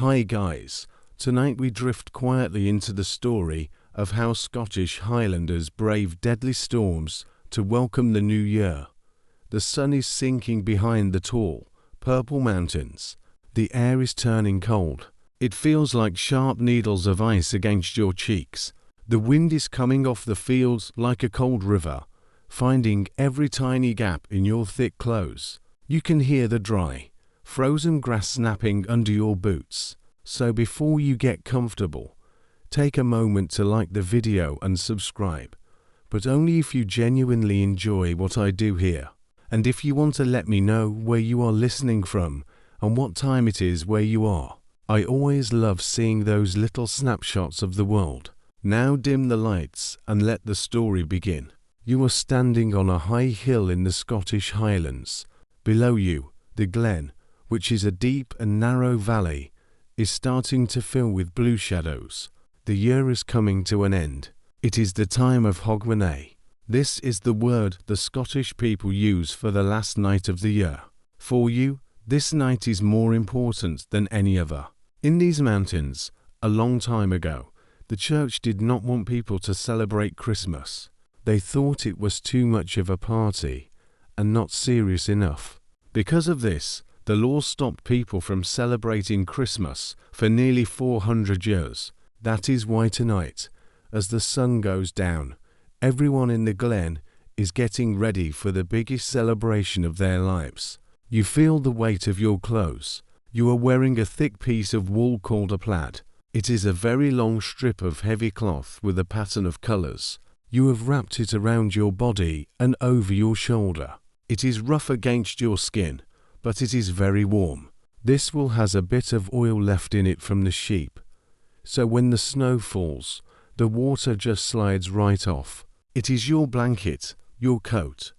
Hi guys, tonight we drift quietly into the story of how Scottish Highlanders brave deadly storms to welcome the new year. The sun is sinking behind the tall, purple mountains. The air is turning cold. It feels like sharp needles of ice against your cheeks. The wind is coming off the fields like a cold river, finding every tiny gap in your thick clothes. You can hear the dry, frozen grass snapping under your boots. So before you get comfortable, take a moment to like the video and subscribe, but only if you genuinely enjoy what I do here. And if you want to let me know where you are listening from and what time it is where you are. I always love seeing those little snapshots of the world. Now dim the lights and let the story begin. You are standing on a high hill in the Scottish Highlands. Below you, the glen, which is a deep and narrow valley, is starting to fill with blue shadows. The year is coming to an end. It is the time of Hogmanay. This is the word the Scottish people use for the last night of the year. For you, this night is more important than any other. In these mountains, a long time ago, the church did not want people to celebrate Christmas. They thought it was too much of a party and not serious enough. Because of this, the law stopped people from celebrating Christmas for nearly 400 years. That is why tonight, as the sun goes down, everyone in the glen is getting ready for the biggest celebration of their lives. You feel the weight of your clothes. You are wearing a thick piece of wool called a plaid. It is a very long strip of heavy cloth with a pattern of colors. You have wrapped it around your body and over your shoulder. It is rough against your skin, but it is very warm. This wool has a bit of oil left in it from the sheep. So when the snow falls, the water just slides right off. It is your blanket, your coat,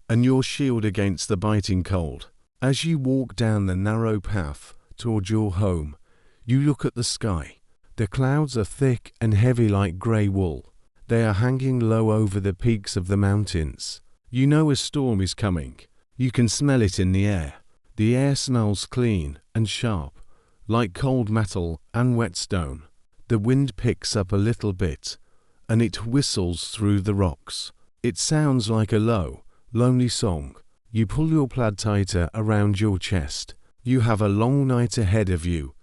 and your shield against the biting cold. As you walk down the narrow path toward your home, you look at the sky. The clouds are thick and heavy like grey wool. They are hanging low over the peaks of the mountains. You know a storm is coming. You can smell it in the air. The air smells clean and sharp, like cold metal and wet stone. The wind picks up a little bit, and it whistles through the rocks. It sounds like a low, lonely song. You pull your plaid tighter around your chest. You have a long night ahead of you,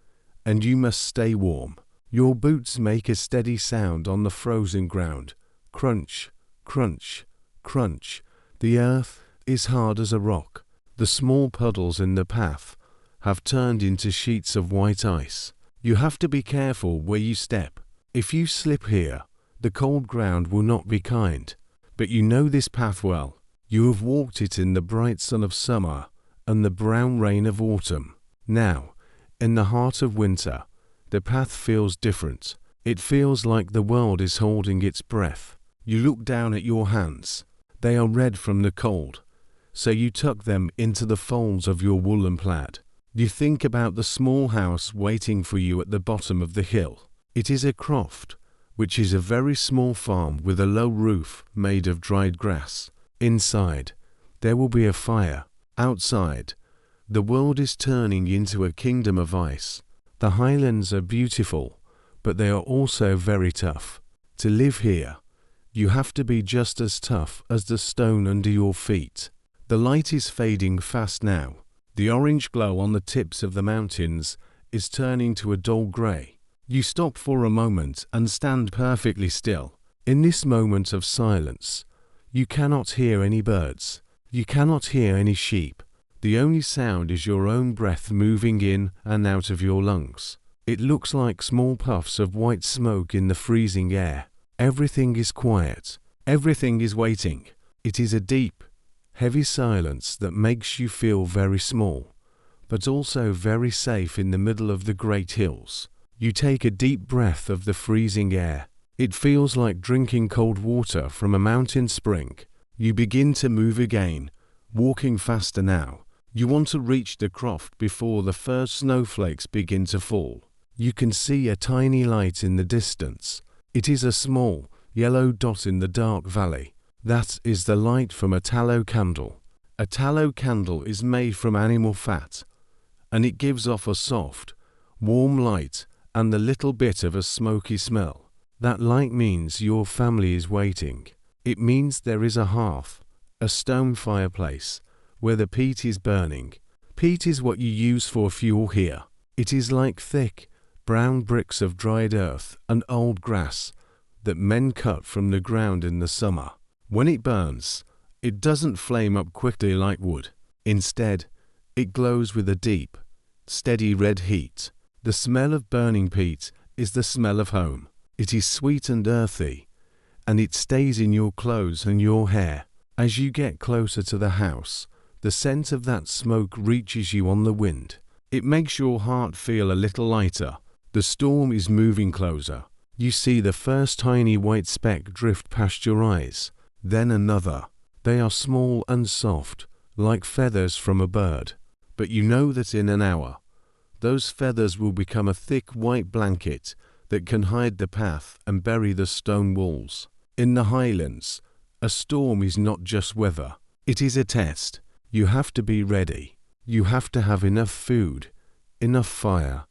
and you must stay warm. Your boots make a steady sound on the frozen ground. Crunch, crunch, crunch. The earth is hard as a rock. The small puddles in the path have turned into sheets of white ice. You have to be careful where you step. If you slip here, the cold ground will not be kind. But you know this path well. You have walked it in the bright sun of summer and the brown rain of autumn. Now, in the heart of winter, the path feels different. It feels like the world is holding its breath. You look down at your hands. They are red from the cold, so you tuck them into the folds of your woolen plaid. You think about the small house waiting for you at the bottom of the hill. It is a croft, which is a very small farm with a low roof made of dried grass. Inside, there will be a fire. Outside, the world is turning into a kingdom of ice. The Highlands are beautiful, but they are also very tough. To live here, you have to be just as tough as the stone under your feet. The light is fading fast now. The orange glow on the tips of the mountains is turning to a dull grey. You stop for a moment and stand perfectly still. In this moment of silence, you cannot hear any birds. You cannot hear any sheep. The only sound is your own breath moving in and out of your lungs. It looks like small puffs of white smoke in the freezing air. Everything is quiet. Everything is waiting. It is a deep, heavy silence that makes you feel very small, but also very safe in the middle of the great hills. You take a deep breath of the freezing air. It feels like drinking cold water from a mountain spring. You begin to move again, walking faster now. You want to reach the croft before the first snowflakes begin to fall. You can see a tiny light in the distance. It is a small, yellow dot in the dark valley. That is the light from a tallow candle. A tallow candle is made from animal fat, and it gives off a soft, warm light, and the little bit of a smoky smell. That light means your family is waiting. It means there is a hearth, a stone fireplace, where the peat is burning. Peat is what you use for fuel here. It is like thick, brown bricks of dried earth and old grass that men cut from the ground in the summer. When it burns, it doesn't flame up quickly like wood. Instead, it glows with a deep, steady red heat. The smell of burning peat is the smell of home. It is sweet and earthy, and it stays in your clothes and your hair. As you get closer to the house, the scent of that smoke reaches you on the wind. It makes your heart feel a little lighter. The storm is moving closer. You see the first tiny white speck drift past your eyes, then another. They are small and soft, like feathers from a bird. But you know that in an hour, those feathers will become a thick white blanket that can hide the path and bury the stone walls. In the Highlands, a storm is not just weather. It is a test. You have to be ready. You have to have enough food, enough fire,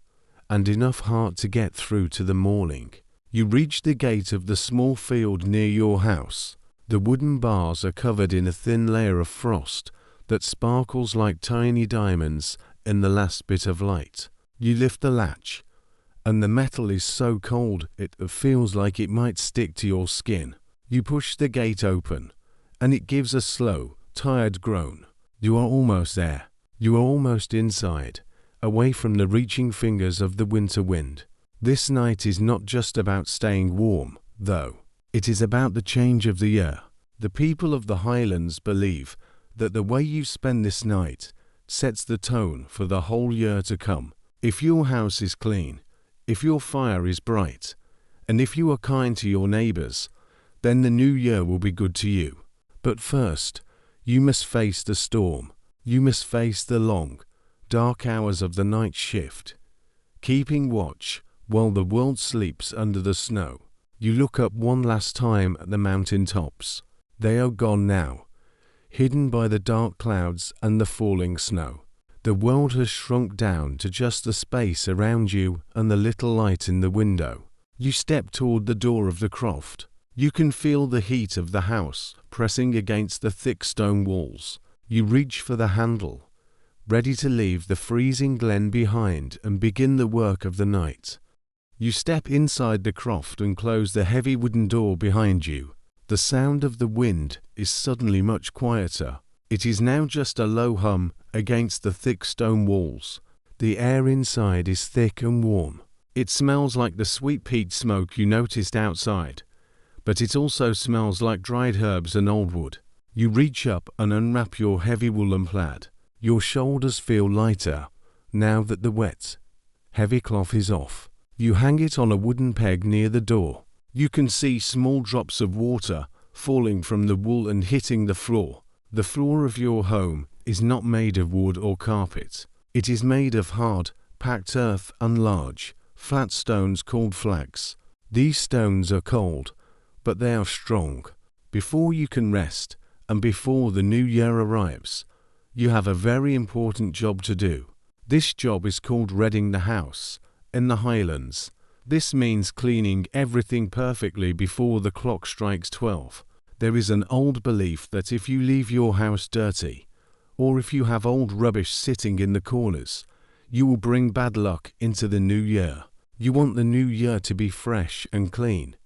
and enough heart to get through to the morning. You reach the gate of the small field near your house. The wooden bars are covered in a thin layer of frost that sparkles like tiny diamonds in the last bit of light. You lift the latch, and the metal is so cold it feels like it might stick to your skin. You push the gate open, and it gives a slow, tired groan. You are almost there. You are almost inside, away from the reaching fingers of the winter wind. This night is not just about staying warm, though. It is about the change of the year. The people of the Highlands believe that the way you spend this night sets the tone for the whole year to come. If your house is clean, if your fire is bright, and if you are kind to your neighbors, then the new year will be good to you. But first, you must face the storm. You must face the long, dark hours of the night shift, keeping watch while the world sleeps under the snow. You look up one last time at the mountain tops. They are gone now, hidden by the dark clouds and the falling snow. The world has shrunk down to just the space around you and the little light in the window. You step toward the door of the croft. You can feel the heat of the house pressing against the thick stone walls. You reach for the handle, ready to leave the freezing glen behind and begin the work of the night. You step inside the croft and close the heavy wooden door behind you. The sound of the wind is suddenly much quieter. It is now just a low hum against the thick stone walls. The air inside is thick and warm. It smells like the sweet peat smoke you noticed outside, but it also smells like dried herbs and old wood. You reach up and unwrap your heavy woolen plaid. Your shoulders feel lighter now that the wet, heavy cloth is off. You hang it on a wooden peg near the door. You can see small drops of water falling from the wool and hitting the floor. The floor of your home is not made of wood or carpet. It is made of hard, packed earth and large, flat stones called flags. These stones are cold, but they are strong. Before you can rest, and before the new year arrives, you have a very important job to do. This job is called redding the house. In the Highlands, this means cleaning everything perfectly before the clock strikes 12. There is an old belief that if you leave your house dirty, or if you have old rubbish sitting in the corners, you will bring bad luck into the new year. You want the new year to be fresh and clean,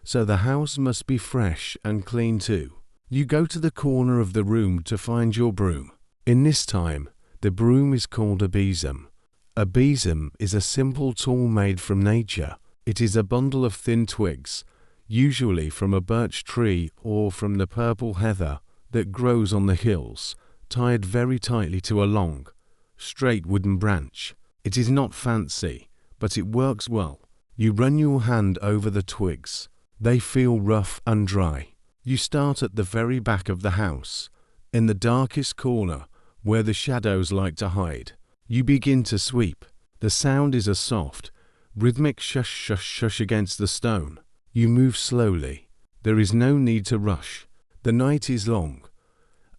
so the house must be fresh and clean too. You go to the corner of the room to find your broom. In this time, the broom is called a besom. A besom is a simple tool made from nature. It is a bundle of thin twigs, usually from a birch tree or from the purple heather that grows on the hills, tied very tightly to a long, straight wooden branch. It is not fancy, but it works well. You run your hand over the twigs. They feel rough and dry. You start at the very back of the house, in the darkest corner where the shadows like to hide. You begin to sweep. The sound is a soft, rhythmic shush shush shush against the stone. You move slowly. There is no need to rush. The night is long,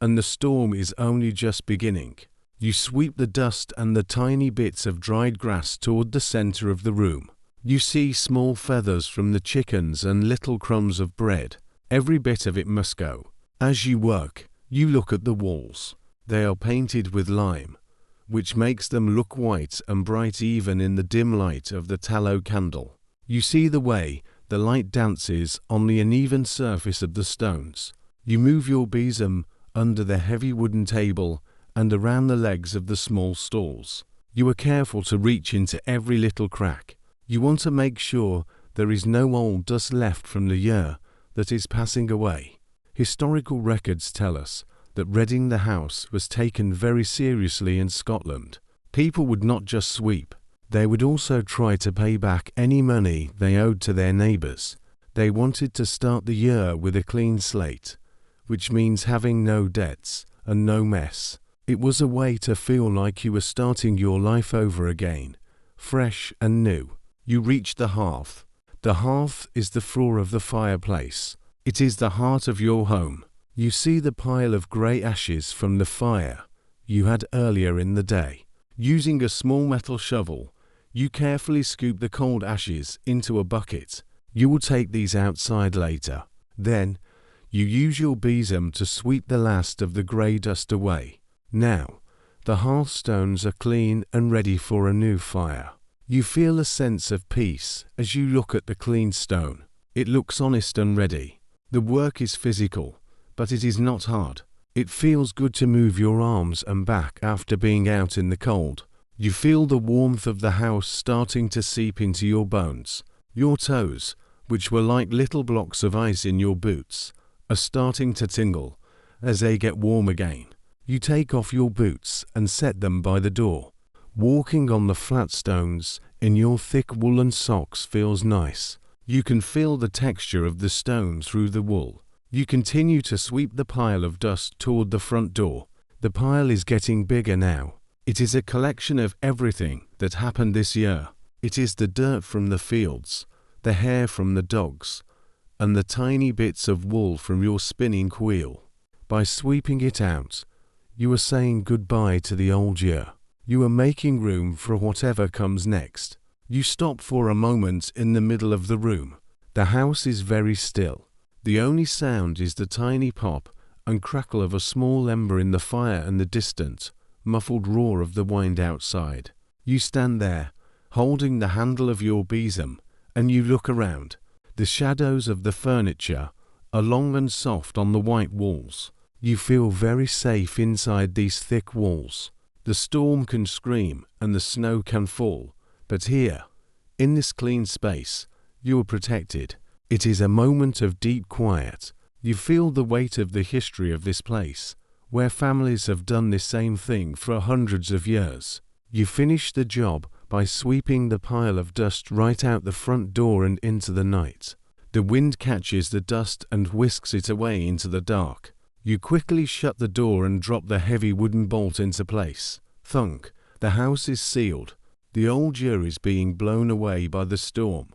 and the storm is only just beginning. You sweep the dust and the tiny bits of dried grass toward the center of the room. You see small feathers from the chickens and little crumbs of bread. Every bit of it must go. As you work, you look at the walls. They are painted with lime, which makes them look white and bright even in the dim light of the tallow candle. You see the way the light dances on the uneven surface of the stones. You move your besom under the heavy wooden table and around the legs of the small stalls. You are careful to reach into every little crack. You want to make sure there is no old dust left from the year that is passing away. Historical records tell us that redding the house was taken very seriously in Scotland. People would not just sweep, they would also try to pay back any money they owed to their neighbours. They wanted to start the year with a clean slate, which means having no debts and no mess. It was a way to feel like you were starting your life over again, fresh and new. You reach the hearth. The hearth is the floor of the fireplace. It is the heart of your home. You see the pile of grey ashes from the fire you had earlier in the day. Using a small metal shovel, you carefully scoop the cold ashes into a bucket. You will take these outside later. Then, you use your besom to sweep the last of the grey dust away. Now, the hearthstones are clean and ready for a new fire. You feel a sense of peace as you look at the clean stone. It looks honest and ready. The work is physical, but it is not hard. It feels good to move your arms and back after being out in the cold. You feel the warmth of the house starting to seep into your bones. Your toes, which were like little blocks of ice in your boots, are starting to tingle as they get warm again. You take off your boots and set them by the door. Walking on the flat stones in your thick woolen socks feels nice. You can feel the texture of the stone through the wool. You continue to sweep the pile of dust toward the front door. The pile is getting bigger now. It is a collection of everything that happened this year. It is the dirt from the fields, the hair from the dogs, and the tiny bits of wool from your spinning wheel. By sweeping it out, you are saying goodbye to the old year. You are making room for whatever comes next. You stop for a moment in the middle of the room. The house is very still. The only sound is the tiny pop and crackle of a small ember in the fire and the distant, muffled roar of the wind outside. You stand there, holding the handle of your besom, and you look around. The shadows of the furniture are long and soft on the white walls. You feel very safe inside these thick walls. The storm can scream and the snow can fall, but here, in this clean space, you are protected. It is a moment of deep quiet. You feel the weight of the history of this place, where families have done this same thing for hundreds of years. You finish the job by sweeping the pile of dust right out the front door and into the night. The wind catches the dust and whisks it away into the dark. You quickly shut the door and drop the heavy wooden bolt into place. Thunk! The house is sealed. The old year is being blown away by the storm,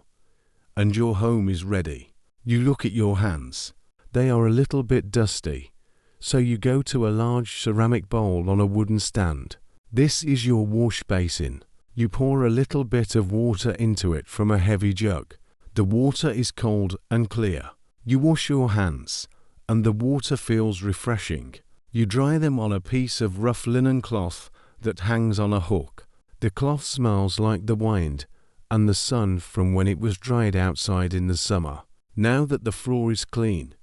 and your home is ready. You look at your hands. They are a little bit dusty, so you go to a large ceramic bowl on a wooden stand. This is your wash basin. You pour a little bit of water into it from a heavy jug. The water is cold and clear. You wash your hands, and the water feels refreshing. You dry them on a piece of rough linen cloth that hangs on a hook. The cloth smells like the wind and the sun from when it was dried outside in the summer. Now that the floor is clean,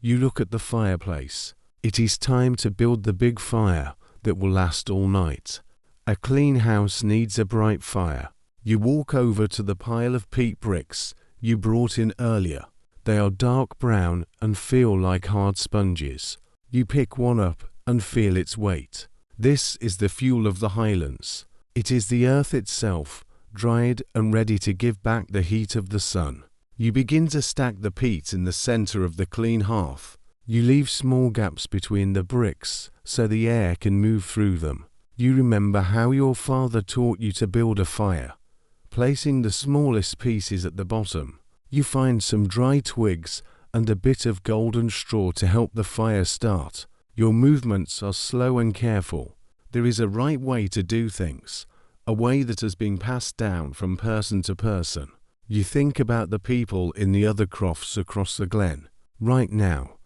you look at the fireplace. It is time to build the big fire that will last all night. A clean house needs a bright fire. You walk over to the pile of peat bricks you brought in earlier. They are dark brown and feel like hard sponges. You pick one up and feel its weight. This is the fuel of the Highlands. It is the earth itself, dried and ready to give back the heat of the sun. You begin to stack the peat in the center of the clean hearth. You leave small gaps between the bricks so the air can move through them. You remember how your father taught you to build a fire, placing the smallest pieces at the bottom. You find some dry twigs and a bit of golden straw to help the fire start. Your movements are slow and careful. There is a right way to do things, a way that has been passed down from person to person. You think about the people in the other crofts across the glen. Right now,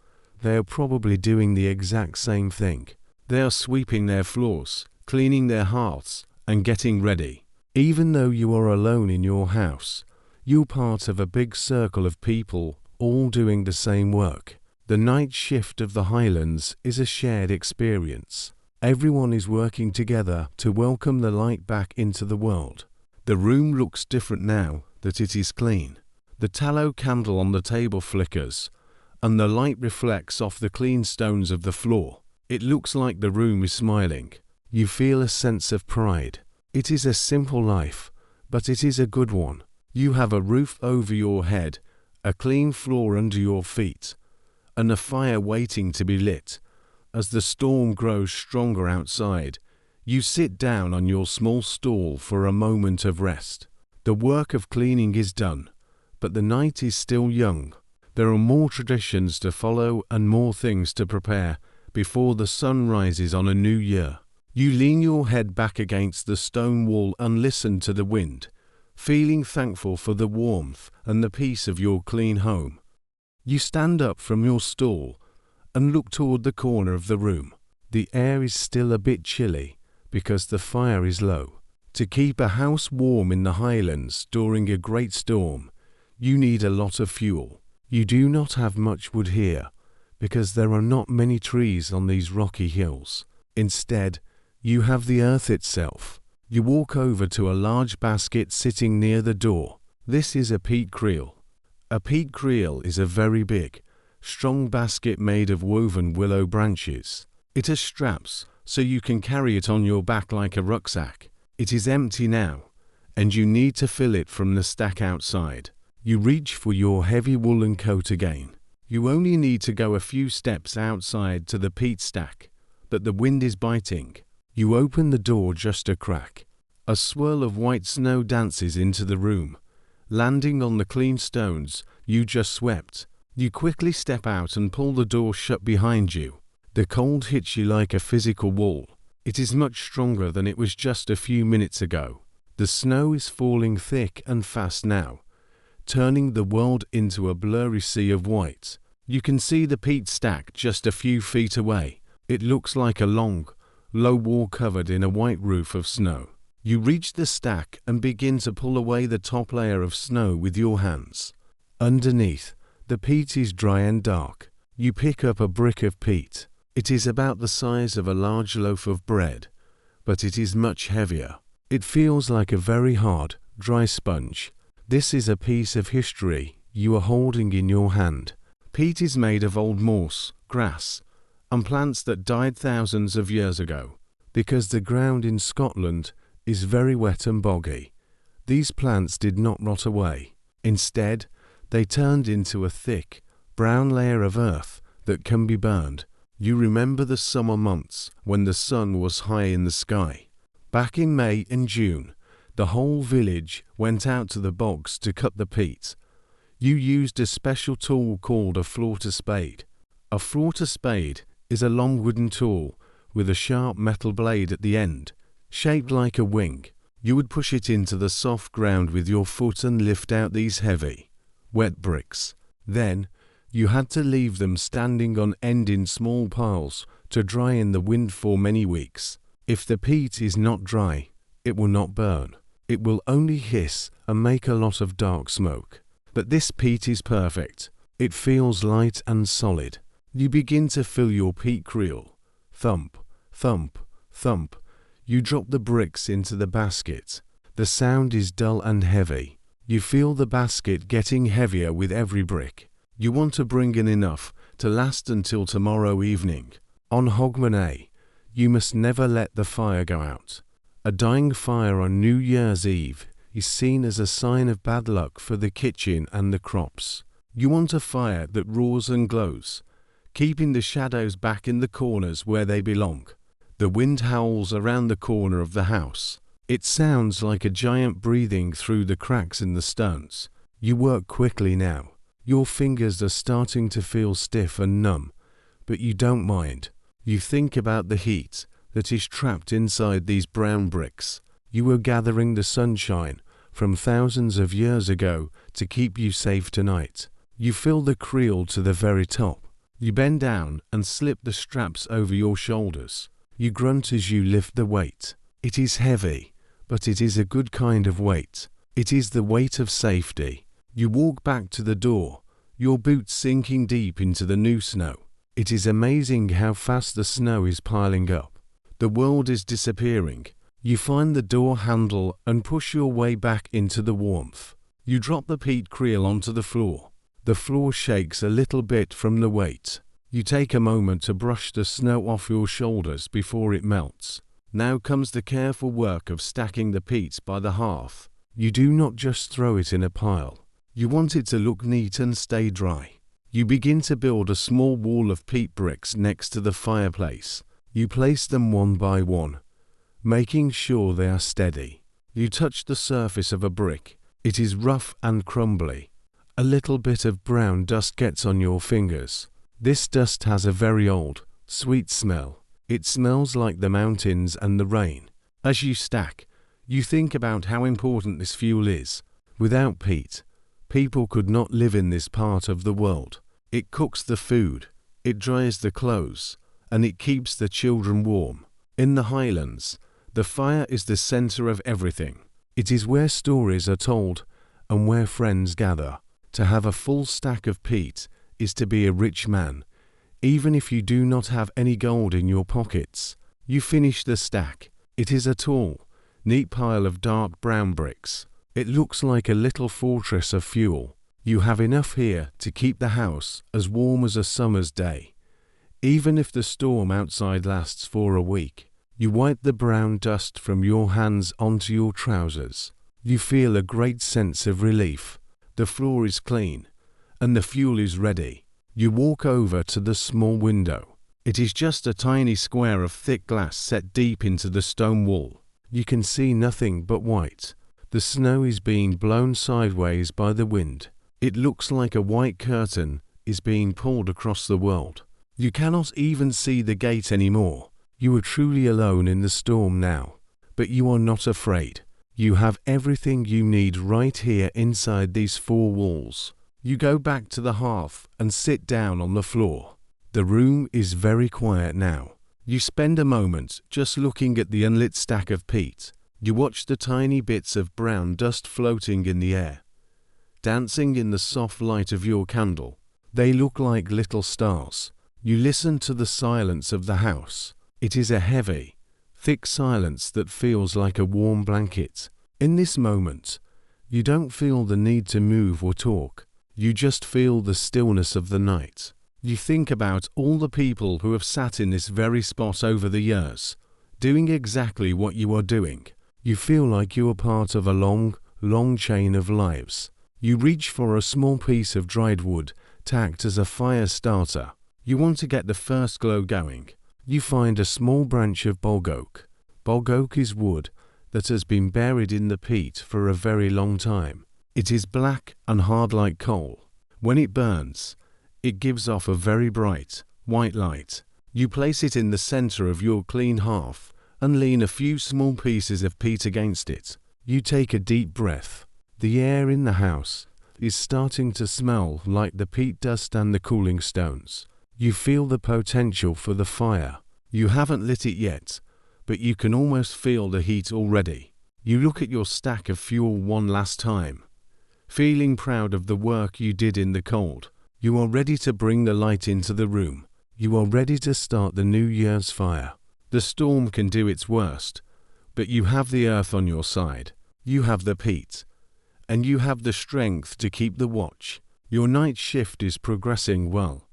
they are probably doing the exact same thing. They are sweeping their floors, cleaning their hearths, and getting ready. Even though you are alone in your house, you're part of a big circle of people all doing the same work. The night shift of the Highlands is a shared experience. Everyone is working together to welcome the light back into the world. The room looks different now that it is clean. The tallow candle on the table flickers, and the light reflects off the clean stones of the floor. It looks like the room is smiling. You feel a sense of pride. It is a simple life, but it is a good one. You have a roof over your head, a clean floor under your feet, and a fire waiting to be lit. As the storm grows stronger outside, you sit down on your small stool for a moment of rest. The work of cleaning is done, but the night is still young. There are more traditions to follow and more things to prepare before the sun rises on a new year. You lean your head back against the stone wall and listen to the wind, feeling thankful for the warmth and the peace of your clean home. You stand up from your stool and look toward the corner of the room. The air is still a bit chilly because the fire is low. To keep a house warm in the Highlands during a great storm, you need a lot of fuel. You do not have much wood here because there are not many trees on these rocky hills. Instead, you have the earth itself. You walk over to a large basket sitting near the door. This is a peat creel. A peat creel is a very big, strong basket made of woven willow branches. It has straps, so you can carry it on your back like a rucksack. It is empty now, and you need to fill it from the stack outside. You reach for your heavy woolen coat again. You only need to go a few steps outside to the peat stack, but the wind is biting. You open the door just a crack. A swirl of white snow dances into the room, landing on the clean stones you just swept. You quickly step out and pull the door shut behind you. The cold hits you like a physical wall. It is much stronger than it was just a few minutes ago. The snow is falling thick and fast now, turning the world into a blurry sea of white. You can see the peat stack just a few feet away. It looks like a long, low wall covered in a white roof of snow. You reach the stack and begin to pull away the top layer of snow with your hands. Underneath, the peat is dry and dark. You pick up a brick of peat. It is about the size of a large loaf of bread, but it is much heavier. It feels like a very hard, dry sponge. This is a piece of history you are holding in your hand. Peat is made of old moss, grass, and plants that died thousands of years ago. Because the ground in Scotland is very wet and boggy, these plants did not rot away. Instead, they turned into a thick, brown layer of earth that can be burned. You remember the summer months when the sun was high in the sky. Back in May and June, the whole village went out to the bogs to cut the peat. You used a special tool called a flaughter spade. A flaughter spade is a long wooden tool with a sharp metal blade at the end, shaped like a wing. You would push it into the soft ground with your foot and lift out these heavy, wet bricks. Then, you had to leave them standing on end in small piles to dry in the wind for many weeks. If the peat is not dry, it will not burn. It will only hiss and make a lot of dark smoke. But this peat is perfect. It feels light and solid. You begin to fill your peat creel. Thump, thump, thump. You drop the bricks into the basket. The sound is dull and heavy. You feel the basket getting heavier with every brick. You want to bring in enough to last until tomorrow evening. On Hogmanay, you must never let the fire go out. A dying fire on New Year's Eve is seen as a sign of bad luck for the kitchen and the crops. You want a fire that roars and glows, keeping the shadows back in the corners where they belong. The wind howls around the corner of the house. It sounds like a giant breathing through the cracks in the stones. You work quickly now. Your fingers are starting to feel stiff and numb, but you don't mind. You think about the heat, that is trapped inside these brown bricks. You are gathering the sunshine from thousands of years ago to keep you safe tonight. You fill the creel to the very top. You bend down and slip the straps over your shoulders. You grunt as you lift the weight. It is heavy, but it is a good kind of weight. It is the weight of safety. You walk back to the door, your boots sinking deep into the new snow. It is amazing how fast the snow is piling up. The world is disappearing. You find the door handle and push your way back into the warmth. You drop the peat creel onto the floor. The floor shakes a little bit from the weight. You take a moment to brush the snow off your shoulders before it melts. Now comes the careful work of stacking the peat by the hearth. You do not just throw it in a pile. You want it to look neat and stay dry. You begin to build a small wall of peat bricks next to the fireplace. You place them one by one, making sure they are steady. You touch the surface of a brick. It is rough and crumbly. A little bit of brown dust gets on your fingers. This dust has a very old, sweet smell. It smells like the mountains and the rain. As you stack, you think about how important this fuel is. Without peat, people could not live in this part of the world. It cooks the food, it dries the clothes, and it keeps the children warm. In the Highlands, the fire is the center of everything. It is where stories are told and where friends gather. To have a full stack of peat is to be a rich man, even if you do not have any gold in your pockets. You finish the stack. It is a tall, neat pile of dark brown bricks. It looks like a little fortress of fuel. You have enough here to keep the house as warm as a summer's day. Even if the storm outside lasts for a week, you wipe the brown dust from your hands onto your trousers. You feel a great sense of relief. The floor is clean, and the fuel is ready. You walk over to the small window. It is just a tiny square of thick glass set deep into the stone wall. You can see nothing but white. The snow is being blown sideways by the wind. It looks like a white curtain is being pulled across the world. You cannot even see the gate anymore. You are truly alone in the storm now. But you are not afraid. You have everything you need right here inside these four walls. You go back to the hearth and sit down on the floor. The room is very quiet now. You spend a moment just looking at the unlit stack of peat. You watch the tiny bits of brown dust floating in the air, dancing in the soft light of your candle. They look like little stars. You listen to the silence of the house. It is a heavy, thick silence that feels like a warm blanket. In this moment, you don't feel the need to move or talk. You just feel the stillness of the night. You think about all the people who have sat in this very spot over the years, doing exactly what you are doing. You feel like you are part of a long, long chain of lives. You reach for a small piece of dried wood to act as a fire starter. You want to get the first glow going. You find a small branch of bog oak. Bog oak is wood that has been buried in the peat for a very long time. It is black and hard like coal. When it burns, it gives off a very bright, white light. You place it in the center of your clean hearth and lean a few small pieces of peat against it. You take a deep breath. The air in the house is starting to smell like the peat dust and the cooling stones. You feel the potential for the fire. You haven't lit it yet, but you can almost feel the heat already. You look at your stack of fuel one last time, feeling proud of the work you did in the cold. You are ready to bring the light into the room. You are ready to start the New Year's fire. The storm can do its worst, but you have the earth on your side. You have the peat, and you have the strength to keep the watch. Your night shift is progressing well,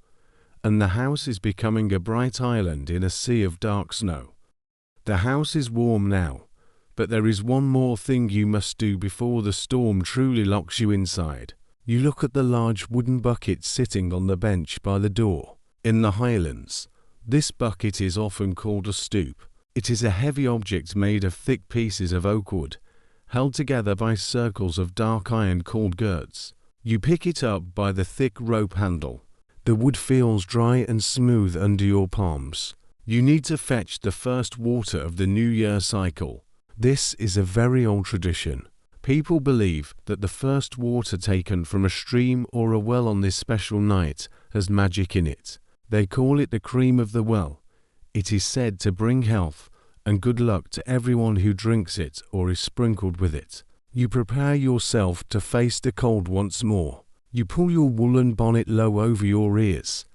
and the house is becoming a bright island in a sea of dark snow. The house is warm now, but there is one more thing you must do before the storm truly locks you inside. You look at the large wooden bucket sitting on the bench by the door. In the Highlands, this bucket is often called a stoop. It is a heavy object made of thick pieces of oak wood, held together by circles of dark iron called girts. You pick it up by the thick rope handle. The wood feels dry and smooth under your palms. You need to fetch the first water of the New Year cycle. This is a very old tradition. People believe that the first water taken from a stream or a well on this special night has magic in it. They call it the cream of the well. It is said to bring health and good luck to everyone who drinks it or is sprinkled with it. You prepare yourself to face the cold once more. You pull your woolen bonnet low over your ears.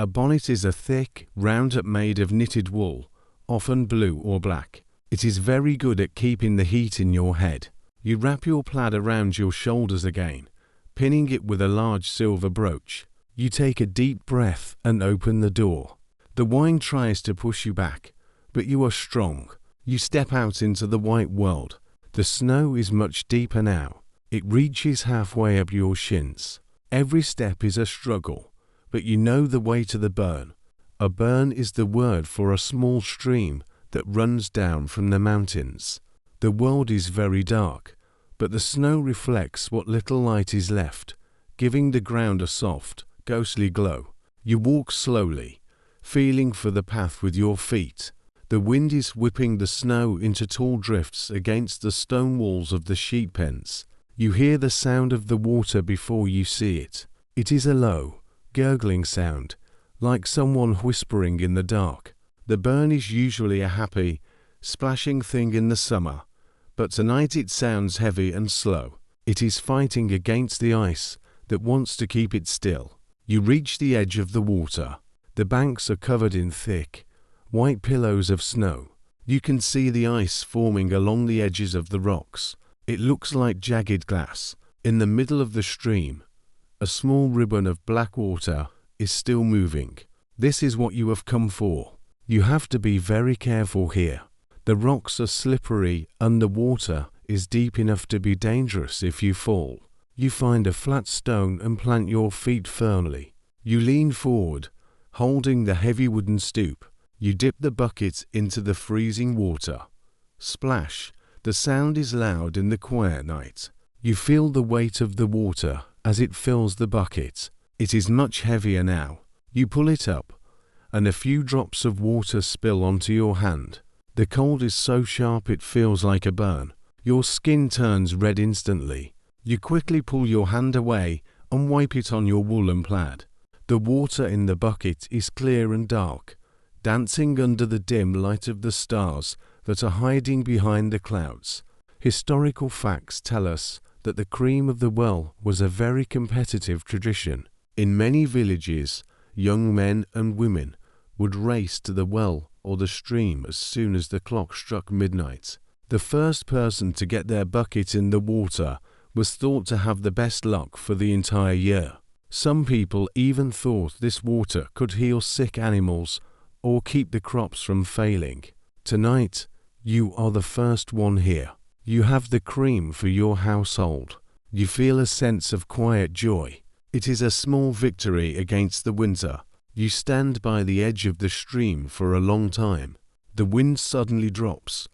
A bonnet is a thick, round hat made of knitted wool, often blue or black. It is very good at keeping the heat in your head. You wrap your plaid around your shoulders again, pinning it with a large silver brooch. You take a deep breath and open the door. The wine tries to push you back, but you are strong. You step out into the white world. The snow is much deeper now. It reaches halfway up your shins. Every step is a struggle, but you know the way to the burn. A burn is the word for a small stream that runs down from the mountains. The world is very dark, but the snow reflects what little light is left, giving the ground a soft, ghostly glow. You walk slowly, feeling for the path with your feet. The wind is whipping the snow into tall drifts against the stone walls of the sheep pens. You hear the sound of the water before you see it. It is a low, gurgling sound, like someone whispering in the dark. The burn is usually a happy, splashing thing in the summer, but tonight it sounds heavy and slow. It is fighting against the ice that wants to keep it still. You reach the edge of the water. The banks are covered in thick, white pillows of snow. You can see the ice forming along the edges of the rocks. It looks like jagged glass. In the middle of the stream, a small ribbon of black water is still moving. This is what you have come for. You have to be very careful here. The rocks are slippery and the water is deep enough to be dangerous if you fall. You find a flat stone and plant your feet firmly. You lean forward, holding the heavy wooden stoop. You dip the bucket into the freezing water. Splash! The sound is loud in the quiet night. You feel the weight of the water as it fills the bucket. It is much heavier now. You pull it up, and a few drops of water spill onto your hand. The cold is so sharp it feels like a burn. Your skin turns red instantly. You quickly pull your hand away and wipe it on your woolen plaid. The water in the bucket is clear and dark, dancing under the dim light of the stars that are hiding behind the clouds. Historical facts tell us that the cream of the well was a very competitive tradition. In many villages, young men and women would race to the well or the stream as soon as the clock struck midnight. The first person to get their bucket in the water was thought to have the best luck for the entire year. Some people even thought this water could heal sick animals or keep the crops from failing. Tonight, you are the first one here. You have the cream for your household. You feel a sense of quiet joy. It is a small victory against the winter. You stand by the edge of the stream for a long time. The wind suddenly drops,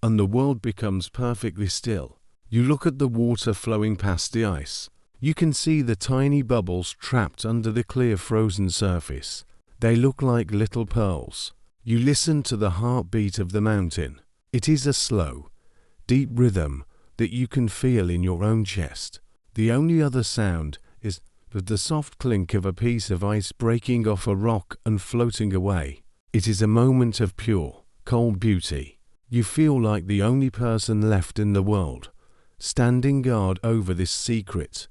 and the world becomes perfectly still. You look at the water flowing past the ice. You can see the tiny bubbles trapped under the clear frozen surface. They look like little pearls. You listen to the heartbeat of the mountain. It is a slow, deep rhythm that you can feel in your own chest. The only other sound is the soft clink of a piece of ice breaking off a rock and floating away. It is a moment of pure, cold beauty. You feel like the only person left in the world, standing guard over this secret,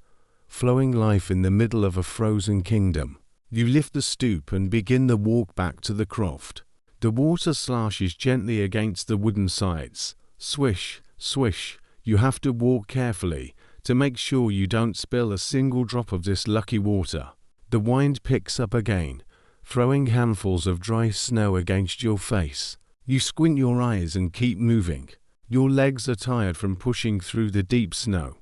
flowing life in the middle of a frozen kingdom. You lift the stoop and begin the walk back to the croft. The water slashes gently against the wooden sides. Swish, swish. You have to walk carefully to make sure you don't spill a single drop of this lucky water. The wind picks up again, throwing handfuls of dry snow against your face. You squint your eyes and keep moving. Your legs are tired from pushing through the deep snow,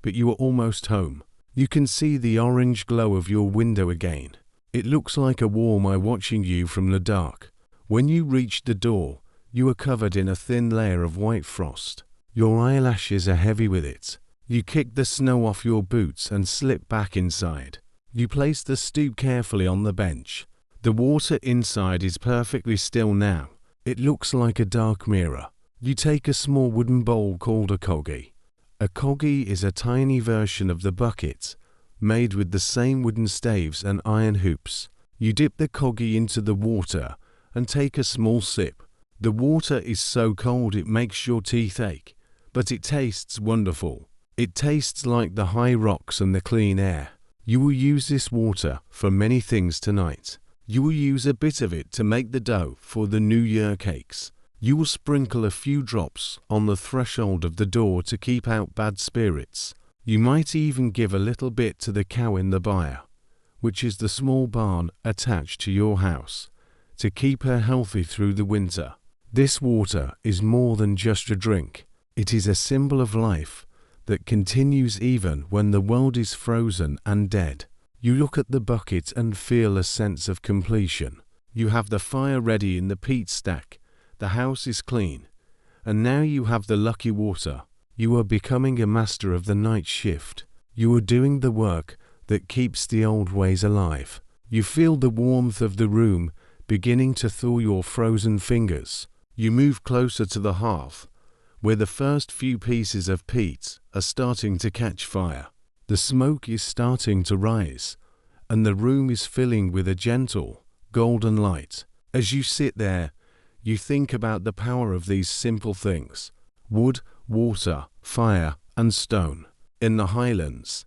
but you are almost home. You can see the orange glow of your window again. It looks like a warm eye watching you from the dark. When you reach the door, you are covered in a thin layer of white frost. Your eyelashes are heavy with it. You kick the snow off your boots and slip back inside. You place the stoop carefully on the bench. The water inside is perfectly still now. It looks like a dark mirror. You take a small wooden bowl called a coggy. A coggy is a tiny version of the bucket, made with the same wooden staves and iron hoops. You dip the coggy into the water and take a small sip. The water is so cold it makes your teeth ache, but it tastes wonderful. It tastes like the high rocks and the clean air. You will use this water for many things tonight. You will use a bit of it to make the dough for the New Year cakes. You will sprinkle a few drops on the threshold of the door to keep out bad spirits. You might even give a little bit to the cow in the byre, which is the small barn attached to your house, to keep her healthy through the winter. This water is more than just a drink. It is a symbol of life that continues even when the world is frozen and dead. You look at the bucket and feel a sense of completion. You have the fire ready in the peat stack. The house is clean. And now you have the lucky water. You are becoming a master of the night shift. You are doing the work that keeps the old ways alive. You feel the warmth of the room beginning to thaw your frozen fingers. You move closer to the hearth, where the first few pieces of peat are starting to catch fire. The smoke is starting to rise, and the room is filling with a gentle, golden light. As you sit there, you think about the power of these simple things: wood, water, fire, and stone. In the Highlands,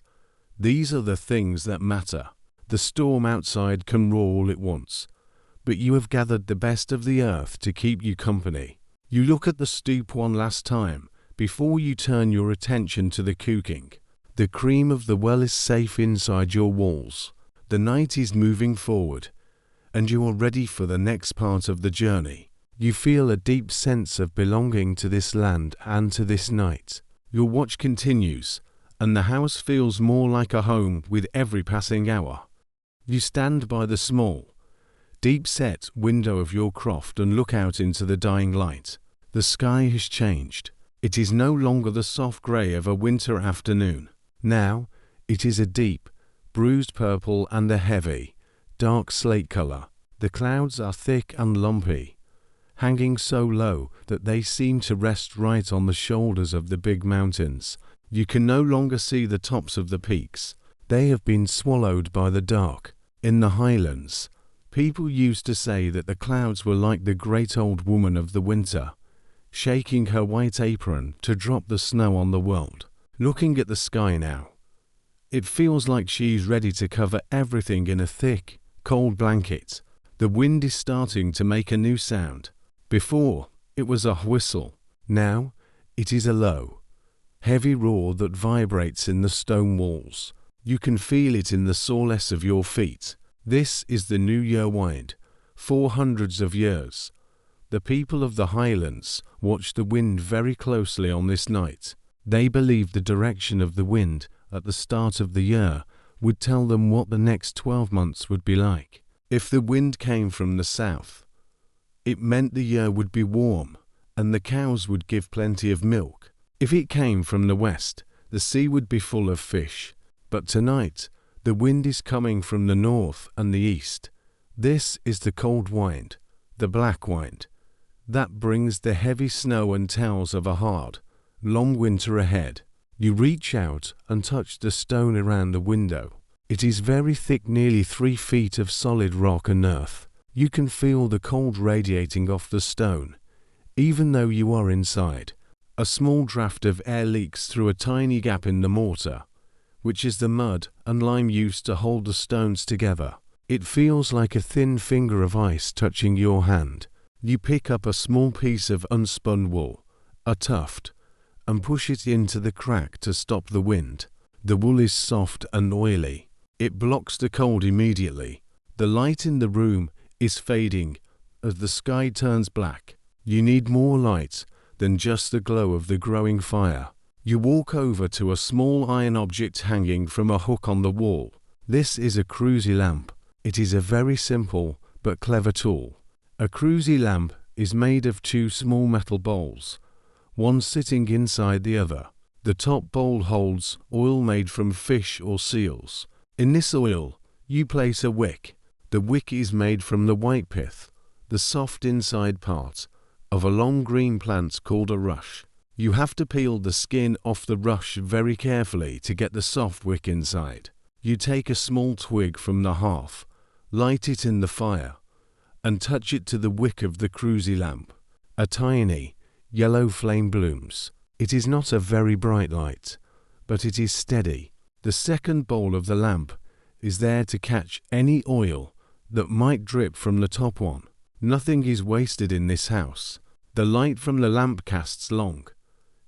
these are the things that matter. The storm outside can roar all it wants, but you have gathered the best of the earth to keep you company. You look at the stoop one last time before you turn your attention to the cooking. The cream of the well is safe inside your walls. The night is moving forward, and you are ready for the next part of the journey. You feel a deep sense of belonging to this land and to this night. Your watch continues, and the house feels more like a home with every passing hour. You stand by the small, deep-set window of your croft and look out into the dying light. The sky has changed. It is no longer the soft grey of a winter afternoon. Now, it is a deep, bruised purple and a heavy, dark slate colour. The clouds are thick and lumpy, hanging so low that they seem to rest right on the shoulders of the big mountains. You can no longer see the tops of the peaks. They have been swallowed by the dark. In the Highlands, people used to say that the clouds were like the great old woman of the winter, shaking her white apron to drop the snow on the world. Looking at the sky now, it feels like she is ready to cover everything in a thick, cold blanket. The wind is starting to make a new sound. Before, it was a whistle. Now, it is a low, heavy roar that vibrates in the stone walls. You can feel it in the soreness of your feet. This is the New Year wind, for hundreds of years. The people of the Highlands watch the wind very closely on this night. They believe the direction of the wind at the start of the year would tell them what the next 12 months would be like. If the wind came from the south, it meant the year would be warm and the cows would give plenty of milk. If it came from the west, the sea would be full of fish. But tonight, the wind is coming from the north and the east. This is the cold wind, the black wind, that brings the heavy snow and tells of a hard, long winter ahead. You reach out and touch the stone around the window. It is very thick, nearly 3 feet of solid rock and earth. You can feel the cold radiating off the stone, even though you are inside. A small draft of air leaks through a tiny gap in the mortar, which is the mud and lime used to hold the stones together. It feels like a thin finger of ice touching your hand. You pick up a small piece of unspun wool, a tuft, and push it into the crack to stop the wind. The wool is soft and oily. It blocks the cold immediately. The light in the room is fading as the sky turns black. You need more light than just the glow of the growing fire. You walk over to a small iron object hanging from a hook on the wall. This is a cruisy lamp. It is a very simple but clever tool. A cruisy lamp is made of 2 small metal bowls, one sitting inside the other. The top bowl holds oil made from fish or seals. In this oil, you place a wick, The wick is made from the white pith, the soft inside part, of a long green plant called a rush. You have to peel the skin off the rush very carefully to get the soft wick inside. You take a small twig from the hearth, light it in the fire, and touch it to the wick of the cruisy lamp. A tiny, yellow flame blooms. It is not a very bright light, but it is steady. The second bowl of the lamp is there to catch any oil that might drip from the top one. Nothing is wasted in this house. The light from the lamp casts long,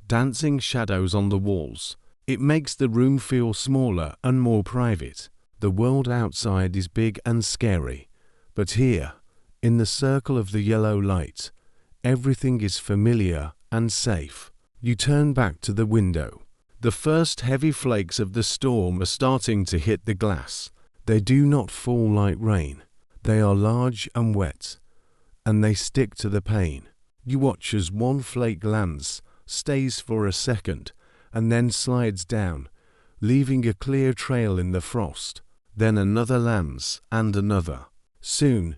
dancing shadows on the walls. It makes the room feel smaller and more private. The world outside is big and scary, but here, in the circle of the yellow light, everything is familiar and safe. You turn back to the window. The first heavy flakes of the storm are starting to hit the glass. They do not fall like rain. They are large and wet, and they stick to the pane. You watch as one flake lands, stays for a second, and then slides down, leaving a clear trail in the frost. Then another lands, and another. Soon,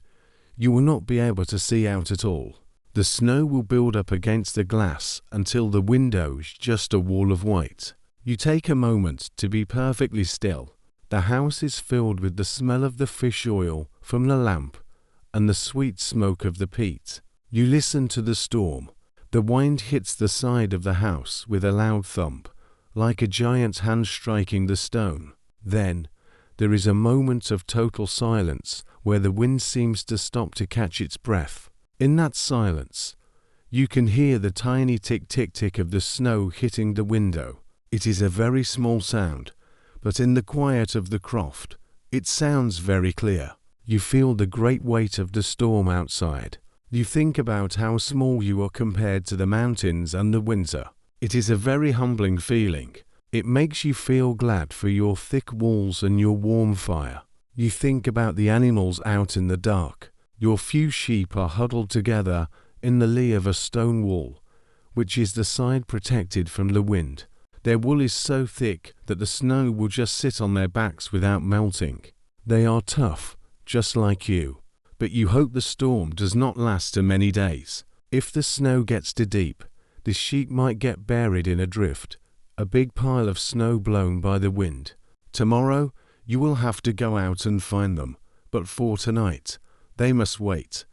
you will not be able to see out at all. The snow will build up against the glass until the window is just a wall of white. You take a moment to be perfectly still. The house is filled with the smell of the fish oil from the lamp and the sweet smoke of the peat. You listen to the storm. The wind hits the side of the house with a loud thump, like a giant hand striking the stone. Then, there is a moment of total silence where the wind seems to stop to catch its breath. In that silence, you can hear the tiny tick-tick-tick of the snow hitting the window. It is a very small sound, but in the quiet of the croft, it sounds very clear. You feel the great weight of the storm outside. You think about how small you are compared to the mountains and the winter. It is a very humbling feeling. It makes you feel glad for your thick walls and your warm fire. You think about the animals out in the dark. Your few sheep are huddled together in the lee of a stone wall, which is the side protected from the wind. Their wool is so thick that the snow will just sit on their backs without melting. They are tough, just like you. But you hope the storm does not last too many days. If the snow gets too deep, the sheep might get buried in a drift, a big pile of snow blown by the wind. Tomorrow, you will have to go out and find them, but for tonight, they must wait,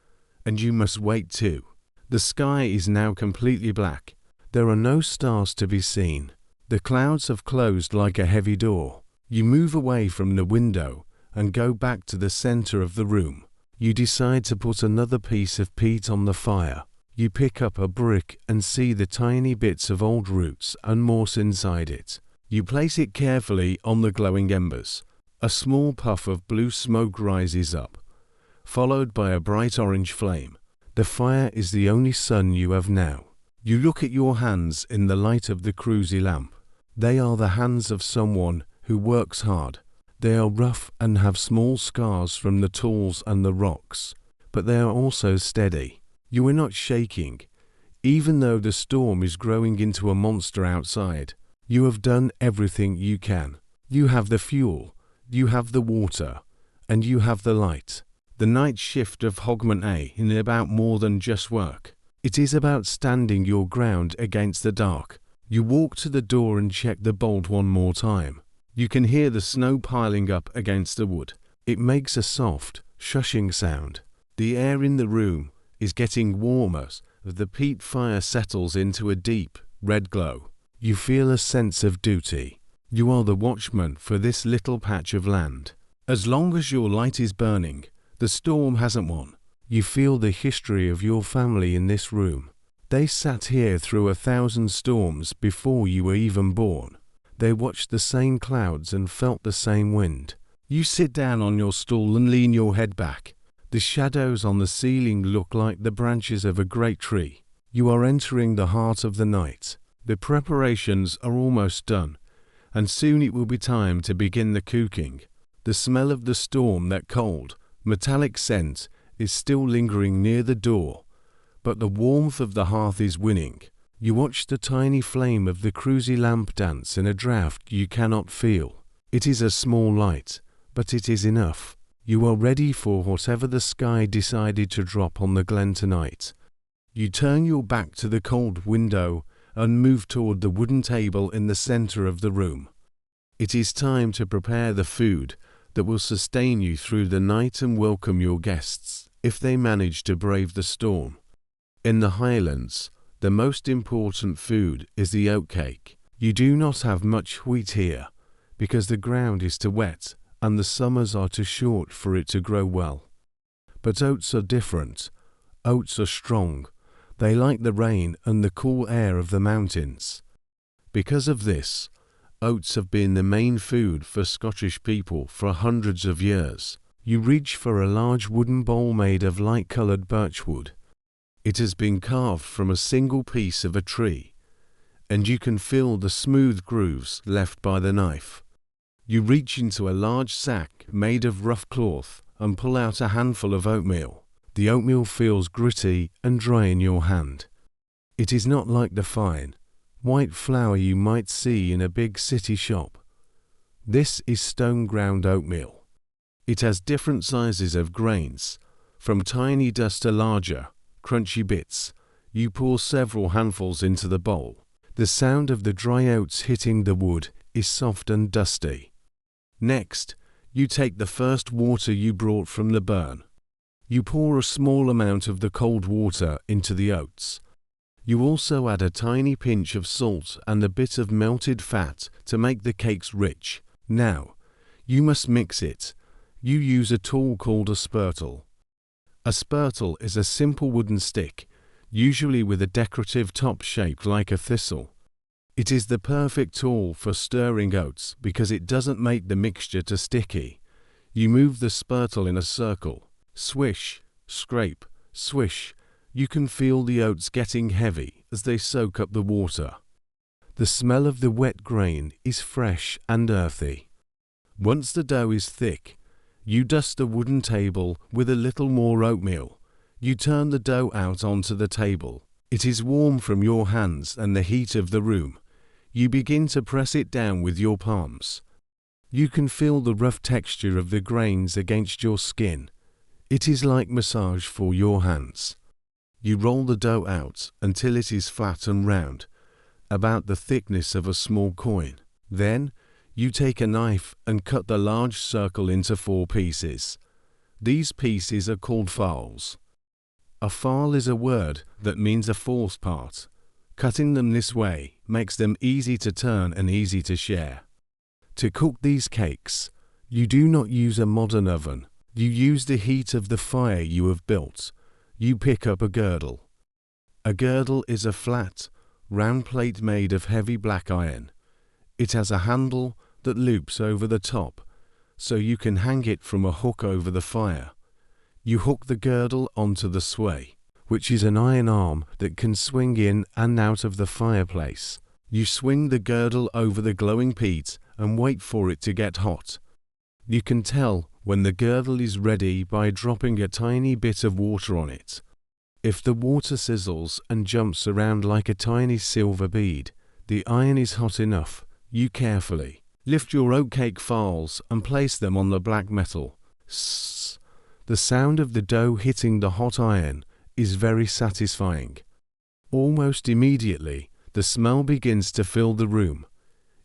and you must wait too. The sky is now completely black. There are no stars to be seen. The clouds have closed like a heavy door. You move away from the window and go back to the center of the room. You decide to put another piece of peat on the fire. You pick up a brick and see the tiny bits of old roots and moss inside it. You place it carefully on the glowing embers. A small puff of blue smoke rises up, followed by a bright orange flame. The fire is the only sun you have now. You look at your hands in the light of the cruisy lamp. They are the hands of someone who works hard. They are rough and have small scars from the tools and the rocks, but they are also steady. You are not shaking, even though the storm is growing into a monster outside. You have done everything you can. You have the fuel, you have the water, and you have the light. The night shift of Hogmanay is about more than just work. It is about standing your ground against the dark. You walk to the door and check the bolt one more time. You can hear the snow piling up against the wood. It makes a soft, shushing sound. The air in the room is getting warmer as the peat fire settles into a deep, red glow. You feel a sense of duty. You are the watchman for this little patch of land. As long as your light is burning, the storm hasn't won. You feel the history of your family in this room. They sat here through 1,000 storms before you were even born. They watched the same clouds and felt the same wind. You sit down on your stool and lean your head back. The shadows on the ceiling look like the branches of a great tree. You are entering the heart of the night. The preparations are almost done, and soon it will be time to begin the cooking. The smell of the storm, that cold, metallic scent, is still lingering near the door, but the warmth of the hearth is winning. You watch the tiny flame of the cruisy lamp dance in a draught you cannot feel. It is a small light, but it is enough. You are ready for whatever the sky decided to drop on the glen tonight. You turn your back to the cold window and move toward the wooden table in the center of the room. It is time to prepare the food that will sustain you through the night and welcome your guests if they manage to brave the storm. In the Highlands, the most important food is the oatcake. You do not have much wheat here because the ground is too wet and the summers are too short for it to grow well. But oats are different. Oats are strong. They like the rain and the cool air of the mountains. Because of this, oats have been the main food for Scottish people for hundreds of years. You reach for a large wooden bowl made of light-colored birchwood. It has been carved from a single piece of a tree, and you can feel the smooth grooves left by the knife. You reach into a large sack made of rough cloth and pull out a handful of oatmeal. The oatmeal feels gritty and dry in your hand. It is not like the fine, white flour you might see in a big city shop. This is stone-ground oatmeal. It has different sizes of grains, from tiny dust to larger, crunchy bits. You pour several handfuls into the bowl. The sound of the dry oats hitting the wood is soft and dusty. Next, you take the first water you brought from the burn. You pour a small amount of the cold water into the oats. You also add a tiny pinch of salt and a bit of melted fat to make the cakes rich. Now, you must mix it. You use a tool called a spurtle. A spurtle is a simple wooden stick, usually with a decorative top shaped like a thistle. It is the perfect tool for stirring oats because it doesn't make the mixture too sticky. You move the spurtle in a circle. Swish, scrape, swish. You can feel the oats getting heavy as they soak up the water. The smell of the wet grain is fresh and earthy. Once the dough is thick, you dust the wooden table with a little more oatmeal. You turn the dough out onto the table. It is warm from your hands and the heat of the room. You begin to press it down with your palms. You can feel the rough texture of the grains against your skin. It is like massage for your hands. You roll the dough out until it is flat and round, about the thickness of a small coin. Then, you take a knife and cut the large circle into 4 pieces. These pieces are called fowls. A fowl is a word that means a fourth part. Cutting them this way makes them easy to turn and easy to share. To cook these cakes, you do not use a modern oven. You use the heat of the fire you have built. You pick up a girdle. A girdle is a flat, round plate made of heavy black iron. It has a handle that loops over the top, so you can hang it from a hook over the fire. You hook the girdle onto the sway, which is an iron arm that can swing in and out of the fireplace. You swing the girdle over the glowing peat and wait for it to get hot. You can tell when the girdle is ready by dropping a tiny bit of water on it. If the water sizzles and jumps around like a tiny silver bead, the iron is hot enough. You carefully lift your oatcake fowls and place them on the black metal. Sss. The sound of the dough hitting the hot iron is very satisfying. Almost immediately, the smell begins to fill the room.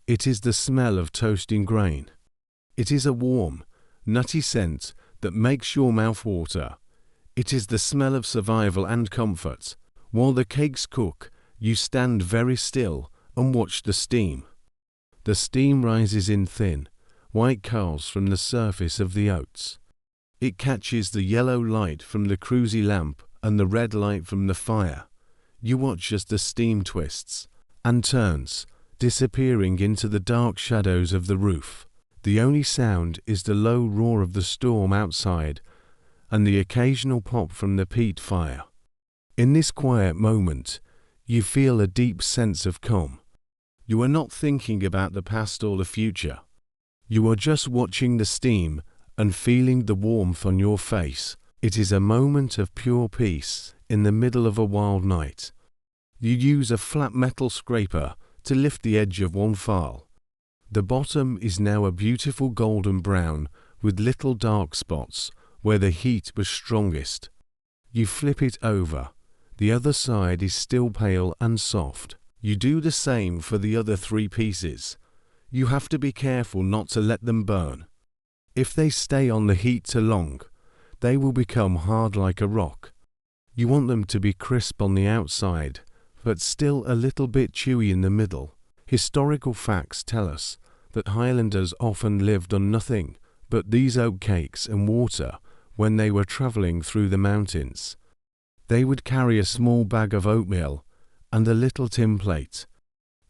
It is the smell of toasting grain. It is a warm, nutty scent that makes your mouth water. It is the smell of survival and comfort. While the cakes cook, you stand very still and watch the steam. The steam rises in thin, white curls from the surface of the oats. It catches the yellow light from the cruisy lamp and the red light from the fire. You watch as the steam twists and turns, disappearing into the dark shadows of the roof. The only sound is the low roar of the storm outside and the occasional pop from the peat fire. In this quiet moment, you feel a deep sense of calm. You are not thinking about the past or the future. You are just watching the steam and feeling the warmth on your face. It is a moment of pure peace in the middle of a wild night. You use a flat metal scraper to lift the edge of one fowl. The bottom is now a beautiful golden brown with little dark spots where the heat was strongest. You flip it over. The other side is still pale and soft. You do the same for the other 3 pieces. You have to be careful not to let them burn. If they stay on the heat too long, they will become hard like a rock. You want them to be crisp on the outside, but still a little bit chewy in the middle. Historical facts tell us that Highlanders often lived on nothing but these oat cakes and water when they were travelling through the mountains. They would carry a small bag of oatmeal and a little tin plate.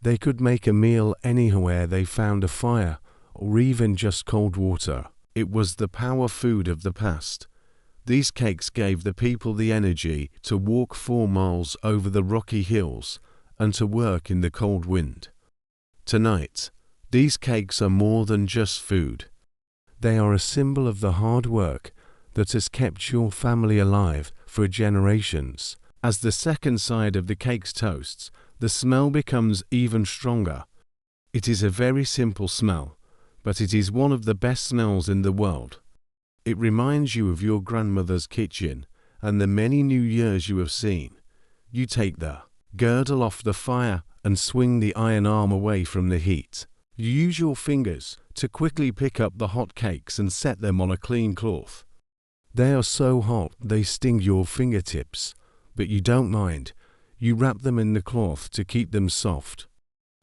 They could make a meal anywhere they found a fire or even just cold water. It was the power food of the past. These cakes gave the people the energy to walk 4 miles over the rocky hills and to work in the cold wind. Tonight, these cakes are more than just food. They are a symbol of the hard work that has kept your family alive for generations. As the second side of the cakes toasts, the smell becomes even stronger. It is a very simple smell, but it is one of the best smells in the world. It reminds you of your grandmother's kitchen and the many new years you have seen. You take the girdle off the fire and swing the iron arm away from the heat. You use your fingers to quickly pick up the hot cakes and set them on a clean cloth. They are so hot they sting your fingertips, but you don't mind. You wrap them in the cloth to keep them soft.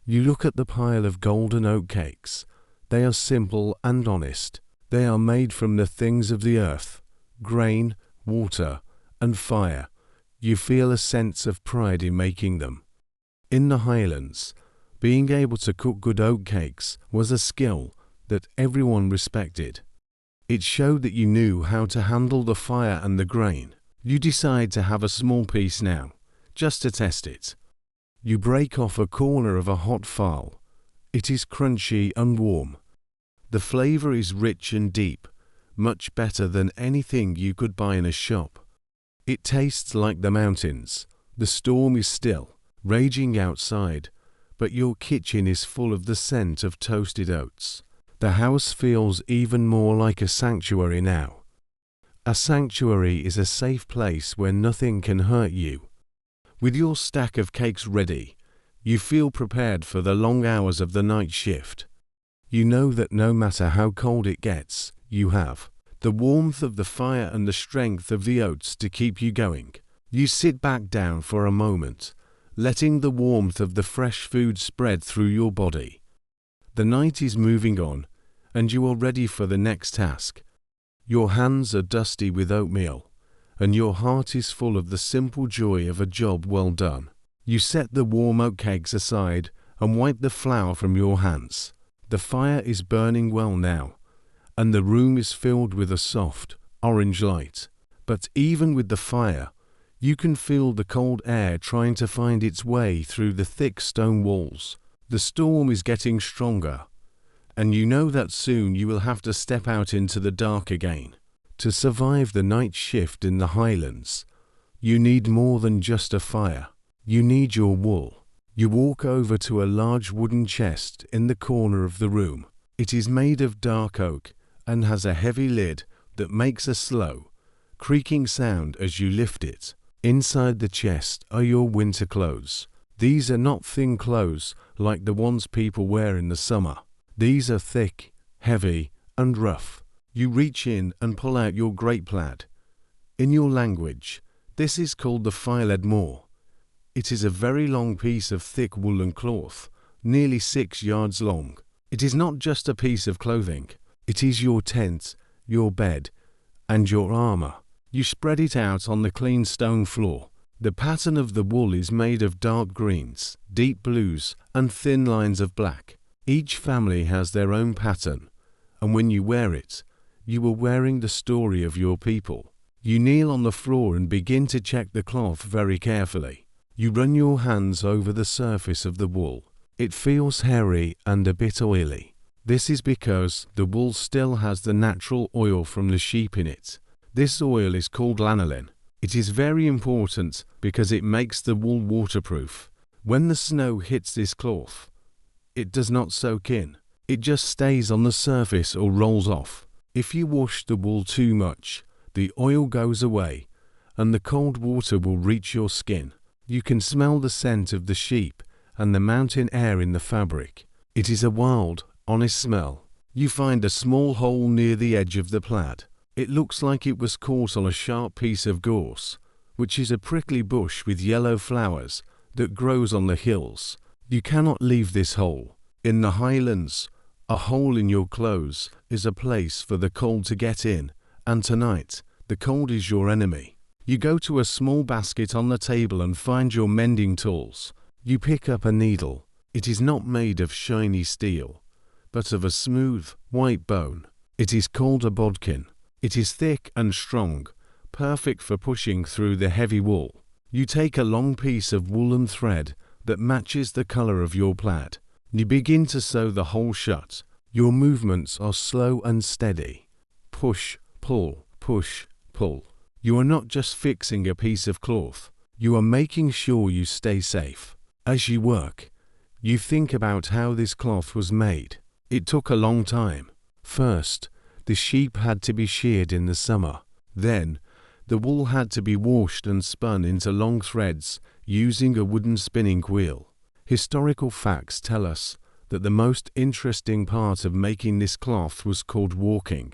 You look at the pile of golden oat cakes. They are simple and honest. They are made from the things of the earth, grain, water, and fire. You feel a sense of pride in making them. In the Highlands, being able to cook good oat cakes was a skill that everyone respected. It showed that you knew how to handle the fire and the grain. You decide to have a small piece now, just to test it. You break off a corner of a hot fowl. It is crunchy and warm. The flavor is rich and deep, much better than anything you could buy in a shop. It tastes like the mountains. The storm is still raging outside, but your kitchen is full of the scent of toasted oats. The house feels even more like a sanctuary now. A sanctuary is a safe place where nothing can hurt you. With your stack of cakes ready, you feel prepared for the long hours of the night shift. You know that no matter how cold it gets, you have the warmth of the fire and the strength of the oats to keep you going. You sit back down for a moment, letting the warmth of the fresh food spread through your body. The night is moving on, and you are ready for the next task. Your hands are dusty with oatmeal, and your heart is full of the simple joy of a job well done. You set the warm oat cakes aside and wipe the flour from your hands. The fire is burning well now, and the room is filled with a soft, orange light. But even with the fire, you can feel the cold air trying to find its way through the thick stone walls. The storm is getting stronger, and you know that soon you will have to step out into the dark again. To survive the night shift in the Highlands, you need more than just a fire. You need your wool. You walk over to a large wooden chest in the corner of the room. It is made of dark oak and has a heavy lid that makes a slow, creaking sound as you lift it. Inside the chest are your winter clothes. These are not thin clothes like the ones people wear in the summer. These are thick, heavy, and rough. You reach in and pull out your great plaid. In your language, this is called the filed moor. It is a very long piece of thick woolen cloth, nearly 6 yards long. It is not just a piece of clothing. It is your tent, your bed, and your armor. You spread it out on the clean stone floor. The pattern of the wool is made of dark greens, deep blues, and thin lines of black. Each family has their own pattern, and when you wear it, you are wearing the story of your people. You kneel on the floor and begin to check the cloth very carefully. You run your hands over the surface of the wool. It feels hairy and a bit oily. This is because the wool still has the natural oil from the sheep in it. This oil is called lanolin. It is very important because it makes the wool waterproof. When the snow hits this cloth, it does not soak in. It just stays on the surface or rolls off. If you wash the wool too much, the oil goes away, and the cold water will reach your skin. You can smell the scent of the sheep and the mountain air in the fabric. It is a wild, honest smell. You find a small hole near the edge of the plaid. It looks like it was caught on a sharp piece of gorse, which is a prickly bush with yellow flowers that grows on the hills. You cannot leave this hole. In the Highlands, a hole in your clothes is a place for the cold to get in, and tonight, the cold is your enemy. You go to a small basket on the table and find your mending tools. You pick up a needle. It is not made of shiny steel, but of a smooth, white bone. It is called a bodkin. It is thick and strong, perfect for pushing through the heavy wool. You take a long piece of woolen thread that matches the color of your plaid. You begin to sew the hole shut. Your movements are slow and steady. Push, pull, push, pull. You are not just fixing a piece of cloth. You are making sure you stay safe. As you work, you think about how this cloth was made. It took a long time. First, the sheep had to be sheared in the summer. Then, the wool had to be washed and spun into long threads using a wooden spinning wheel. Historical facts tell us that the most interesting part of making this cloth was called walking.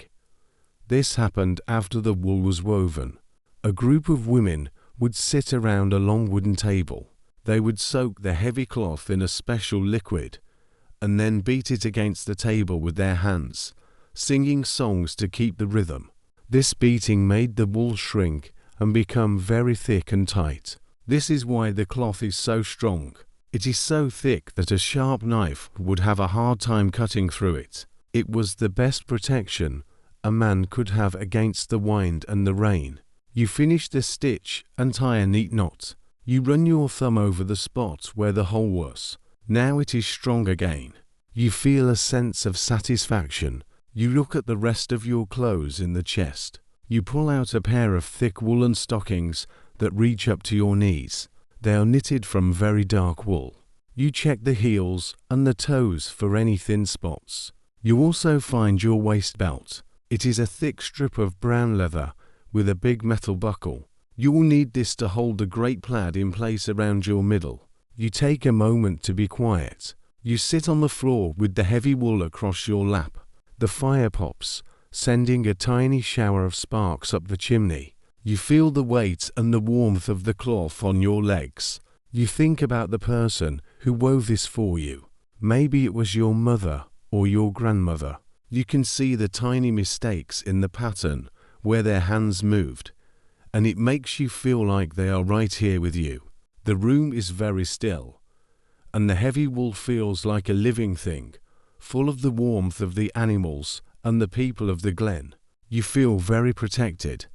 This happened after the wool was woven. A group of women would sit around a long wooden table. They would soak the heavy cloth in a special liquid and then beat it against the table with their hands, singing songs to keep the rhythm. This beating made the wool shrink and become very thick and tight. This is why the cloth is so strong. It is so thick that a sharp knife would have a hard time cutting through it. It was the best protection a man could have against the wind and the rain. You finish the stitch and tie a neat knot. You run your thumb over the spot where the hole was. Now it is strong again. You feel a sense of satisfaction. You look at the rest of your clothes in the chest. You pull out a pair of thick woolen stockings that reach up to your knees. They are knitted from very dark wool. You check the heels and the toes for any thin spots. You also find your waist belt. It is a thick strip of brown leather with a big metal buckle. You will need this to hold the great plaid in place around your middle. You take a moment to be quiet. You sit on the floor with the heavy wool across your lap. The fire pops, sending a tiny shower of sparks up the chimney. You feel the weight and the warmth of the cloth on your legs. You think about the person who wove this for you. Maybe it was your mother or your grandmother. You can see the tiny mistakes in the pattern where their hands moved, and it makes you feel like they are right here with you. The room is very still, and the heavy wool feels like a living thing, full of the warmth of the animals and the people of the glen. You feel very protected,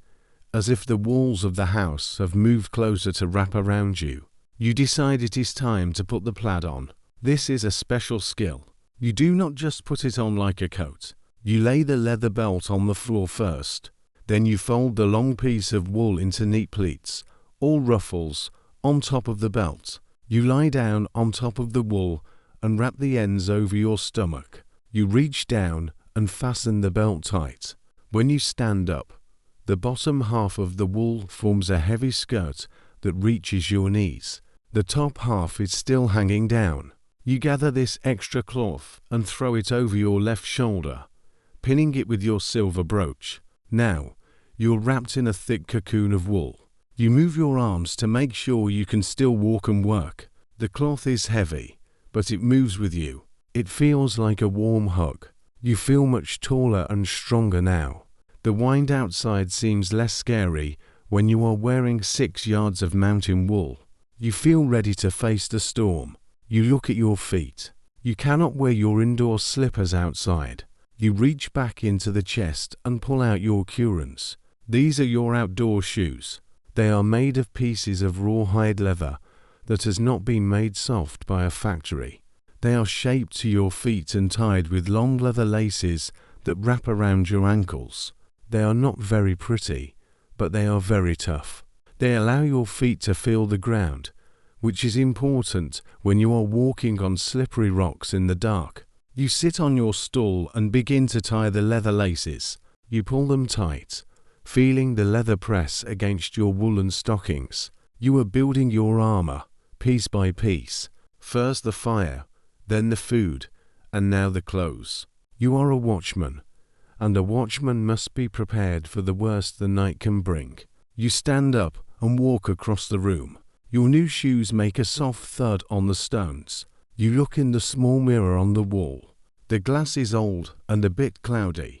as if the walls of the house have moved closer to wrap around you. You decide it is time to put the plaid on. This is a special skill. You do not just put it on like a coat. You lay the leather belt on the floor first. Then you fold the long piece of wool into neat pleats, all ruffles, on top of the belt. You lie down on top of the wool and wrap the ends over your stomach. You reach down and fasten the belt tight. When you stand up, the bottom half of the wool forms a heavy skirt that reaches your knees. The top half is still hanging down. You gather this extra cloth and throw it over your left shoulder, pinning it with your silver brooch. Now, you're wrapped in a thick cocoon of wool. You move your arms to make sure you can still walk and work. The cloth is heavy, but it moves with you. It feels like a warm hug. You feel much taller and stronger now. The wind outside seems less scary when you are wearing 6 yards of mountain wool. You feel ready to face the storm. You look at your feet. You cannot wear your indoor slippers outside. You reach back into the chest and pull out your curans. These are your outdoor shoes. They are made of pieces of rawhide leather that has not been made soft by a factory. They are shaped to your feet and tied with long leather laces that wrap around your ankles. They are not very pretty, but they are very tough. They allow your feet to feel the ground, which is important when you are walking on slippery rocks in the dark. You sit on your stool and begin to tie the leather laces. You pull them tight, feeling the leather press against your woolen stockings. You are building your armor, piece by piece. First the fire, then the food, and now the clothes. You are a watchman, and a watchman must be prepared for the worst the night can bring. You stand up and walk across the room. Your new shoes make a soft thud on the stones. You look in the small mirror on the wall. The glass is old and a bit cloudy,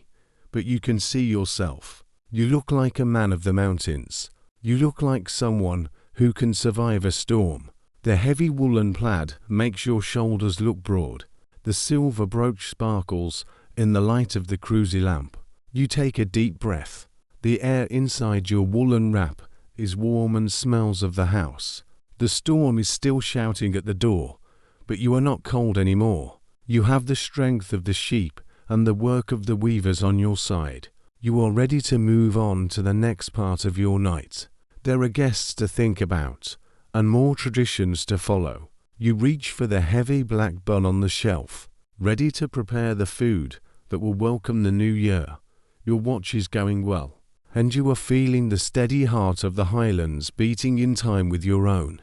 but you can see yourself. You look like a man of the mountains. You look like someone who can survive a storm. The heavy woolen plaid makes your shoulders look broad. The silver brooch sparkles in the light of the cruisy lamp. You take a deep breath. The air inside your woolen wrap is warm and smells of the house. The storm is still shouting at the door, but you are not cold anymore. You have the strength of the sheep and the work of the weavers on your side. You are ready to move on to the next part of your night. There are guests to think about, and more traditions to follow. You reach for the heavy black bun on the shelf, ready to prepare the food that will welcome the new year. Your watch is going well, and you are feeling the steady heart of the Highlands beating in time with your own.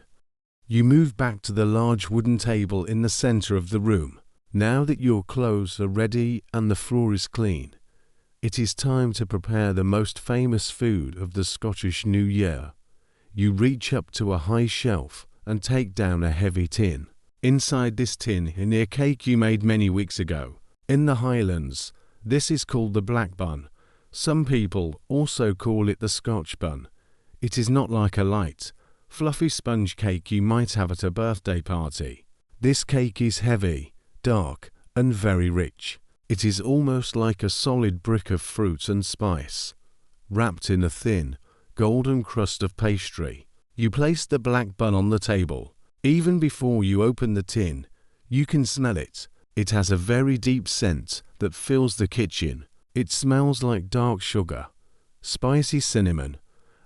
You move back to the large wooden table in the center of the room. Now that your clothes are ready and the floor is clean, it is time to prepare the most famous food of the Scottish New Year. You reach up to a high shelf and take down a heavy tin. Inside this tin is a cake you made many weeks ago. In the Highlands, this is called the black bun. Some people also call it the Scotch bun. It is not like a light, fluffy sponge cake you might have at a birthday party. This cake is heavy, dark, and very rich. It is almost like a solid brick of fruit and spice, wrapped in a thin, golden crust of pastry. You place the black bun on the table. Even before you open the tin, you can smell it. It has a very deep scent that fills the kitchen. It smells like dark sugar, spicy cinnamon,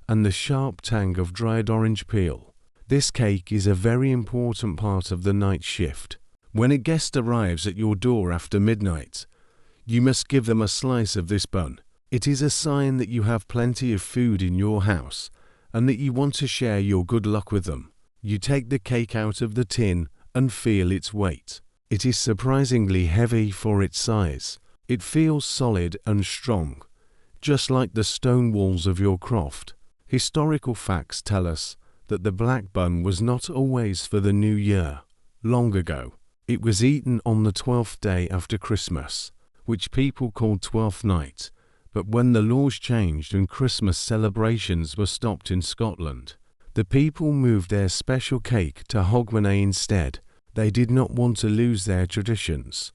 and the sharp tang of dried orange peel. This cake is a very important part of the night shift. When a guest arrives at your door after midnight, you must give them a slice of this bun. It is a sign that you have plenty of food in your house and that you want to share your good luck with them. You take the cake out of the tin and feel its weight. It is surprisingly heavy for its size. It feels solid and strong, just like the stone walls of your croft. Historical facts tell us that the black bun was not always for the new year. Long ago, it was eaten on the 12th day after Christmas, which people called Twelfth Night. But when the laws changed and Christmas celebrations were stopped in Scotland, the people moved their special cake to Hogmanay instead. They did not want to lose their traditions,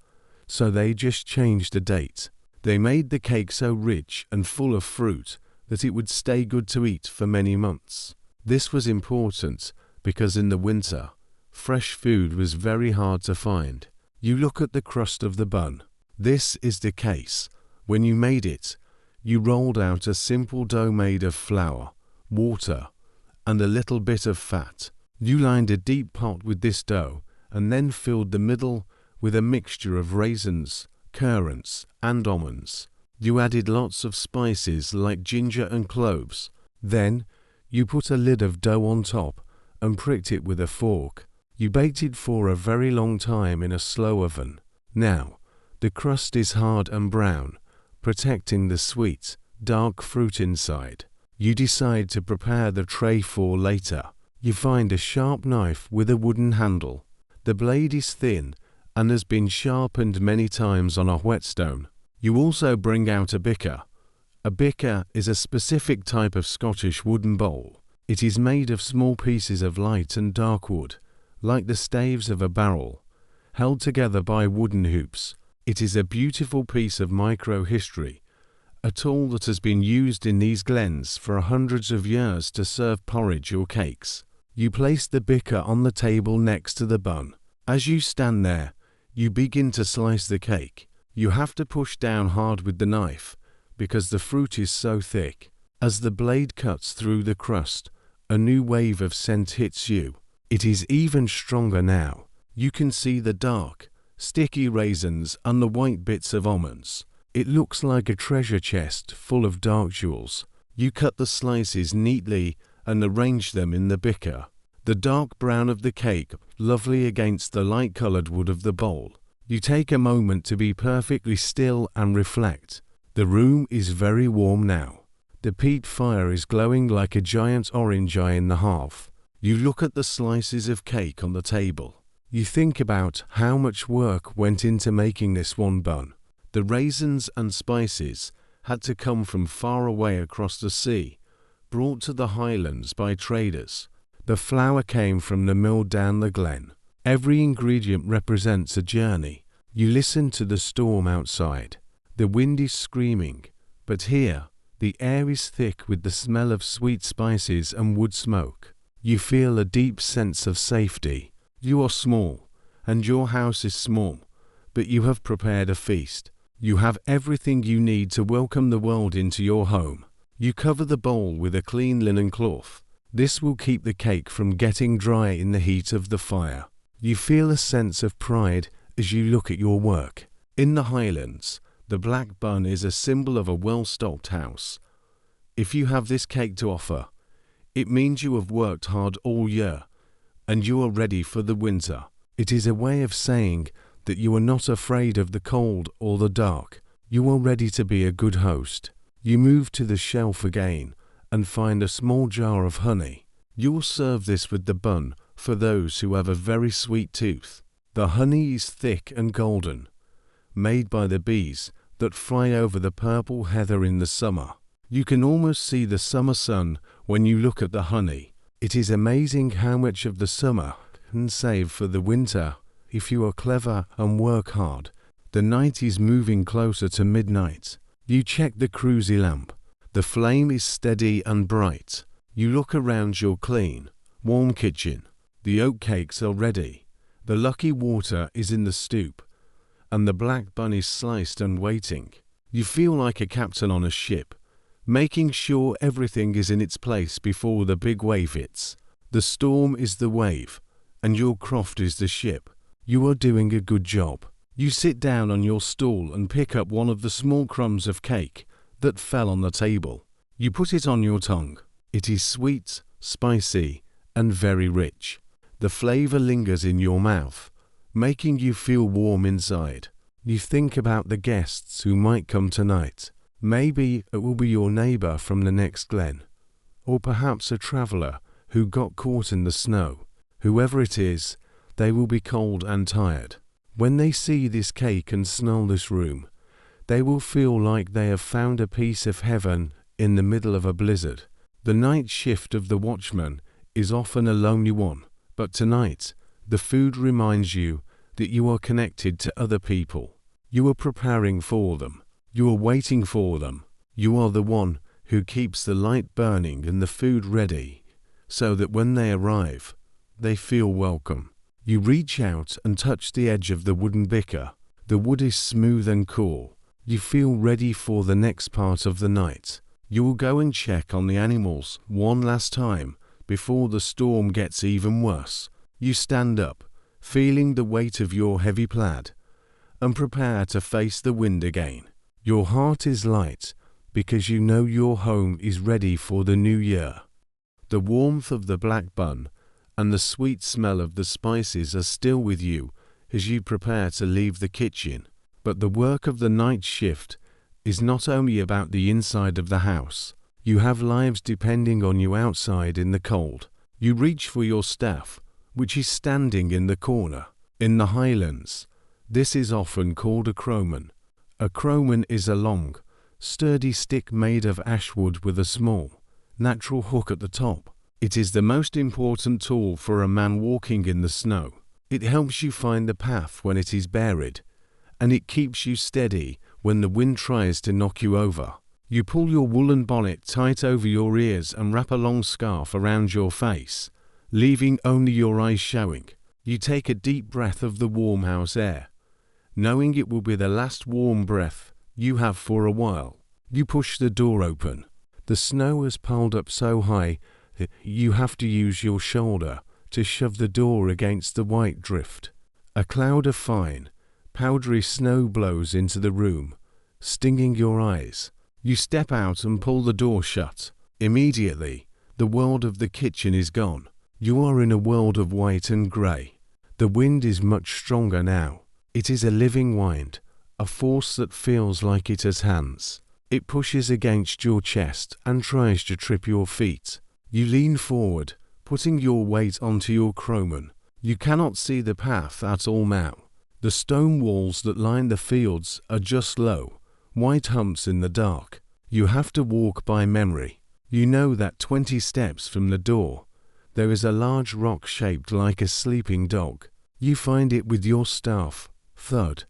so they just changed the date. They made the cake so rich and full of fruit that it would stay good to eat for many months. This was important because in the winter, fresh food was very hard to find. You look at the crust of the bun. This is the case. When you made it, you rolled out a simple dough made of flour, water, and a little bit of fat. You lined a deep pot with this dough and then filled the middle with a mixture of raisins, currants, and almonds. You added lots of spices like ginger and cloves. Then, you put a lid of dough on top and pricked it with a fork. You baked it for a very long time in a slow oven. Now, the crust is hard and brown, protecting the sweet, dark fruit inside. You decide to prepare the tray for later. You find a sharp knife with a wooden handle. The blade is thin and has been sharpened many times on a whetstone. You also bring out a bicker. A bicker is a specific type of Scottish wooden bowl. It is made of small pieces of light and dark wood, like the staves of a barrel, held together by wooden hoops. It is a beautiful piece of micro-history, a tool that has been used in these glens for hundreds of years to serve porridge or cakes. You place the bicker on the table next to the bun. As you stand there, you begin to slice the cake. You have to push down hard with the knife because the fruit is so thick. As the blade cuts through the crust, a new wave of scent hits you. It is even stronger now. You can see the dark, sticky raisins and the white bits of almonds. It looks like a treasure chest full of dark jewels. You cut the slices neatly and arrange them in the bicker. The dark brown of the cake, lovely against the light-colored wood of the bowl. You take a moment to be perfectly still and reflect. The room is very warm now. The peat fire is glowing like a giant orange eye in the hearth. You look at the slices of cake on the table. You think about how much work went into making this one bun. The raisins and spices had to come from far away across the sea, brought to the Highlands by traders. The flour came from the mill down the glen. Every ingredient represents a journey. You listen to the storm outside. The wind is screaming, but here, the air is thick with the smell of sweet spices and wood smoke. You feel a deep sense of safety. You are small, and your house is small, but you have prepared a feast. You have everything you need to welcome the world into your home. You cover the bowl with a clean linen cloth. This will keep the cake from getting dry in the heat of the fire. You feel a sense of pride as you look at your work. In the Highlands, the black bun is a symbol of a well-stocked house. If you have this cake to offer, it means you have worked hard all year, and you are ready for the winter. It is a way of saying that you are not afraid of the cold or the dark. You are ready to be a good host. You move to the shelf again and find a small jar of honey. You will serve this with the bun for those who have a very sweet tooth. The honey is thick and golden, made by the bees that fly over the purple heather in the summer. You can almost see the summer sun when you look at the honey. It is amazing how much of the summer can save for the winter if you are clever and work hard. The night is moving closer to midnight. You check the cruisy lamp. The flame is steady and bright. You look around your clean, warm kitchen. The oat cakes are ready. The lucky water is in the stoop, and the black bun is sliced and waiting. You feel like a captain on a ship, making sure everything is in its place before the big wave hits. The storm is the wave, and your croft is the ship. You are doing a good job. You sit down on your stool and pick up one of the small crumbs of cake that fell on the table. You put it on your tongue. It is sweet, spicy, and very rich. The flavor lingers in your mouth, making you feel warm inside. You think about the guests who might come tonight. Maybe it will be your neighbor from the next glen, or perhaps a traveler who got caught in the snow. Whoever it is, they will be cold and tired. When they see this cake and smell this room, they will feel like they have found a piece of heaven in the middle of a blizzard. The night shift of the watchman is often a lonely one, but tonight, the food reminds you that you are connected to other people. You are preparing for them. You are waiting for them. You are the one who keeps the light burning and the food ready, so that when they arrive, they feel welcome. You reach out and touch the edge of the wooden bicker. The wood is smooth and cool. You feel ready for the next part of the night. You will go and check on the animals one last time before the storm gets even worse. You stand up, feeling the weight of your heavy plaid, and prepare to face the wind again. Your heart is light because you know your home is ready for the new year. The warmth of the black bun and the sweet smell of the spices are still with you as you prepare to leave the kitchen. But the work of the night shift is not only about the inside of the house. You have lives depending on you outside in the cold. You reach for your staff, which is standing in the corner. In the Highlands, this is often called a croman. A croman is a long, sturdy stick made of ash wood with a small, natural hook at the top. It is the most important tool for a man walking in the snow. It helps you find the path when it is buried, and it keeps you steady when the wind tries to knock you over. You pull your woolen bonnet tight over your ears and wrap a long scarf around your face, leaving only your eyes showing. You take a deep breath of the warm house air, knowing it will be the last warm breath you have for a while. You push the door open. The snow has piled up so high that you have to use your shoulder to shove the door against the white drift. A cloud of fine, powdery snow blows into the room, stinging your eyes. You step out and pull the door shut. Immediately, the world of the kitchen is gone. You are in a world of white and grey. The wind is much stronger now. It is a living wind, a force that feels like it has hands. It pushes against your chest and tries to trip your feet. You lean forward, putting your weight onto your croman. You cannot see the path at all now. The stone walls that line the fields are just low, white humps in the dark. You have to walk by memory. You know that 20 steps from the door, there is a large rock shaped like a sleeping dog. You find it with your staff. Thud.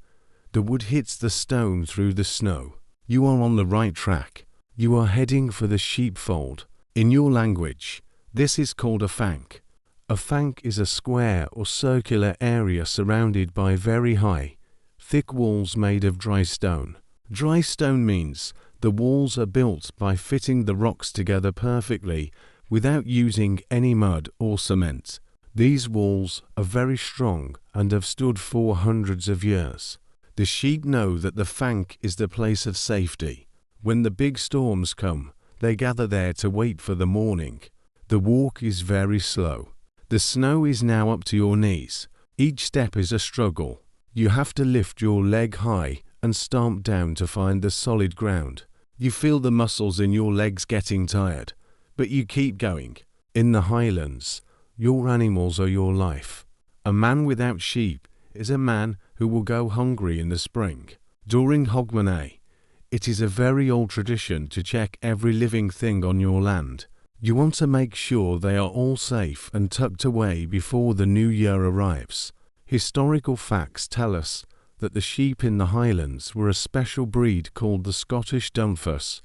The wood hits the stone through the snow. You are on the right track. You are heading for the sheepfold. In your language, this is called a fank. A fank is a square or circular area surrounded by very high, thick walls made of dry stone. Dry stone means the walls are built by fitting the rocks together perfectly without using any mud or cement. These walls are very strong and have stood for hundreds of years. The sheep know that the fank is the place of safety. When the big storms come, they gather there to wait for the morning. The walk is very slow. The snow is now up to your knees. Each step is a struggle. You have to lift your leg high and stomp down to find the solid ground. You feel the muscles in your legs getting tired, but you keep going. In the Highlands, your animals are your life. A man without sheep is a man who will go hungry in the spring. During Hogmanay, it is a very old tradition to check every living thing on your land. You want to make sure they are all safe and tucked away before the new year arrives. Historical facts tell us that the sheep in the Highlands were a special breed called the Scottish Dumfus,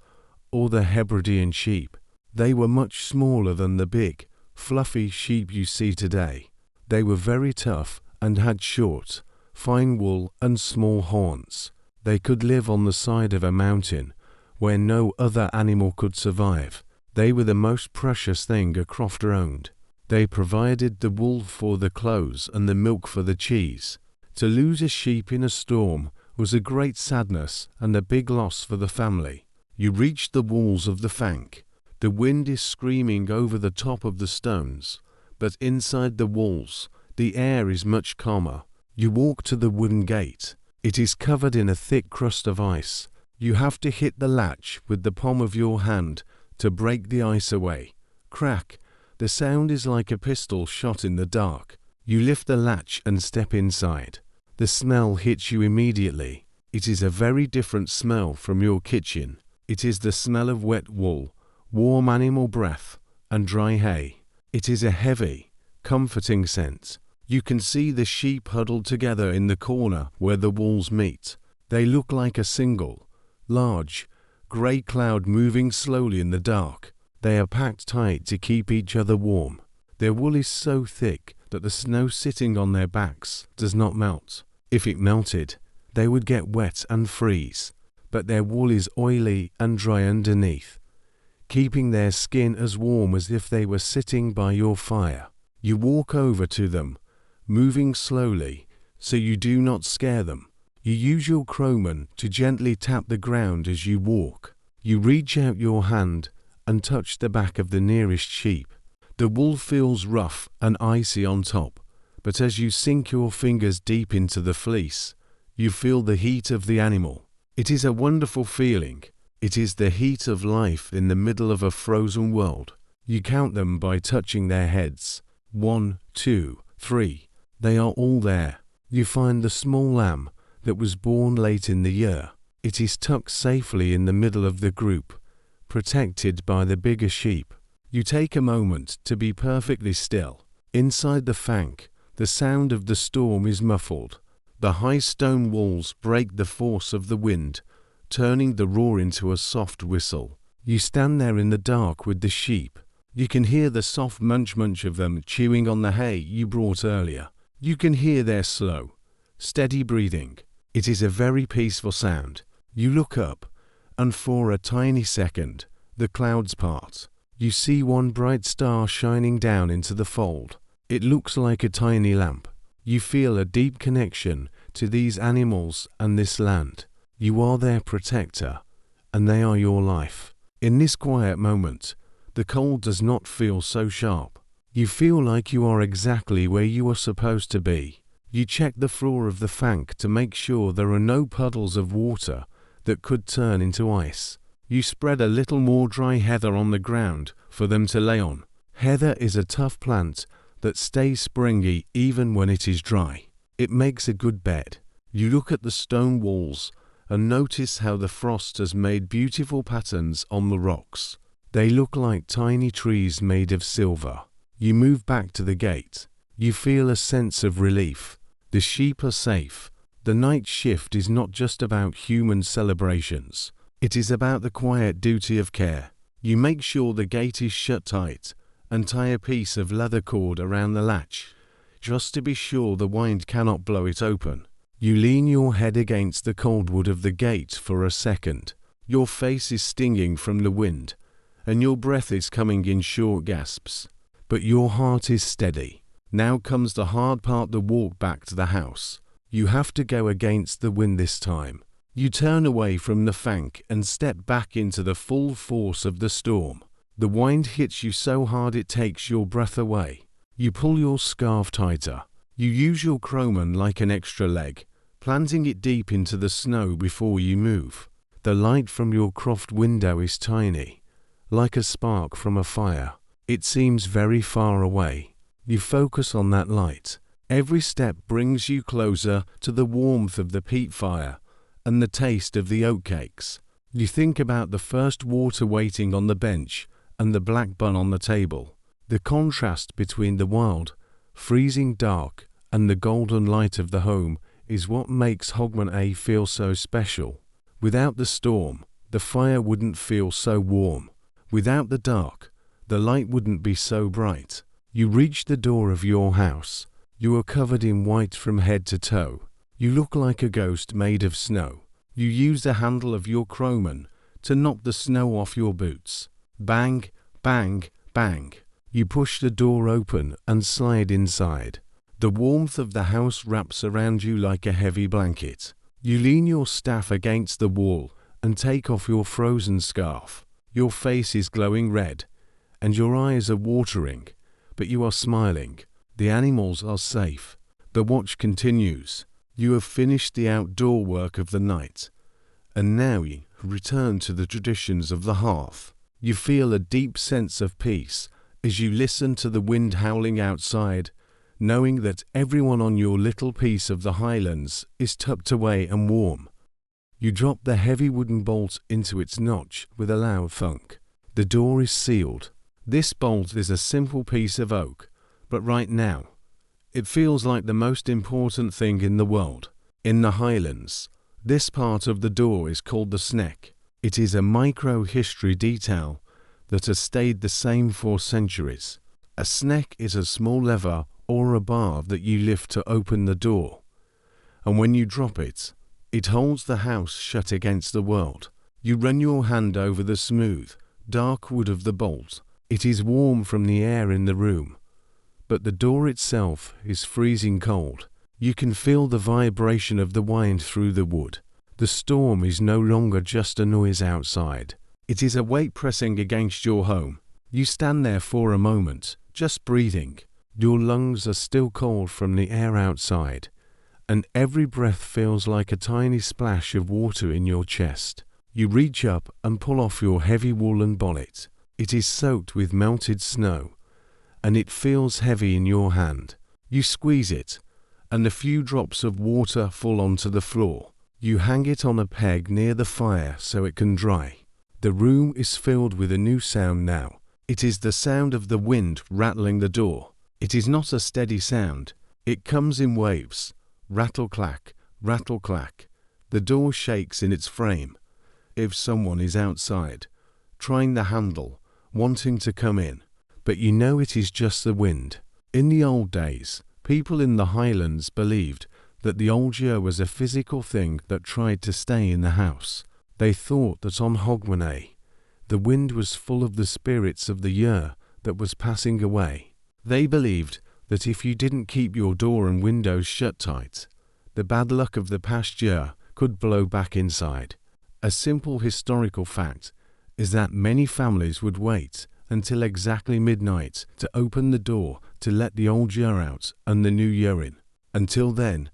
or the Hebridean sheep. They were much smaller than the big, fluffy sheep you see today. They were very tough and had short, fine wool and small horns. They could live on the side of a mountain where no other animal could survive. They were the most precious thing a crofter owned. They provided the wool for the clothes and the milk for the cheese. To lose a sheep in a storm was a great sadness and a big loss for the family. You reach the walls of the fank. The wind is screaming over the top of the stones, but inside the walls, the air is much calmer. You walk to the wooden gate. It is covered in a thick crust of ice. You have to hit the latch with the palm of your hand to break the ice away. Crack! The sound is like a pistol shot in the dark. You lift the latch and step inside. The smell hits you immediately. It is a very different smell from your kitchen. It is the smell of wet wool, warm animal breath, and dry hay. It is a heavy, comforting scent. You can see the sheep huddled together in the corner where the walls meet. They look like a single, large, grey cloud moving slowly in the dark. They are packed tight to keep each other warm. Their wool is so thick that the snow sitting on their backs does not melt. If it melted, they would get wet and freeze, but their wool is oily and dry underneath, keeping their skin as warm as if they were sitting by your fire. You walk over to them, moving slowly so you do not scare them. You use your croman to gently tap the ground as you walk. You reach out your hand and touch the back of the nearest sheep. The wool feels rough and icy on top, but as you sink your fingers deep into the fleece, you feel the heat of the animal. It is a wonderful feeling. It is the heat of life in the middle of a frozen world. You count them by touching their heads. 1, 2, 3. They are all there. You find the small lamb that was born late in the year. It is tucked safely in the middle of the group, protected by the bigger sheep. You take a moment to be perfectly still. Inside the fank, the sound of the storm is muffled. The high stone walls break the force of the wind, turning the roar into a soft whistle. You stand there in the dark with the sheep. You can hear the soft munch of them chewing on the hay you brought earlier. You can hear their slow, steady breathing. It is a very peaceful sound. You look up, and for a tiny second, the clouds part. You see one bright star shining down into the fold. It looks like a tiny lamp. You feel a deep connection to these animals and this land. You are their protector, and they are your life. In this quiet moment, the cold does not feel so sharp. You feel like you are exactly where you are supposed to be. You check the floor of the fank to make sure there are no puddles of water that could turn into ice. You spread a little more dry heather on the ground for them to lay on. Heather is a tough plant that stays springy even when it is dry. It makes a good bed. You look at the stone walls and notice how the frost has made beautiful patterns on the rocks. They look like tiny trees made of silver. You move back to the gate. You feel a sense of relief. The sheep are safe. The night shift is not just about human celebrations. It is about the quiet duty of care. You make sure the gate is shut tight and tie a piece of leather cord around the latch, just to be sure the wind cannot blow it open. You lean your head against the cold wood of the gate for a second. Your face is stinging from the wind, and your breath is coming in short gasps. But your heart is steady. Now comes the hard part, the walk back to the house. You have to go against the wind this time. You turn away from the fank and step back into the full force of the storm. The wind hits you so hard it takes your breath away. You pull your scarf tighter. You use your croman like an extra leg, planting it deep into the snow before you move. The light from your croft window is tiny, like a spark from a fire. It seems very far away. You focus on that light. Every step brings you closer to the warmth of the peat fire and the taste of the oatcakes. You think about the first water waiting on the bench and the black bun on the table. The contrast between the wild, freezing dark and the golden light of the home is what makes Hogmanay feel so special. Without the storm, the fire wouldn't feel so warm. Without the dark, the light wouldn't be so bright. You reach the door of your house. You are covered in white from head to toe. You look like a ghost made of snow. You use the handle of your croman to knock the snow off your boots. Bang, bang, bang. You push the door open and slide inside. The warmth of the house wraps around you like a heavy blanket. You lean your staff against the wall and take off your frozen scarf. Your face is glowing red, and your eyes are watering, but you are smiling. The animals are safe. The watch continues. You have finished the outdoor work of the night, and now you return to the traditions of the hearth. You feel a deep sense of peace as you listen to the wind howling outside, knowing that everyone on your little piece of the Highlands is tucked away and warm. You drop the heavy wooden bolt into its notch with a loud thunk. The door is sealed. This bolt is a simple piece of oak, but right now, it feels like the most important thing in the world. In the Highlands, this part of the door is called the sneck. It is a micro-history detail that has stayed the same for centuries. A sneck is a small lever or a bar that you lift to open the door, and when you drop it, it holds the house shut against the world. You run your hand over the smooth, dark wood of the bolt. It is warm from the air in the room, but the door itself is freezing cold. You can feel the vibration of the wind through the wood. The storm is no longer just a noise outside. It is a weight pressing against your home. You stand there for a moment, just breathing. Your lungs are still cold from the air outside, and every breath feels like a tiny splash of water in your chest. You reach up and pull off your heavy woolen bonnet. It is soaked with melted snow, and it feels heavy in your hand. You squeeze it, and a few drops of water fall onto the floor. You hang it on a peg near the fire so it can dry. The room is filled with a new sound now. It is the sound of the wind rattling the door. It is not a steady sound. It comes in waves. Rattle-clack, rattle-clack. The door shakes in its frame. If someone is outside, trying the handle, wanting to come in, but you know it is just the wind. In the old days, people in the Highlands believed that the old year was a physical thing that tried to stay in the house. They thought that on Hogmanay, the wind was full of the spirits of the year that was passing away. They believed that if you didn't keep your door and windows shut tight, the bad luck of the past year could blow back inside. A simple historical fact is that many families would wait until exactly midnight to open the door to let the old year out and the new year in. Until then,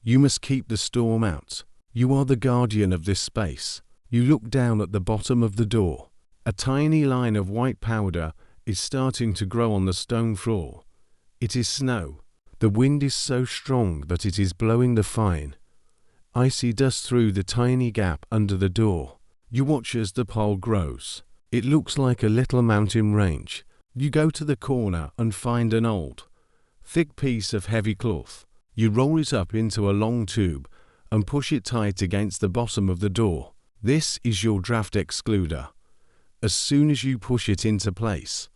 you must keep the storm out. You are the guardian of this space. You look down at the bottom of the door. A tiny line of white powder is starting to grow on the stone floor. It is snow. The wind is so strong that it is blowing the fine, icy dust through the tiny gap under the door. You watch as the pile grows. It looks like a little mountain range. You go to the corner and find an old, thick piece of heavy cloth. You roll it up into a long tube and push it tight against the bottom of the door. This is your draft excluder. As soon as you push it into place,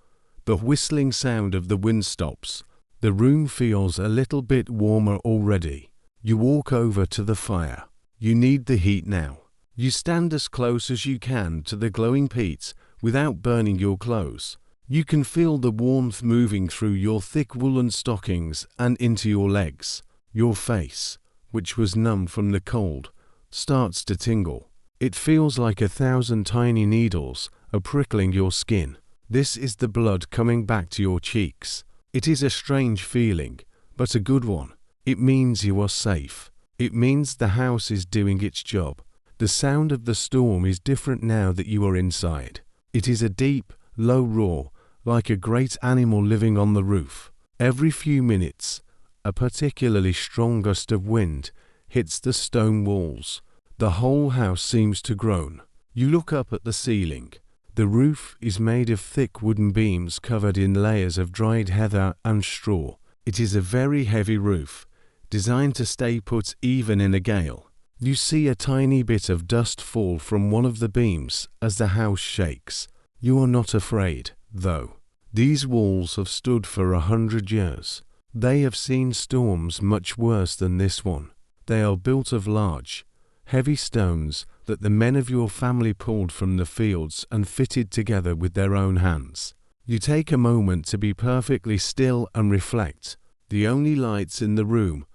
the whistling sound of the wind stops. The room feels a little bit warmer already. You walk over to the fire. You need the heat now. You stand as close as you can to the glowing peat without burning your clothes. You can feel the warmth moving through your thick woolen stockings and into your legs. Your face, which was numb from the cold, starts to tingle. It feels like 1,000 tiny needles are prickling your skin. This is the blood coming back to your cheeks. It is a strange feeling, but a good one. It means you are safe. It means the house is doing its job. The sound of the storm is different now that you are inside. It is a deep, low roar, like a great animal living on the roof. Every few minutes, a particularly strong gust of wind hits the stone walls. The whole house seems to groan. You look up at the ceiling. The roof is made of thick wooden beams covered in layers of dried heather and straw. It is a very heavy roof, designed to stay put even in a gale. You see a tiny bit of dust fall from one of the beams as the house shakes. You are not afraid, though. These walls have stood for 100 years. They have seen storms much worse than this one. They are built of large, heavy stones that the men of your family pulled from the fields and fitted together with their own hands. You take a moment to be perfectly still and reflect. The only lights in the room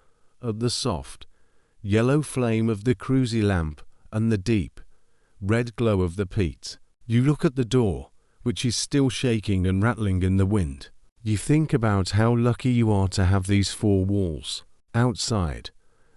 are the soft, yellow flame of the cruisy lamp and the deep, red glow of the peat. You look at the door, which is still shaking and rattling in the wind. You think about how lucky you are to have these four walls. Outside,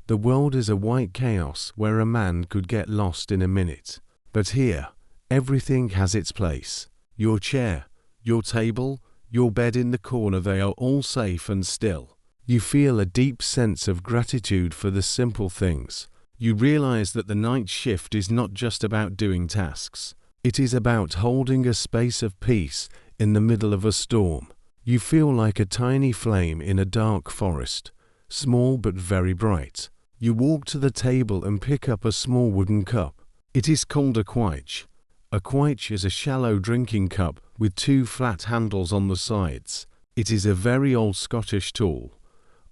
the world is a white chaos where a man could get lost in a minute. But here, everything has its place. Your chair, your table, your bed in the corner, they are all safe and still. You feel a deep sense of gratitude for the simple things. You realize that the night shift is not just about doing tasks. It is about holding a space of peace in the middle of a storm. You feel like a tiny flame in a dark forest, small but very bright. You walk to the table and pick up a small wooden cup. It is called a quaich. A quaich is a shallow drinking cup with two flat handles on the sides. It is a very old Scottish tool,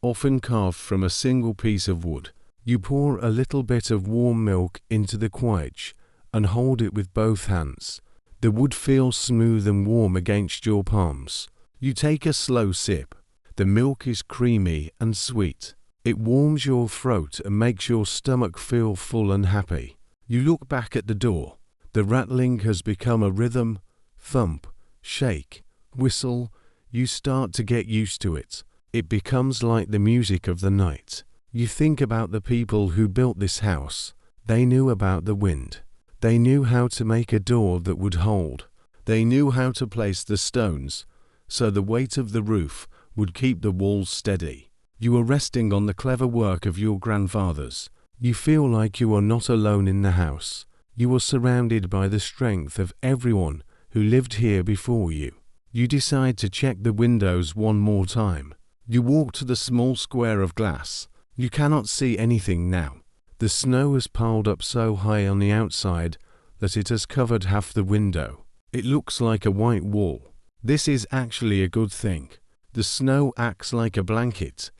often carved from a single piece of wood. You pour a little bit of warm milk into the quaich and hold it with both hands. The wood feels smooth and warm against your palms. You take a slow sip. The milk is creamy and sweet. It warms your throat and makes your stomach feel full and happy. You look back at the door. The rattling has become a rhythm, thump, shake, whistle. You start to get used to it. It becomes like the music of the night. You think about the people who built this house. They knew about the wind. They knew how to make a door that would hold. They knew how to place the stones so the weight of the roof would keep the walls steady. You are resting on the clever work of your grandfathers. You feel like you are not alone in the house. You are surrounded by the strength of everyone who lived here before you. You decide to check the windows one more time. You walk to the small square of glass. You cannot see anything now. The snow has piled up so high on the outside that it has covered half the window. It looks like a white wall. This is actually a good thing. The snow acts like a blanket,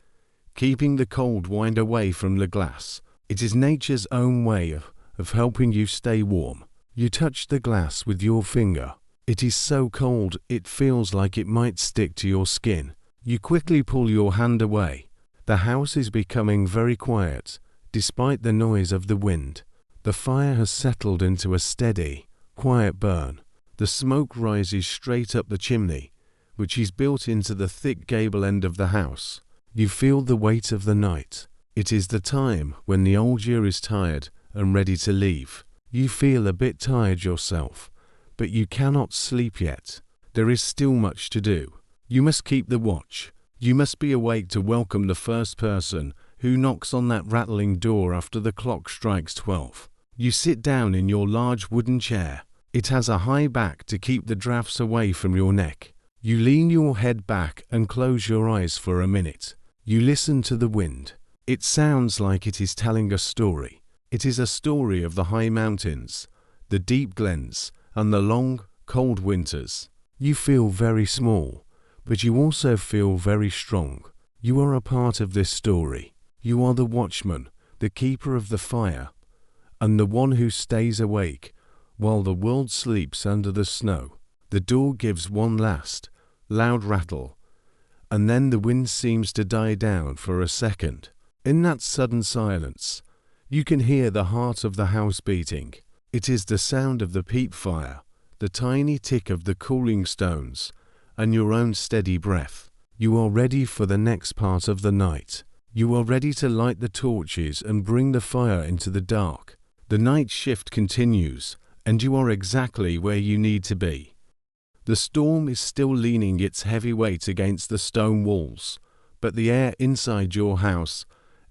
keeping the cold wind away from the glass. It is nature's own way of helping you stay warm. You touch the glass with your finger. It is so cold it feels like it might stick to your skin. You quickly pull your hand away. The house is becoming very quiet, Despite the noise of the wind, the fire has settled into a steady, quiet burn. The smoke rises straight up the chimney, which is built into the thick gable end of the house. You feel the weight of the night. It is the time when the old year is tired and ready to leave. You feel a bit tired yourself, but you cannot sleep yet. There is still much to do. You must keep the watch. You must be awake to welcome the first person who knocks on that rattling door after the clock strikes 12. You sit down in your large wooden chair. It has a high back to keep the drafts away from your neck. You lean your head back and close your eyes for a minute. You listen to the wind. It sounds like it is telling a story. It is a story of the high mountains, the deep glens, and the long, cold winters. You feel very small, but you also feel very strong. You are a part of this story. You are the watchman, the keeper of the fire, and the one who stays awake while the world sleeps under the snow. The door gives one last, loud rattle, and then the wind seems to die down for a second. In that sudden silence, you can hear the heart of the house beating. It is the sound of the peat fire, the tiny tick of the cooling stones, and your own steady breath. You are ready for the next part of the night. You are ready to light the torches and bring the fire into the dark. The night shift continues, and you are exactly where you need to be. The storm is still leaning its heavy weight against the stone walls, but the air inside your house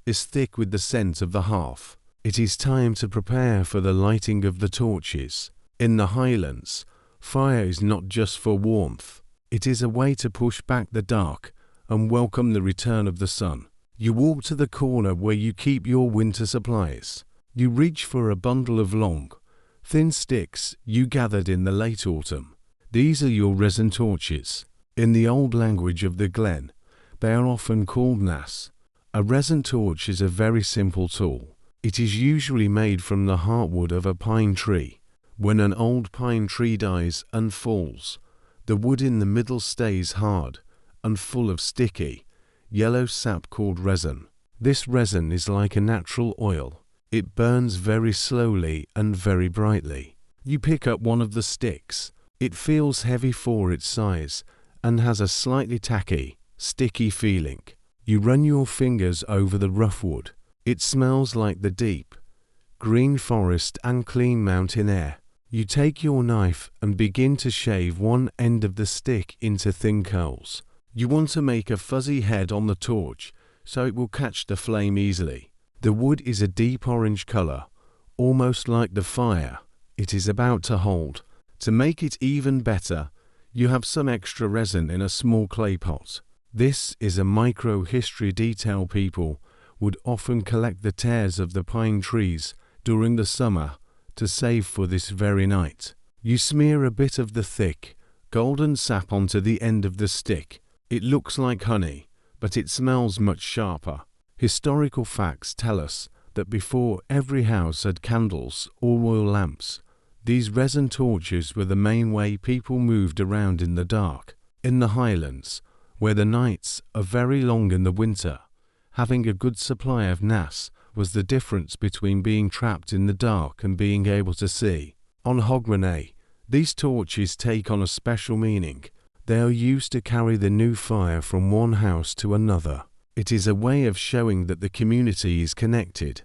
is thick with the scent of the hearth. It is time to prepare for the lighting of the torches. In the Highlands, fire is not just for warmth. It is a way to push back the dark and welcome the return of the sun. You walk to the corner where you keep your winter supplies. You reach for a bundle of long, thin sticks you gathered in the late autumn. These are your resin torches. In the old language of the glen, they are often called nas. A resin torch is a very simple tool. It is usually made from the heartwood of a pine tree. When an old pine tree dies and falls, the wood in the middle stays hard and full of sticky, yellow sap called resin. This resin is like a natural oil. It burns very slowly and very brightly. You pick up one of the sticks. It feels heavy for its size and has a slightly tacky, sticky feeling. You run your fingers over the rough wood. It smells like the deep, green forest and clean mountain air. You take your knife and begin to shave one end of the stick into thin curls. You want to make a fuzzy head on the torch so it will catch the flame easily. The wood is a deep orange color, almost like the fire it is about to hold. To make it even better, you have some extra resin in a small clay pot. This is a micro-history detail. People would often collect the tears of the pine trees during the summer to save for this very night. You smear a bit of the thick, golden sap onto the end of the stick. It looks like honey, but it smells much sharper. Historical facts tell us that before every house had candles or oil lamps, these resin torches were the main way people moved around in the dark. In the Highlands, where the nights are very long in the winter, having a good supply of nas was the difference between being trapped in the dark and being able to see. On Hogmanay, these torches take on a special meaning. They are used to carry the new fire from one house to another. It is a way of showing that the community is connected,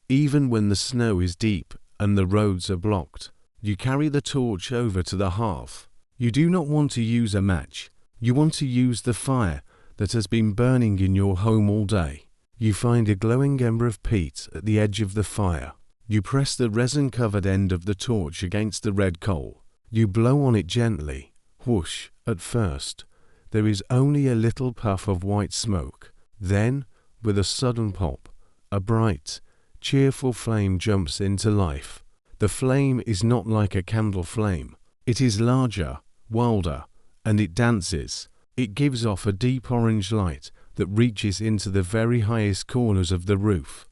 even when the snow is deep and the roads are blocked. You carry the torch over to the hearth. You do not want to use a match. You want to use the fire that has been burning in your home all day. You find a glowing ember of peat at the edge of the fire. You press the resin-covered end of the torch against the red coal. You blow on it gently. Whoosh, at first. There is only a little puff of white smoke. Then, with a sudden pop, a bright, cheerful flame jumps into life. The flame is not like a candle flame. It is larger, wilder, and it dances. It gives off a deep orange light that reaches into the very highest corners of the roof,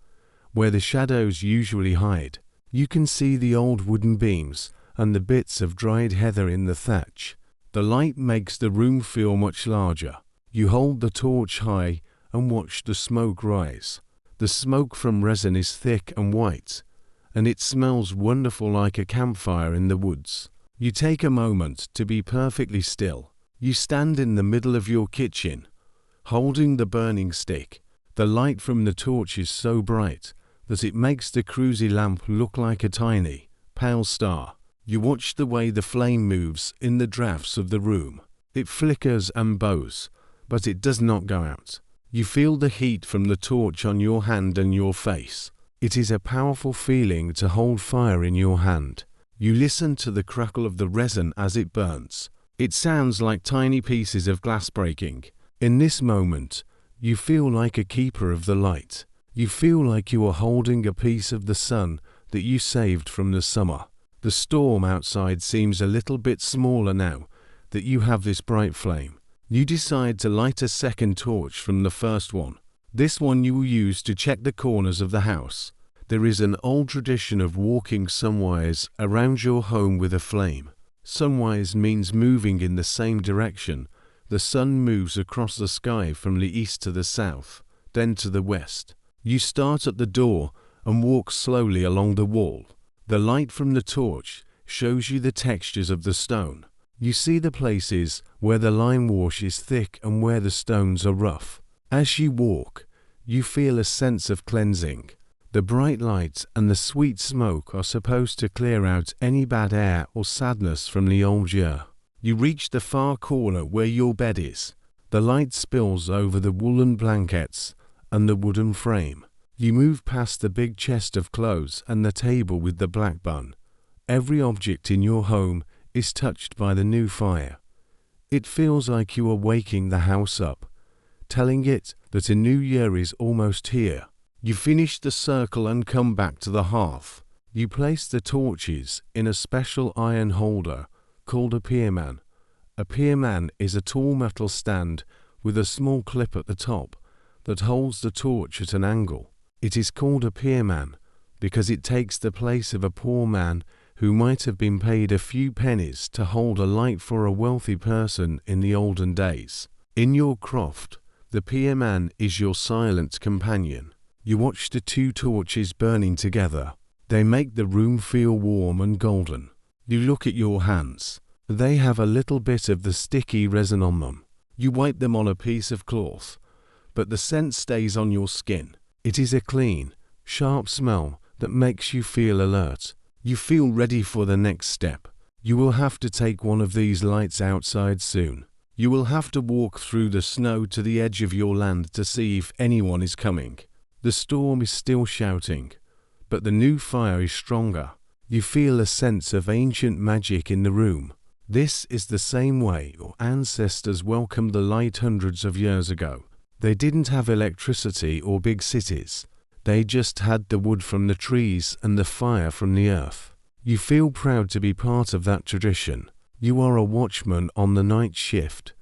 where the shadows usually hide. You can see the old wooden beams and the bits of dried heather in the thatch. The light makes the room feel much larger. You hold the torch high and watch the smoke rise. The smoke from resin is thick and white, and it smells wonderful like a campfire in the woods. You take a moment to be perfectly still. You stand in the middle of your kitchen, holding the burning stick. The light from the torch is so bright that it makes the cruisy lamp look like a tiny, pale star. You watch the way the flame moves in the drafts of the room. It flickers and bows, but it does not go out. You feel the heat from the torch on your hand and your face. It is a powerful feeling to hold fire in your hand. You listen to the crackle of the resin as it burns. It sounds like tiny pieces of glass breaking. In this moment, you feel like a keeper of the light. You feel like you are holding a piece of the sun that you saved from the summer. The storm outside seems a little bit smaller now that you have this bright flame. You decide to light a second torch from the first one. This one you will use to check the corners of the house. There is an old tradition of walking sunwise around your home with a flame. Sunwise means moving in the same direction. The sun moves across the sky from the east to the south, then to the west. You start at the door and walk slowly along the wall. The light from the torch shows you the textures of the stone. You see the places where the lime wash is thick and where the stones are rough. As you walk, you feel a sense of cleansing. The bright lights and the sweet smoke are supposed to clear out any bad air or sadness from the old year. You reach the far corner where your bed is. The light spills over the woolen blankets and the wooden frame. You move past the big chest of clothes and the table with the black bun. Every object in your home is touched by the new fire. It feels like you are waking the house up, telling it that a new year is almost here. You finish the circle and come back to the hearth. You place the torches in a special iron holder called a pierman. A pierman is a tall metal stand with a small clip at the top that holds the torch at an angle. It is called a pierman because it takes the place of a poor man who might have been paid a few pennies to hold a light for a wealthy person in the olden days. In your croft, the pierman is your silent companion. You watch the two torches burning together. They make the room feel warm and golden. You look at your hands. They have a little bit of the sticky resin on them. You wipe them on a piece of cloth, but the scent stays on your skin. It is a clean, sharp smell that makes you feel alert. You feel ready for the next step. You will have to take one of these lights outside soon. You will have to walk through the snow to the edge of your land to see if anyone is coming. The storm is still shouting, but the new fire is stronger. You feel a sense of ancient magic in the room. This is the same way your ancestors welcomed the light hundreds of years ago. They didn't have electricity or big cities. They just had the wood from the trees and the fire from the earth. You feel proud to be part of that tradition. You are a watchman on the night shift,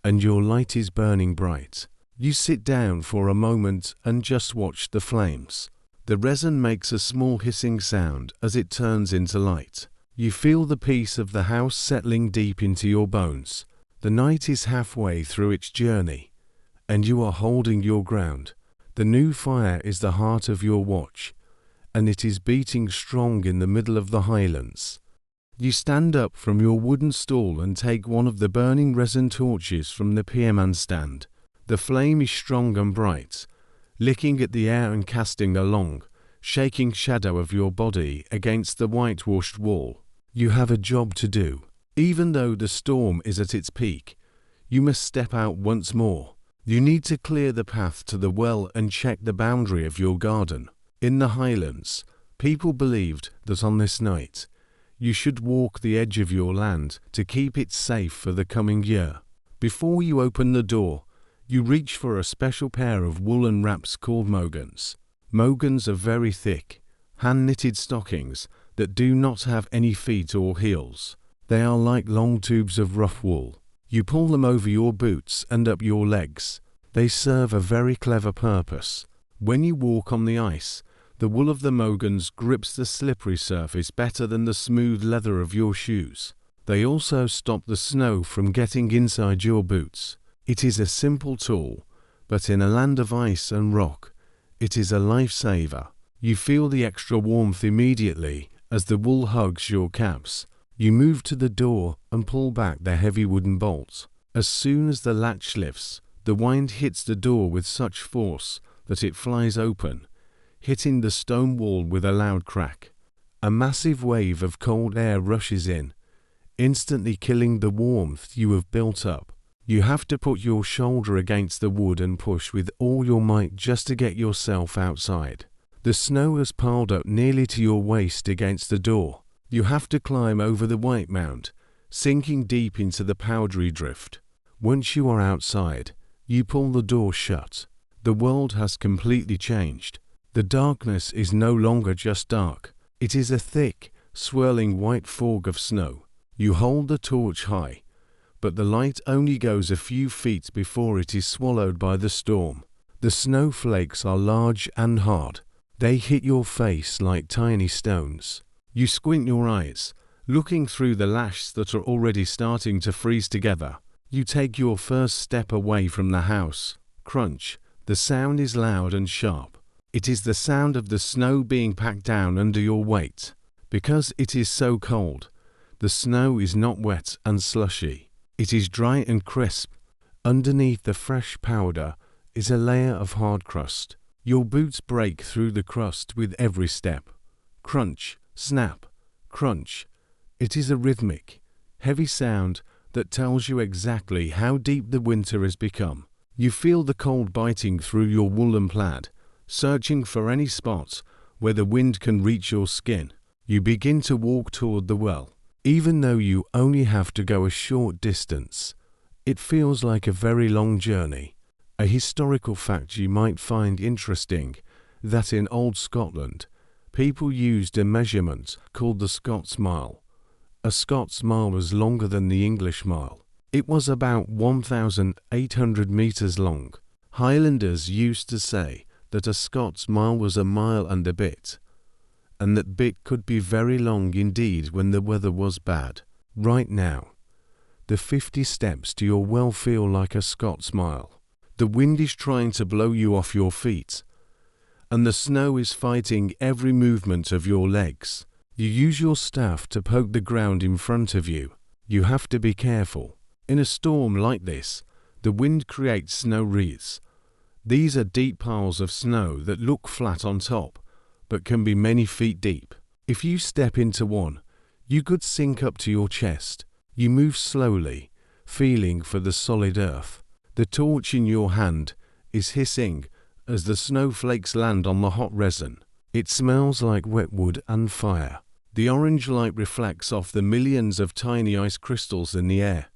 and your light is burning bright. You sit down for a moment and just watch the flames. The resin makes a small hissing sound as it turns into light. You feel the peace of the house settling deep into your bones. The night is halfway through its journey, and you are holding your ground. The new fire is the heart of your watch, and it is beating strong in the middle of the Highlands. You stand up from your wooden stool and take one of the burning resin torches from the pierman stand. The flame is strong and bright, licking at the air and casting a long, shaking shadow of your body against the whitewashed wall. You have a job to do. Even though the storm is at its peak, you must step out once more. You need to clear the path to the well and check the boundary of your garden. In the Highlands, people believed that on this night, you should walk the edge of your land to keep it safe for the coming year. Before you open the door, you reach for a special pair of woolen wraps called mogans. Mogans are very thick, hand-knitted stockings that do not have any feet or heels. They are like long tubes of rough wool. You pull them over your boots and up your legs. They serve a very clever purpose. When you walk on the ice, the wool of the mogans grips the slippery surface better than the smooth leather of your shoes. They also stop the snow from getting inside your boots. It is a simple tool, but in a land of ice and rock, It is a lifesaver. You feel the extra warmth immediately as the wool hugs your caps. You move to the door and pull back the heavy wooden bolt. As soon as the latch lifts, the wind hits the door with such force that it flies open, hitting the stone wall with a loud crack. A massive wave of cold air rushes in, instantly killing the warmth you have built up. You have to put your shoulder against the wood and push with all your might just to get yourself outside. The snow has piled up nearly to your waist against the door. You have to climb over the white mound, sinking deep into the powdery drift. Once you are outside, you pull the door shut. The world has completely changed. The darkness is no longer just dark. It is a thick, swirling white fog of snow. You hold the torch high, but the light only goes a few feet before it is swallowed by the storm. The snowflakes are large and hard. They hit your face like tiny stones. You squint your eyes, looking through the lashes that are already starting to freeze together. You take your first step away from the house. Crunch. The sound is loud and sharp. It is the sound of the snow being packed down under your weight. Because it is so cold, the snow is not wet and slushy. It is dry and crisp. Underneath the fresh powder is a layer of hard crust. Your boots break through the crust with every step. Crunch, snap, crunch. It is a rhythmic, heavy sound that tells you exactly how deep the winter has become. You feel the cold biting through your woolen plaid, searching for any spot where the wind can reach your skin. You begin to walk toward the well. Even though you only have to go a short distance, it feels like a very long journey. A historical fact you might find interesting, that in old Scotland, people used a measurement called the Scots mile. A Scots mile was longer than the English mile. It was about 1,800 meters long. Highlanders used to say that a Scots mile was a mile and a bit, and that bit could be very long indeed when the weather was bad. Right now, the 50 steps to your well feel like a Scots mile. The wind is trying to blow you off your feet, and the snow is fighting every movement of your legs. You use your staff to poke the ground in front of you. You have to be careful. In a storm like this, the wind creates snow wreaths. These are deep piles of snow that look flat on top, but can be many feet deep. If you step into one, you could sink up to your chest. You move slowly, feeling for the solid earth. The torch in your hand is hissing as the snowflakes land on the hot resin. It smells like wet wood and fire. The orange light reflects off the millions of tiny ice crystals in the air,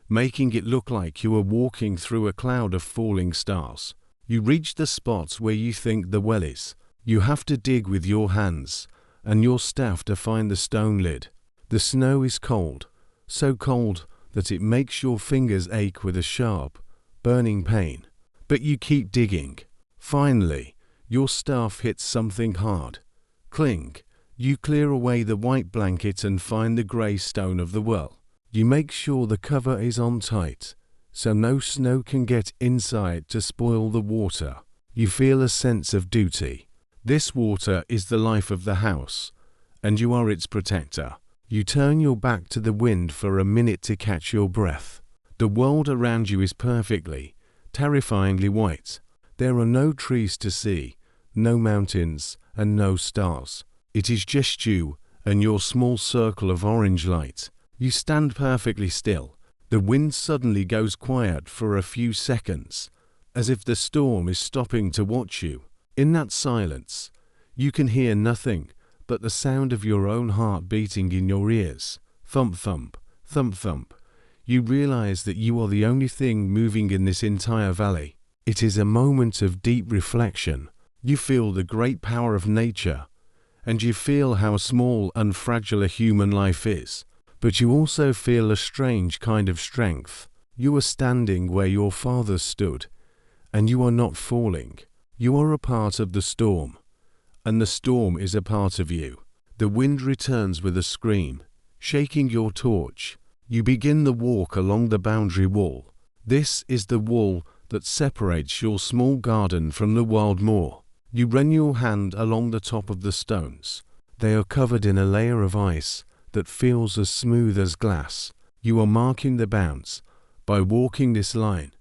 making it look like you are walking through a cloud of falling stars. You reach the spot where you think the well is. You have to dig with your hands and your staff to find the stone lid. The snow is cold, so cold that it makes your fingers ache with a sharp, burning pain. But you keep digging. Finally, your staff hits something hard. Cling. You clear away the white blanket and find the grey stone of the well. You make sure the cover is on tight, so no snow can get inside to spoil the water. You feel a sense of duty. This water is the life of the house, and you are its protector. You turn your back to the wind for a minute to catch your breath. The world around you is perfectly, terrifyingly white. There are no trees to see, no mountains, and no stars. It is just you and your small circle of orange light. You stand perfectly still. The wind suddenly goes quiet for a few seconds, as if the storm is stopping to watch you. In that silence, you can hear nothing but the sound of your own heart beating in your ears. Thump, thump, thump, thump. You realize that you are the only thing moving in this entire valley. It is a moment of deep reflection. You feel the great power of nature, and you feel how small and fragile a human life is. But you also feel a strange kind of strength. You are standing where your father stood, and you are not falling. You are a part of the storm, and the storm is a part of you. The wind returns with a scream, shaking your torch. You begin the walk along the boundary wall. This is the wall that separates your small garden from the wild moor. You run your hand along the top of the stones. They are covered in a layer of ice that feels as smooth as glass. You are marking the bounds. By walking this line,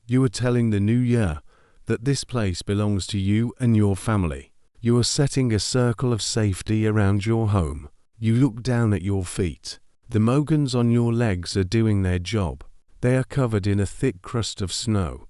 you are telling the new year that this place belongs to you and your family. You are setting a circle of safety around your home. You look down at your feet. The mogans on your legs are doing their job. They are covered in a thick crust of snow,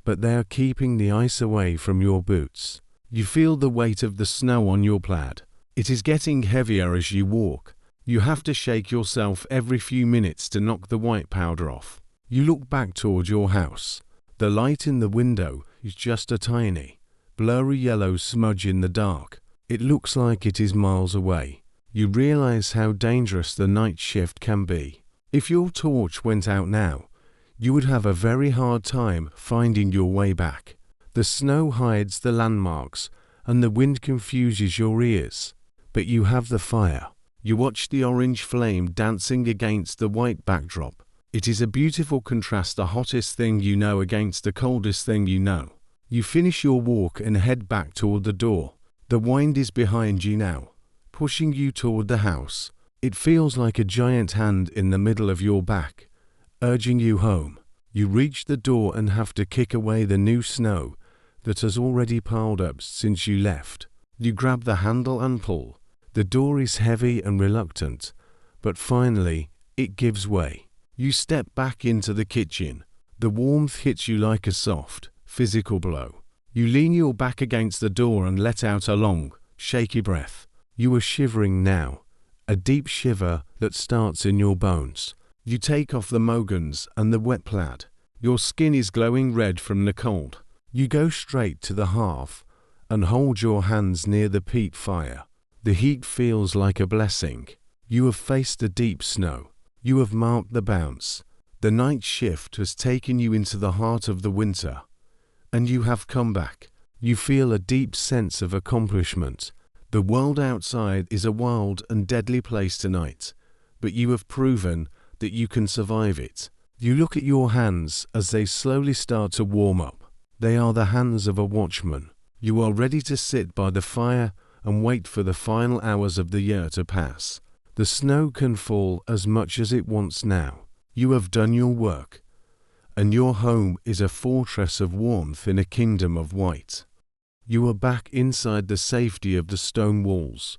but they are keeping the ice away from your boots. You feel the weight of the snow on your plaid. It is getting heavier as you walk. You have to shake yourself every few minutes to knock the white powder off. You look back toward your house. The light in the window is just a tiny, blurry yellow smudge in the dark. It looks like it is miles away. You realize how dangerous the night shift can be. If your torch went out now, you would have a very hard time finding your way back. The snow hides the landmarks and the wind confuses your ears. But you have the fire. You watch the orange flame dancing against the white backdrop. It is a beautiful contrast, the hottest thing you know against the coldest thing you know. You finish your walk and head back toward the door. The wind is behind you now, pushing you toward the house. It feels like a giant hand in the middle of your back, urging you home. You reach the door and have to kick away the new snow that has already piled up since you left. You grab the handle and pull. The door is heavy and reluctant, but finally it gives way. You step back into the kitchen. The warmth hits you like a soft, physical blow. You lean your back against the door and let out a long, shaky breath. You are shivering now, a deep shiver that starts in your bones. You take off the mogans and the wet plaid. Your skin is glowing red from the cold. You go straight to the hearth and hold your hands near the peat fire. The heat feels like a blessing. You have faced the deep snow. You have marked the bounce. The night shift has taken you into the heart of the winter, and you have come back. You feel a deep sense of accomplishment. The world outside is a wild and deadly place tonight, but you have proven that you can survive it. You look at your hands as they slowly start to warm up. They are the hands of a watchman. You are ready to sit by the fire and wait for the final hours of the year to pass. The snow can fall as much as it wants now. You have done your work, and your home is a fortress of warmth in a kingdom of white. You are back inside the safety of the stone walls,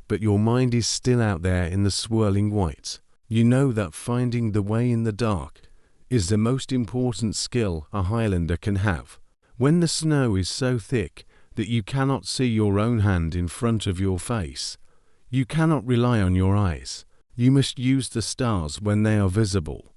but your mind is still out there in the swirling white. You know that finding the way in the dark is the most important skill a Highlander can have. When the snow is so thick that you cannot see your own hand in front of your face, you cannot rely on your eyes. You must use the stars when they are visible,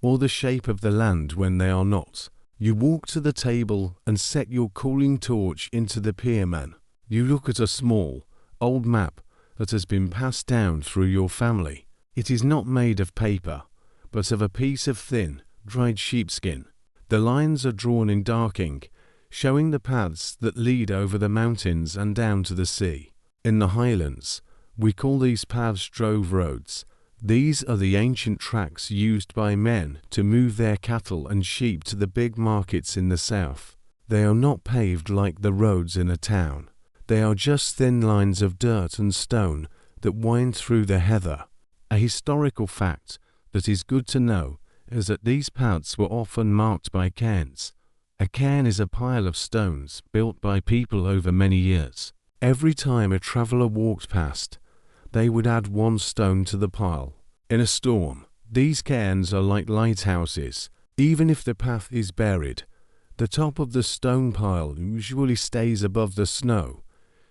or the shape of the land when they are not. You walk to the table and set your cooling torch into the pierman. You look at a small, old map that has been passed down through your family. It is not made of paper, but of a piece of thin, dried sheepskin. The lines are drawn in dark ink, showing the paths that lead over the mountains and down to the sea. In the Highlands, we call these paths drove roads. These are the ancient tracks used by men to move their cattle and sheep to the big markets in the south. They are not paved like the roads in a town. They are just thin lines of dirt and stone that wind through the heather. A historical fact that is good to know is that these paths were often marked by cairns. A cairn is a pile of stones built by people over many years. Every time a traveller walked past, they would add one stone to the pile. In a storm, these cairns are like lighthouses. Even if the path is buried, the top of the stone pile usually stays above the snow,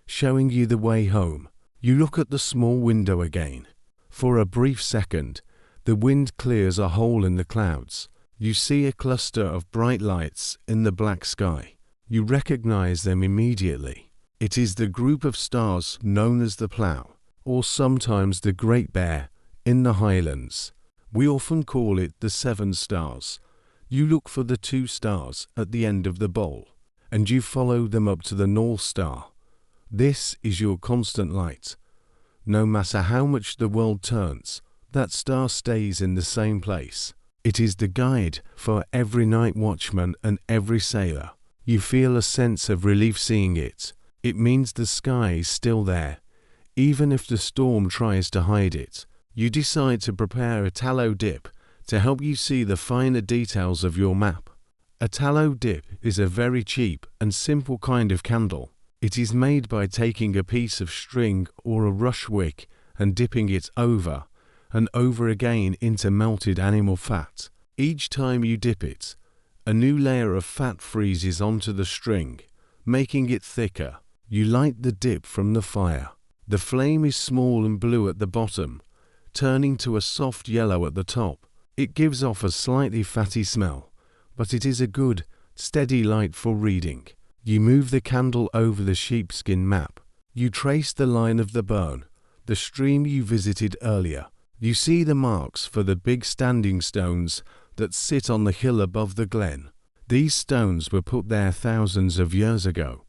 showing you the way home. You look at the small window again. For a brief second, the wind clears a hole in the clouds. You see a cluster of bright lights in the black sky. You recognize them immediately. It is the group of stars known as the Plough, or sometimes the Great Bear, in the Highlands. We often call it the 7 stars. You look for the 2 stars at the end of the bowl, and you follow them up to the North Star. This is your constant light. No matter how much the world turns, that star stays in the same place. It is the guide for every night watchman and every sailor. You feel a sense of relief seeing it. It means the sky is still there, even if the storm tries to hide it. You decide to prepare a tallow dip to help you see the finer details of your map. A tallow dip is a very cheap and simple kind of candle. It is made by taking a piece of string or a rush wick and dipping it over and over again into melted animal fat. Each time you dip it, a new layer of fat freezes onto the string, making it thicker. You light the dip from the fire. The flame is small and blue at the bottom, turning to a soft yellow at the top. It gives off a slightly fatty smell, but it is a good, steady light for reading. You move the candle over the sheepskin map. You trace the line of the burn, the stream you visited earlier. You see the marks for the big standing stones that sit on the hill above the glen. These stones were put there thousands of years ago,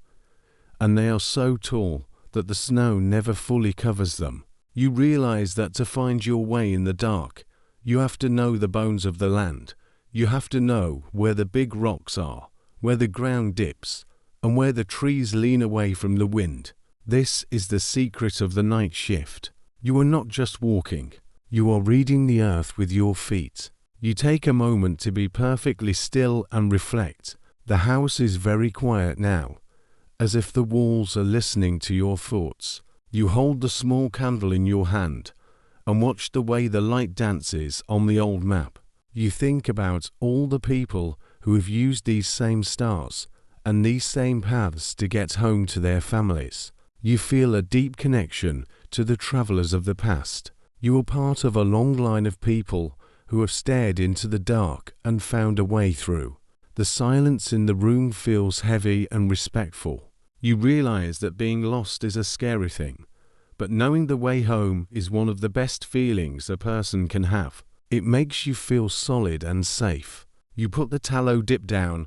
and they are so tall that the snow never fully covers them. You realize that to find your way in the dark, you have to know the bones of the land. You have to know where the big rocks are, where the ground dips, and where the trees lean away from the wind. This is the secret of the night shift. You are not just walking, you are reading the earth with your feet. You take a moment to be perfectly still and reflect. The house is very quiet now, as if the walls are listening to your thoughts. You hold the small candle in your hand and watch the way the light dances on the old map. You think about all the people who have used these same stars and these same paths to get home to their families. You feel a deep connection to the travelers of the past. You are part of a long line of people who have stared into the dark and found a way through. The silence in the room feels heavy and respectful. You realize that being lost is a scary thing, but knowing the way home is one of the best feelings a person can have. It makes you feel solid and safe. You put the tallow dip down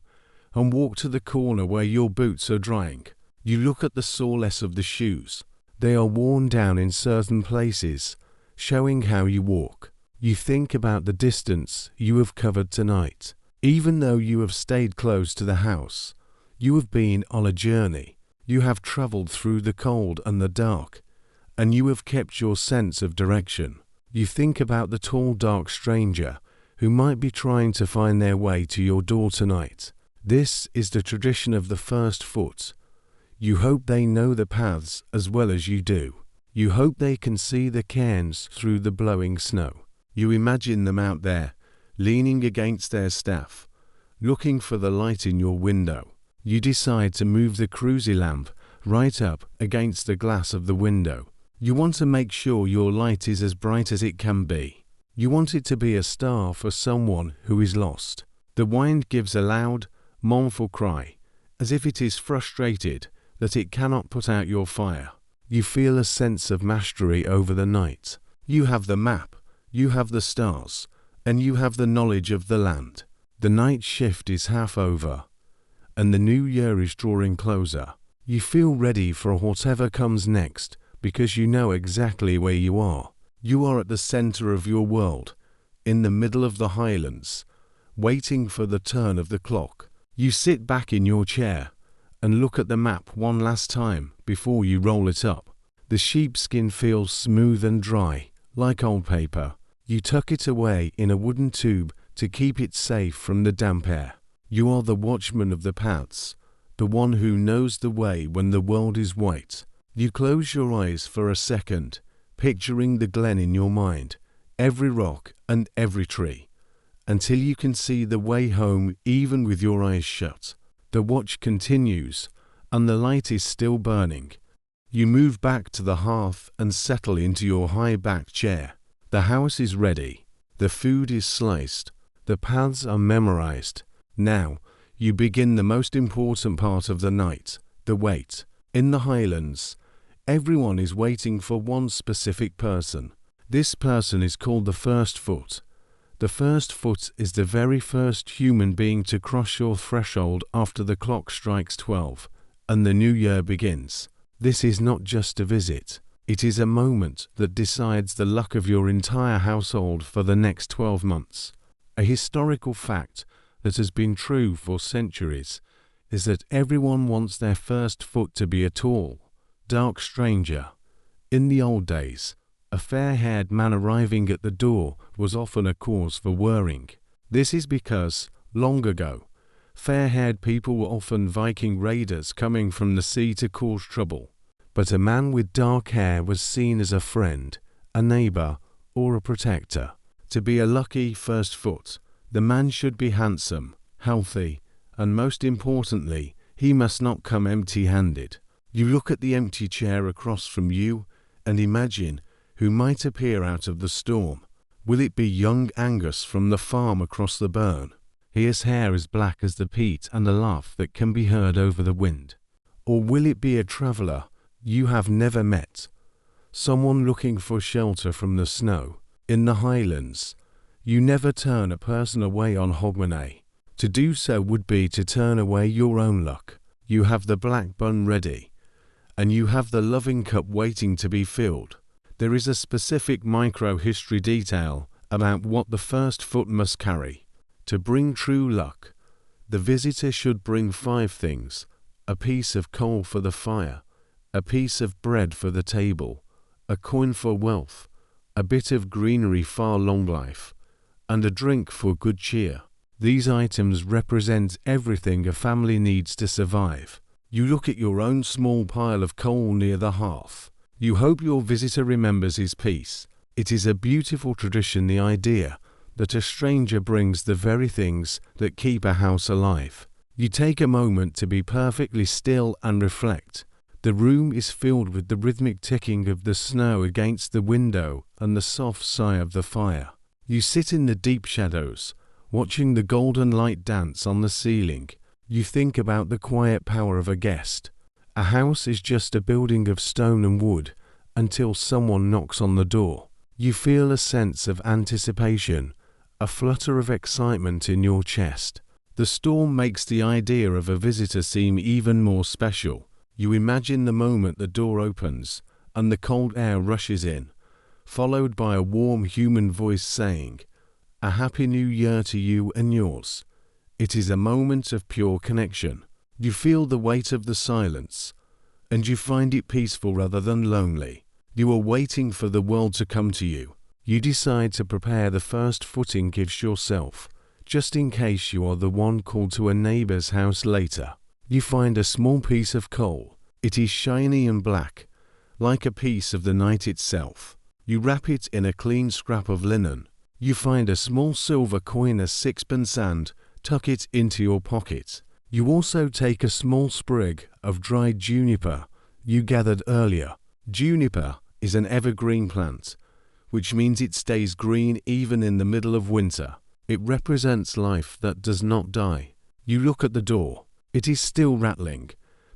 and walk to the corner where your boots are drying. You look at the soreness of the shoes. They are worn down in certain places, showing how you walk. You think about the distance you have covered tonight. Even though you have stayed close to the house, you have been on a journey. You have traveled through the cold and the dark, and you have kept your sense of direction. You think about the tall, dark stranger who might be trying to find their way to your door tonight. This is the tradition of the first foot. You hope they know the paths as well as you do. You hope they can see the cairns through the blowing snow. You imagine them out there, leaning against their staff, looking for the light in your window. You decide to move the cruisy lamp right up against the glass of the window. You want to make sure your light is as bright as it can be. You want it to be a star for someone who is lost. The wind gives a loud, mournful cry, as if it is frustrated that it cannot put out your fire. You feel a sense of mastery over the night. You have the map, you have the stars, and you have the knowledge of the land. The night shift is half over, and the new year is drawing closer. You feel ready for whatever comes next because you know exactly where you are. You are at the center of your world, in the middle of the Highlands, waiting for the turn of the clock. You sit back in your chair and look at the map one last time before you roll it up. The sheepskin feels smooth and dry, like old paper. You tuck it away in a wooden tube to keep it safe from the damp air. You are the watchman of the paths, the one who knows the way when the world is white. You close your eyes for a second, picturing the glen in your mind, every rock and every tree, until you can see the way home even with your eyes shut. The watch continues, and the light is still burning. You move back to the hearth and settle into your high-backed chair. The house is ready. The food is sliced. The paths are memorized. Now, you begin the most important part of the night, the wait. In the Highlands, everyone is waiting for one specific person. This person is called the first foot. The first foot is the very first human being to cross your threshold after the clock strikes 12 and the new year begins. This is not just a visit. It is a moment that decides the luck of your entire household for the next 12 months. A historical fact that has been true for centuries is that everyone wants their first foot to be a tall, dark stranger. In the old days, a fair-haired man arriving at the door was often a cause for worrying. This is because, long ago, fair-haired people were often Viking raiders coming from the sea to cause trouble. But a man with dark hair was seen as a friend, a neighbor, or a protector. To be a lucky first foot, the man should be handsome, healthy, and most importantly, he must not come empty-handed. You look at the empty chair across from you and imagine who might appear out of the storm. Will it be young Angus from the farm across the burn? His hair is black as the peat and a laugh that can be heard over the wind. Or will it be a traveller you have never met, someone looking for shelter from the snow? In the Highlands, you never turn a person away on Hogmanay. To do so would be to turn away your own luck. You have the black bun ready, and you have the loving cup waiting to be filled. There is a specific micro-history detail about what the first foot must carry. To bring true luck, the visitor should bring 5 things: a piece of coal for the fire, a piece of bread for the table, a coin for wealth, a bit of greenery for long life, and a drink for good cheer. These items represent everything a family needs to survive. You look at your own small pile of coal near the hearth. You hope your visitor remembers his piece. It is a beautiful tradition, the idea that a stranger brings the very things that keep a house alive. You take a moment to be perfectly still and reflect. The room is filled with the rhythmic ticking of the snow against the window and the soft sigh of the fire. You sit in the deep shadows, watching the golden light dance on the ceiling. You think about the quiet power of a guest. A house is just a building of stone and wood until someone knocks on the door. You feel a sense of anticipation, a flutter of excitement in your chest. The storm makes the idea of a visitor seem even more special. You imagine the moment the door opens and the cold air rushes in, followed by a warm human voice saying, "A Happy New Year to you and yours." It is a moment of pure connection. You feel the weight of the silence, and you find it peaceful rather than lonely. You are waiting for the world to come to you. You decide to prepare the first footing gives yourself, just in case you are the one called to a neighbor's house later. You find a small piece of coal. It is shiny and black, like a piece of the night itself. You wrap it in a clean scrap of linen. You find a small silver coin, a 6pence, and tuck it into your pocket. You also take a small sprig of dried juniper you gathered earlier. Juniper is an evergreen plant, which means it stays green even in the middle of winter. It represents life that does not die. You look at the door. It is still rattling,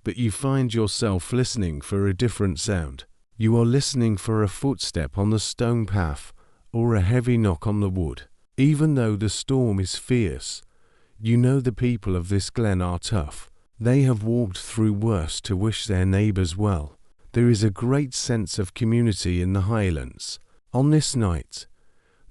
but you find yourself listening for a different sound. You are listening for a footstep on the stone path or a heavy knock on the wood. Even though the storm is fierce, you know the people of this glen are tough. They have walked through worse to wish their neighbors well. There is a great sense of community in the Highlands. On this night,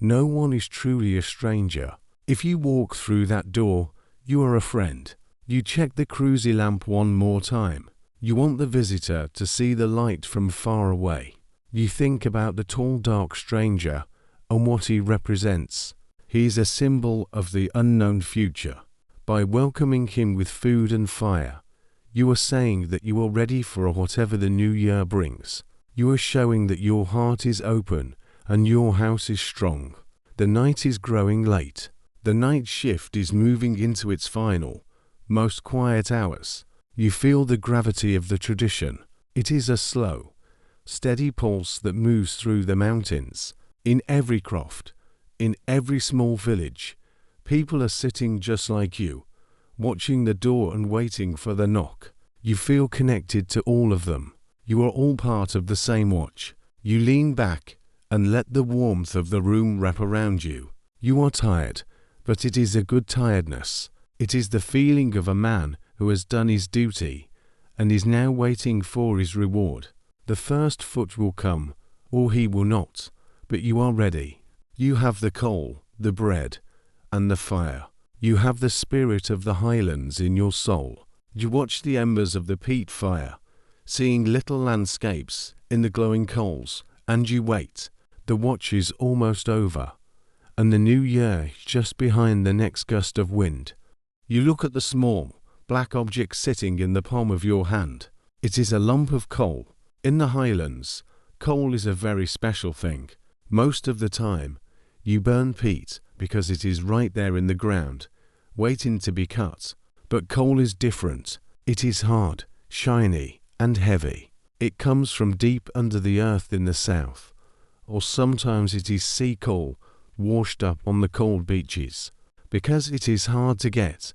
no one is truly a stranger. If you walk through that door, you are a friend. You check the cruisy lamp one more time. You want the visitor to see the light from far away. You think about the tall, dark stranger and what he represents. He is a symbol of the unknown future. By welcoming him with food and fire, you are saying that you are ready for whatever the new year brings. You are showing that your heart is open and your house is strong. The night is growing late. The night shift is moving into its final, most quiet hours. You feel the gravity of the tradition. It is a slow, steady pulse that moves through the mountains. In every croft, in every small village, people are sitting just like you, watching the door and waiting for the knock. You feel connected to all of them. You are all part of the same watch. You lean back and let the warmth of the room wrap around you. You are tired, but it is a good tiredness. It is the feeling of a man who has done his duty and is now waiting for his reward. The first foot will come, or he will not, but you are ready. You have the coal, the bread, and the fire. You have the spirit of the Highlands in your soul. You watch the embers of the peat fire, seeing little landscapes in the glowing coals, and you wait. The watch is almost over, and the new year is just behind the next gust of wind. You look at the small, black object sitting in the palm of your hand. It is a lump of coal. In the Highlands, coal is a very special thing. Most of the time, you burn peat because it is right there in the ground, waiting to be cut. But coal is different. It is hard, shiny, and heavy. It comes from deep under the earth in the south, or sometimes it is sea coal washed up on the cold beaches. Because it is hard to get,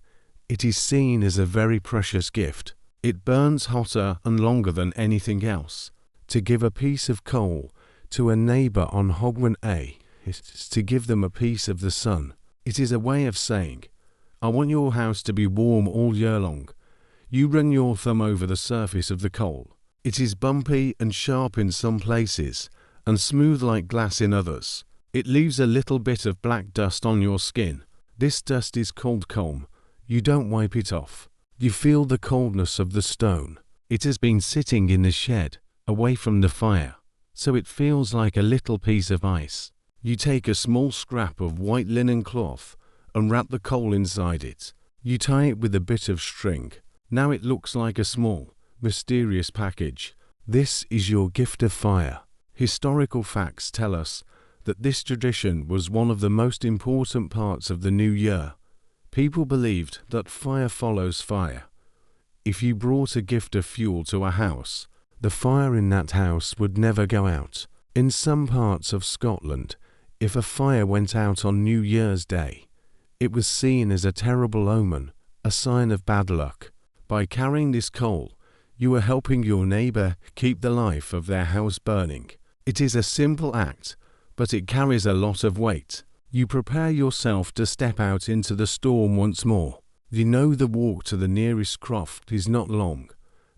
it is seen as a very precious gift. It burns hotter and longer than anything else. To give a piece of coal to a neighbor on Hogmanay is to give them a piece of the sun. It is a way of saying, I want your house to be warm all year long. You run your thumb over the surface of the coal. It is bumpy and sharp in some places, and smooth like glass in others. It leaves a little bit of black dust on your skin. This dust is called coal. You don't wipe it off. You feel the coldness of the stone. It has been sitting in the shed, away from the fire, so it feels like a little piece of ice. You take a small scrap of white linen cloth and wrap the coal inside it. You tie it with a bit of string. Now it looks like a small, mysterious package. This is your gift of fire. Historical facts tell us that this tradition was one of the most important parts of the new year. People believed that fire follows fire. If you brought a gift of fuel to a house, the fire in that house would never go out. In some parts of Scotland, if a fire went out on New Year's Day, it was seen as a terrible omen, a sign of bad luck. By carrying this coal, you are helping your neighbor keep the life of their house burning. It is a simple act, but it carries a lot of weight. You prepare yourself to step out into the storm once more. You know the walk to the nearest croft is not long,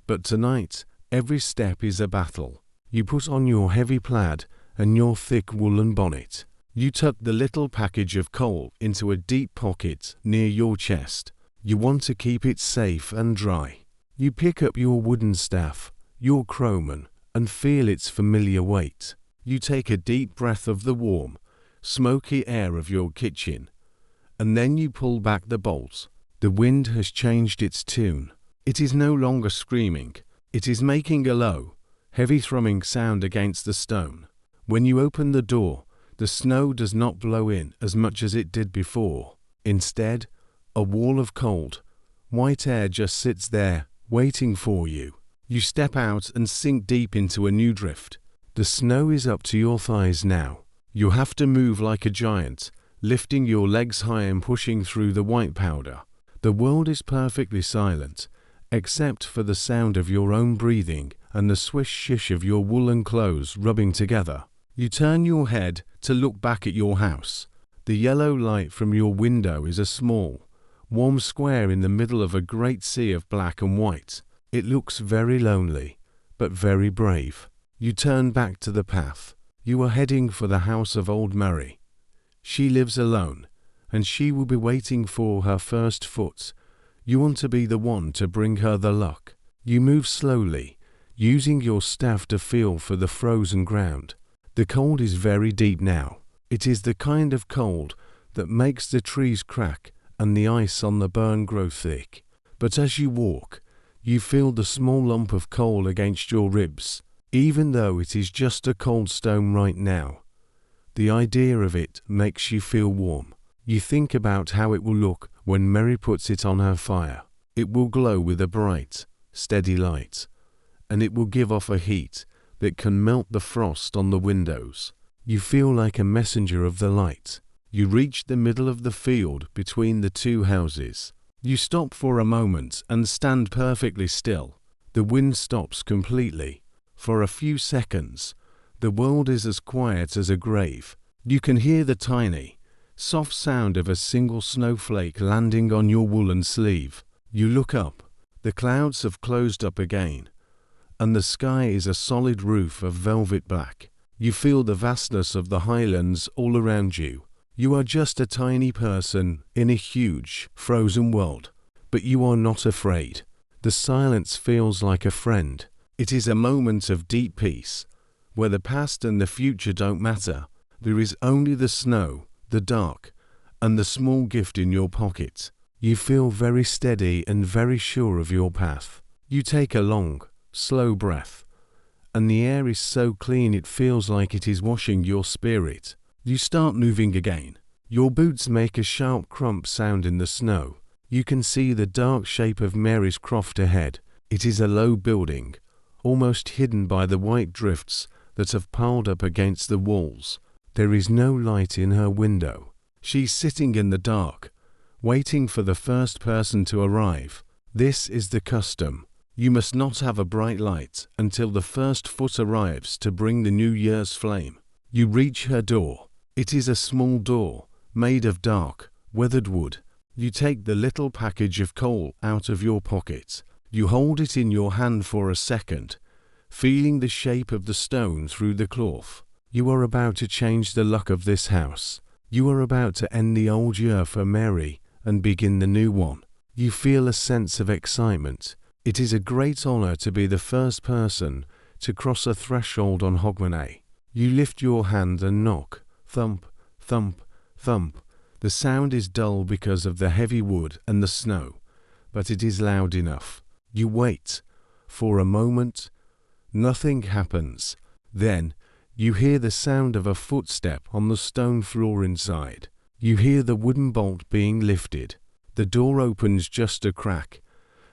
but tonight every step is a battle. You put on your heavy plaid and your thick woolen bonnet. You tuck the little package of coal into a deep pocket near your chest. You want to keep it safe and dry. You pick up your wooden staff, your croman, and feel its familiar weight. You take a deep breath of the warm, smoky air of your kitchen, and then you pull back the bolts. The wind has changed its tune. It is no longer screaming. It is making a low, heavy thrumming sound against the stone. When you open the door, the snow does not blow in as much as it did before. Instead, a wall of cold, white air just sits there, waiting for you. You step out and sink deep into a new drift. The snow is up to your thighs now. You have to move like a giant, lifting your legs high and pushing through the white powder. The world is perfectly silent, except for the sound of your own breathing and the swish-shish of your woolen clothes rubbing together. You turn your head to look back at your house. The yellow light from your window is a small, warm square in the middle of a great sea of black and white. It looks very lonely, but very brave. You turn back to the path. You are heading for the house of old Mary. She lives alone, and she will be waiting for her first foot. You want to be the one to bring her the luck. You move slowly, using your staff to feel for the frozen ground. The cold is very deep now. It is the kind of cold that makes the trees crack and the ice on the burn grow thick. But as you walk, you feel the small lump of coal against your ribs. Even though it is just a cold stone right now, the idea of it makes you feel warm. You think about how it will look when Mary puts it on her fire. It will glow with a bright, steady light, and it will give off a heat that can melt the frost on the windows. You feel like a messenger of the light. You reach the middle of the field between the two houses. You stop for a moment and stand perfectly still. The wind stops completely. For a few seconds, the world is as quiet as a grave. You can hear the tiny, soft sound of a single snowflake landing on your woolen sleeve. You look up. The clouds have closed up again, and the sky is a solid roof of velvet black. You feel the vastness of the highlands all around you. You are just a tiny person in a huge, frozen world, but you are not afraid. The silence feels like a friend. It is a moment of deep peace, where the past and the future don't matter. There is only the snow, the dark, and the small gift in your pocket. You feel very steady and very sure of your path. You take a long, slow breath, and the air is so clean it feels like it is washing your spirit. You start moving again. Your boots make a sharp crump sound in the snow. You can see the dark shape of Mary's croft ahead. It is a low building, almost hidden by the white drifts that have piled up against the walls. There is no light in her window. She's sitting in the dark, waiting for the first person to arrive. This is the custom. You must not have a bright light until the first foot arrives to bring the New Year's flame. You reach her door. It is a small door, made of dark, weathered wood. You take the little package of coal out of your pocket. You hold it in your hand for a second, feeling the shape of the stone through the cloth. You are about to change the luck of this house. You are about to end the old year for Mary and begin the new one. You feel a sense of excitement. It is a great honor to be the first person to cross a threshold on Hogmanay. You lift your hand and knock. Thump, thump, thump. The sound is dull because of the heavy wood and the snow, but it is loud enough. You wait. For a moment, nothing happens. Then, you hear the sound of a footstep on the stone floor inside. You hear the wooden bolt being lifted. The door opens just a crack,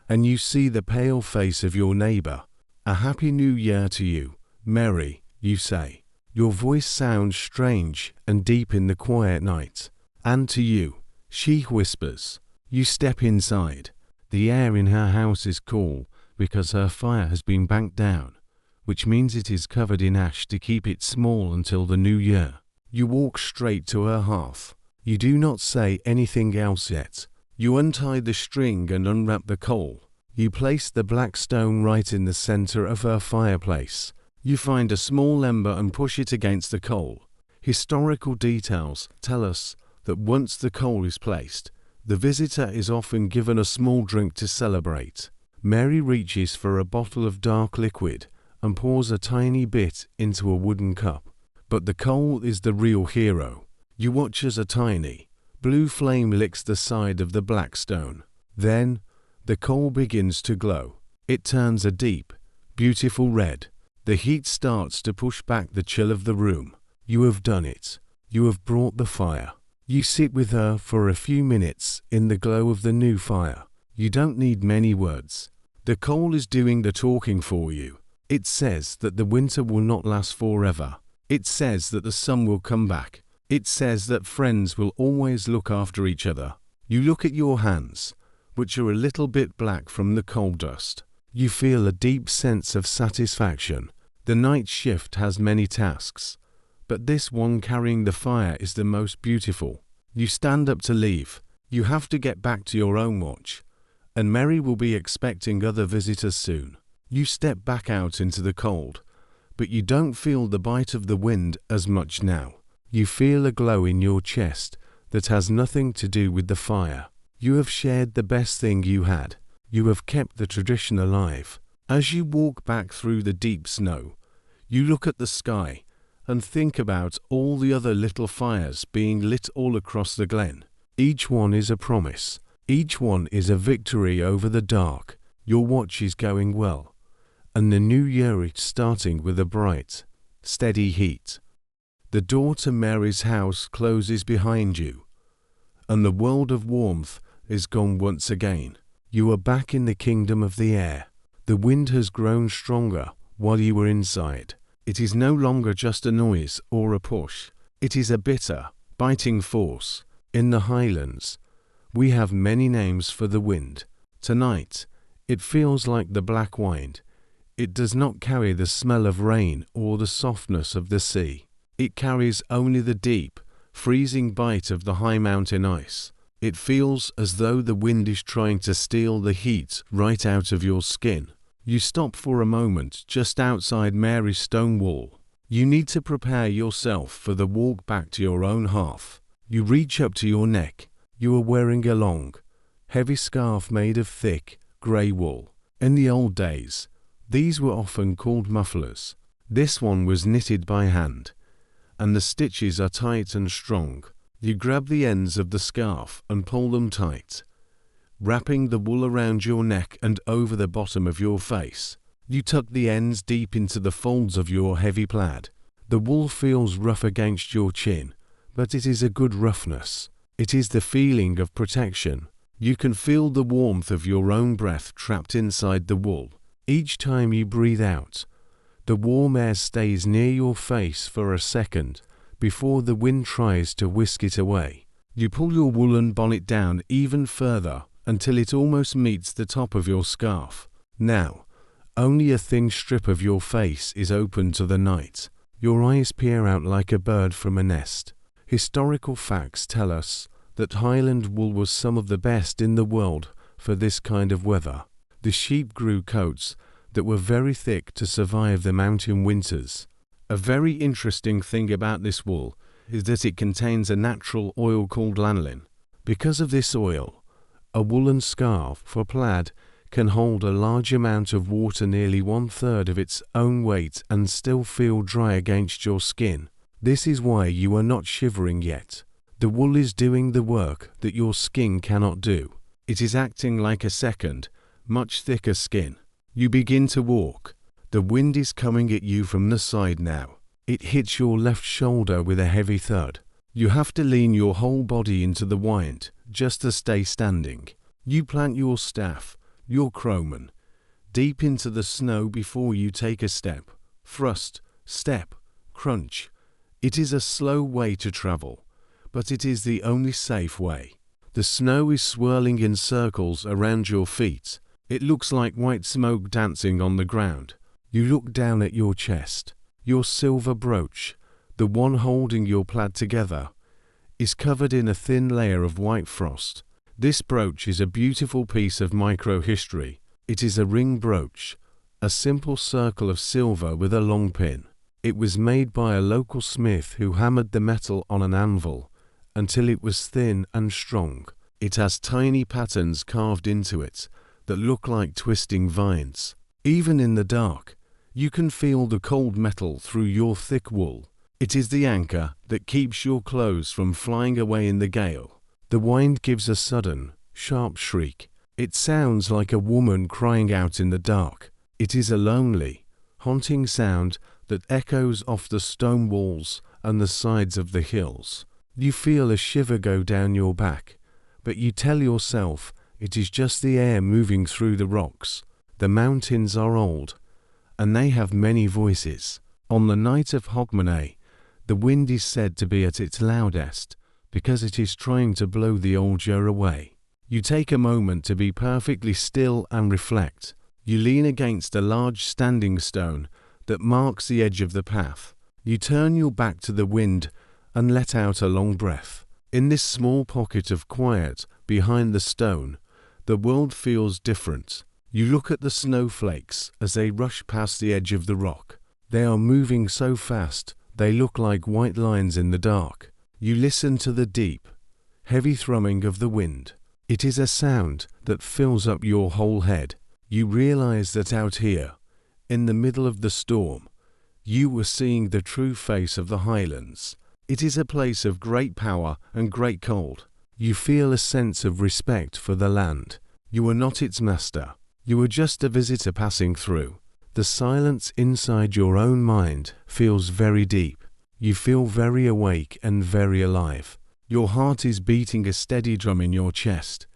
and you see the pale face of your neighbor. "A happy new year to you, Mary," you say. Your voice sounds strange and deep in the quiet night. "And to you," she whispers. You step inside. The air in her house is cool because her fire has been banked down, which means it is covered in ash to keep it small until the new year. You walk straight to her hearth. You do not say anything else yet. You untie the string and unwrap the coal. You place the black stone right in the center of her fireplace. You find a small ember and push it against the coal. Historical details tell us that once the coal is placed, the visitor is often given a small drink to celebrate. Mary reaches for a bottle of dark liquid and pours a tiny bit into a wooden cup. But the coal is the real hero. You watch as a tiny, blue flame licks the side of the black stone. Then, the coal begins to glow. It turns a deep, beautiful red. The heat starts to push back the chill of the room. You have done it. You have brought the fire. You sit with her for a few minutes in the glow of the new fire. You don't need many words. The coal is doing the talking for you. It says that the winter will not last forever. It says that the sun will come back. It says that friends will always look after each other. You look at your hands, which are a little bit black from the coal dust. You feel a deep sense of satisfaction. The night shift has many tasks, but this one carrying the fire is the most beautiful. You stand up to leave. You have to get back to your own watch, and Mary will be expecting other visitors soon. You step back out into the cold, but you don't feel the bite of the wind as much now. You feel a glow in your chest that has nothing to do with the fire. You have shared the best thing you had. You have kept the tradition alive. As you walk back through the deep snow, you look at the sky and think about all the other little fires being lit all across the glen. Each one is a promise. Each one is a victory over the dark. Your watch is going well, and the new year is starting with a bright, steady heat. The door to Mary's house closes behind you, and the world of warmth is gone once again. You are back in the kingdom of the air. The wind has grown stronger while you were inside. It is no longer just a noise or a push. It is a bitter, biting force. In the Highlands, we have many names for the wind. Tonight, it feels like the black wind. It does not carry the smell of rain or the softness of the sea. It carries only the deep, freezing bite of the high mountain ice. It feels as though the wind is trying to steal the heat right out of your skin. You stop for a moment just outside Mary's stone wall. You need to prepare yourself for the walk back to your own hearth. You reach up to your neck. You are wearing a long, heavy scarf made of thick, grey wool. In the old days, these were often called mufflers. This one was knitted by hand, and the stitches are tight and strong. You grab the ends of the scarf and pull them tight, wrapping the wool around your neck and over the bottom of your face. You tuck the ends deep into the folds of your heavy plaid. The wool feels rough against your chin, but it is a good roughness. It is the feeling of protection. You can feel the warmth of your own breath trapped inside the wool. Each time you breathe out, the warm air stays near your face for a second before the wind tries to whisk it away. You pull your woolen bonnet down even further until it almost meets the top of your scarf. Now, only a thin strip of your face is open to the night. Your eyes peer out like a bird from a nest. Historical facts tell us that Highland wool was some of the best in the world for this kind of weather. The sheep grew coats that were very thick to survive the mountain winters. A very interesting thing about this wool is that it contains a natural oil called lanolin. Because of this oil, a woolen scarf for plaid can hold a large amount of water, nearly 1/3 of its own weight, and still feel dry against your skin. This is why you are not shivering yet. The wool is doing the work that your skin cannot do. It is acting like a second, much thicker skin. You begin to walk. The wind is coming at you from the side now. It hits your left shoulder with a heavy thud. You have to lean your whole body into the wind just to stay standing. You plant your staff, your croman, deep into the snow before you take a step. Thrust, step, crunch. It is a slow way to travel, but it is the only safe way. The snow is swirling in circles around your feet. It looks like white smoke dancing on the ground. You look down at your chest. Your silver brooch, the one holding your plaid together, is covered in a thin layer of white frost. This brooch is a beautiful piece of microhistory. It is a ring brooch, a simple circle of silver with a long pin. It was made by a local smith who hammered the metal on an anvil until it was thin and strong. It has tiny patterns carved into it that look like twisting vines. Even in the dark, you can feel the cold metal through your thick wool. It is the anchor that keeps your clothes from flying away in the gale. The wind gives a sudden, sharp shriek. It sounds like a woman crying out in the dark. It is a lonely, haunting sound that echoes off the stone walls and the sides of the hills. You feel a shiver go down your back, but you tell yourself it is just the air moving through the rocks. The mountains are old, and they have many voices. On the night of Hogmanay, the wind is said to be at its loudest because it is trying to blow the old year away. You take a moment to be perfectly still and reflect. You lean against a large standing stone that marks the edge of the path. You turn your back to the wind and let out a long breath. In this small pocket of quiet behind the stone, the world feels different. You look at the snowflakes as they rush past the edge of the rock. They are moving so fast they look like white lines in the dark. You listen to the deep, heavy thrumming of the wind. It is a sound that fills up your whole head. You realize that out here, in the middle of the storm, you were seeing the true face of the Highlands. It is a place of great power and great cold. You feel a sense of respect for the land. You are not its master. You are just a visitor passing through. The silence inside your own mind feels very deep. You feel very awake and very alive. Your heart is beating a steady drum in your chest,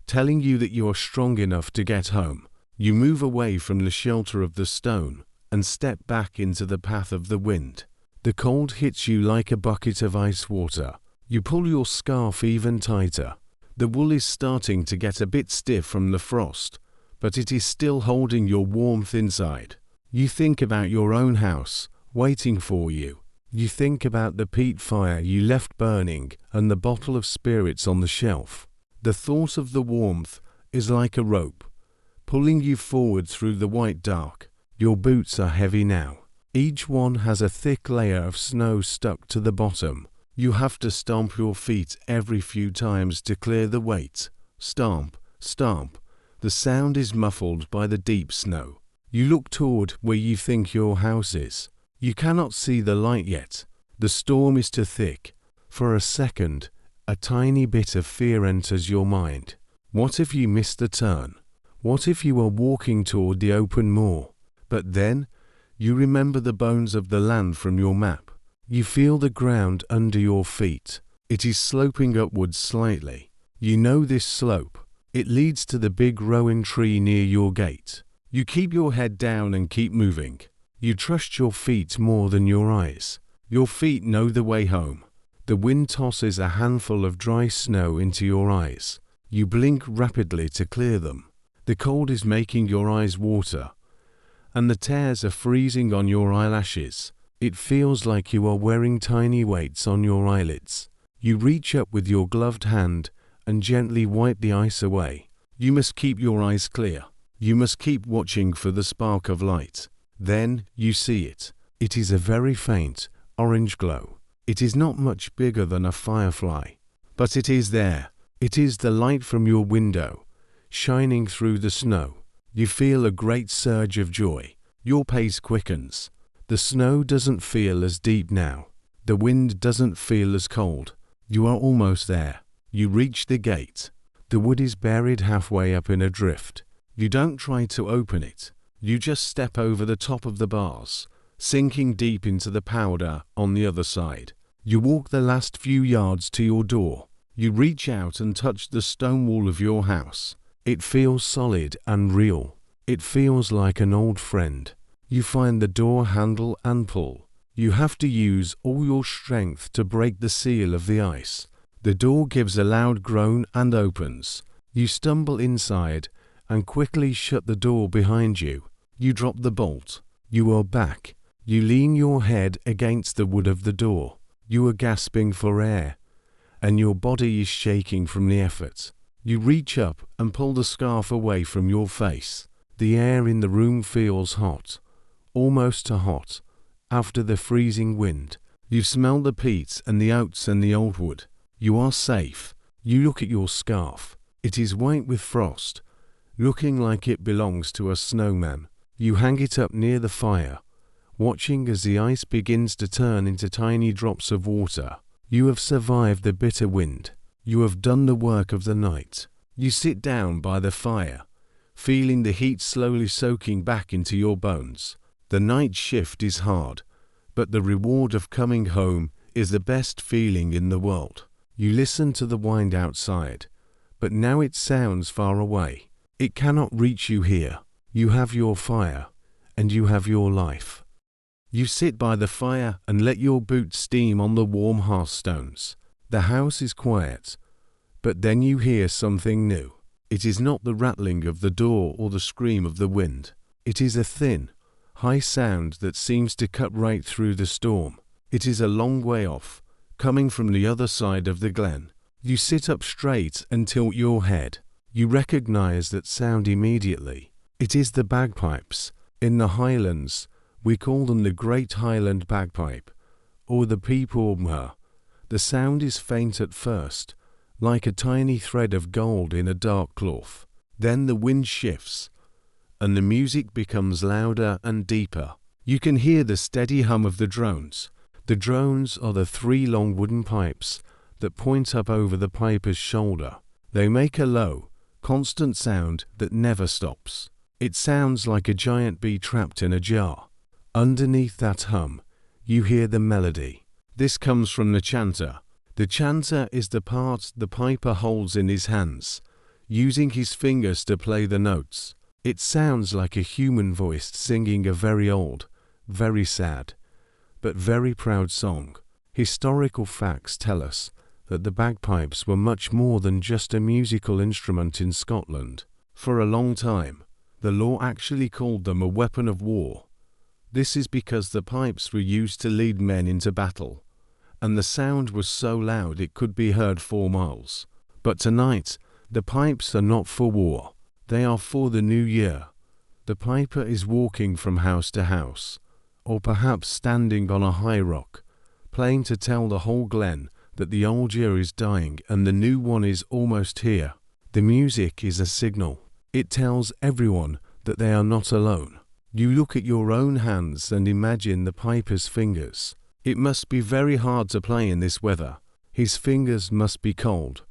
telling you that you are strong enough to get home. You move away from the shelter of the stone and step back into the path of the wind. The cold hits you like a bucket of ice water. You pull your scarf even tighter. The wool is starting to get a bit stiff from the frost, but it is still holding your warmth inside. You think about your own house, waiting for you. You think about the peat fire you left burning and the bottle of spirits on the shelf. The thought of the warmth is like a rope, pulling you forward through the white dark. Your boots are heavy now. Each one has a thick layer of snow stuck to the bottom. You have to stomp your feet every few times to clear the weight. Stomp, stomp, The sound is muffled by the deep snow. You look toward where you think your house is. You cannot see the light yet. The storm is too thick. For a second, a tiny bit of fear enters your mind. What if you miss the turn? What if you are walking toward the open moor? But then, you remember the bones of the land from your map. You feel the ground under your feet. It is sloping upwards slightly. You know this slope. It leads to the big rowan tree near your gate. You keep your head down and keep moving. You trust your feet more than your eyes. Your feet know the way home. The wind tosses a handful of dry snow into your eyes. You blink rapidly to clear them. The cold is making your eyes water, and the tears are freezing on your eyelashes. It feels like you are wearing tiny weights on your eyelids. You reach up with your gloved hand and gently wipe the ice away. You must keep your eyes clear. You must keep watching for the spark of light. Then you see it. It is a very faint, orange glow. It is not much bigger than a firefly, but it is there. It is the light from your window, shining through the snow. You feel a great surge of joy. Your pace quickens. The snow doesn't feel as deep now. The wind doesn't feel as cold. You are almost there. You reach the gate. The wood is buried halfway up in a drift. You don't try to open it. You just step over the top of the bars, sinking deep into the powder on the other side. You walk the last few yards to your door. You reach out and touch the stone wall of your house. It feels solid and real. It feels like an old friend. You find the door handle and pull. You have to use all your strength to break the seal of the ice. The door gives a loud groan and opens. You stumble inside and quickly shut the door behind you. You drop the bolt. You are back. You lean your head against the wood of the door. You are gasping for air, and your body is shaking from the effort. You reach up and pull the scarf away from your face. The air in the room feels hot, almost too hot, after the freezing wind. You smell the peat and the oats and the old wood. You are safe. You look at your scarf. It is white with frost, looking like it belongs to a snowman. You hang it up near the fire, watching as the ice begins to turn into tiny drops of water. You have survived the bitter wind. You have done the work of the night. You sit down by the fire, feeling the heat slowly soaking back into your bones. The night shift is hard, but the reward of coming home is the best feeling in the world. You listen to the wind outside, but now it sounds far away. It cannot reach you here. You have your fire, and you have your life. You sit by the fire and let your boots steam on the warm hearthstones. The house is quiet, but then you hear something new. It is not the rattling of the door or the scream of the wind. It is a thin, high sound that seems to cut right through the storm. It is a long way off, coming from the other side of the glen. You sit up straight and tilt your head. You recognize that sound immediately. It is the bagpipes. In the Highlands, we call them the Great Highland Bagpipe, or the peat. The sound is faint at first, like a tiny thread of gold in a dark cloth. Then the wind shifts, and the music becomes louder and deeper. You can hear the steady hum of the drones. The drones are the three long wooden pipes that point up over the piper's shoulder. They make a low, constant sound that never stops. It sounds like a giant bee trapped in a jar. Underneath that hum, you hear the melody. This comes from the chanter. The chanter is the part the piper holds in his hands, using his fingers to play the notes. It sounds like a human voice singing a very old, very sad, but very proud song. Historical facts tell us that the bagpipes were much more than just a musical instrument in Scotland. For a long time, the law actually called them a weapon of war. This is because the pipes were used to lead men into battle, and the sound was so loud it could be heard 4 miles. But tonight, the pipes are not for war. They are for the new year. The piper is walking from house to house, or perhaps standing on a high rock, playing to tell the whole glen that the old year is dying and the new one is almost here. The music is a signal. It tells everyone that they are not alone. You look at your own hands and imagine the piper's fingers. It must be very hard to play in this weather. His fingers must be cold,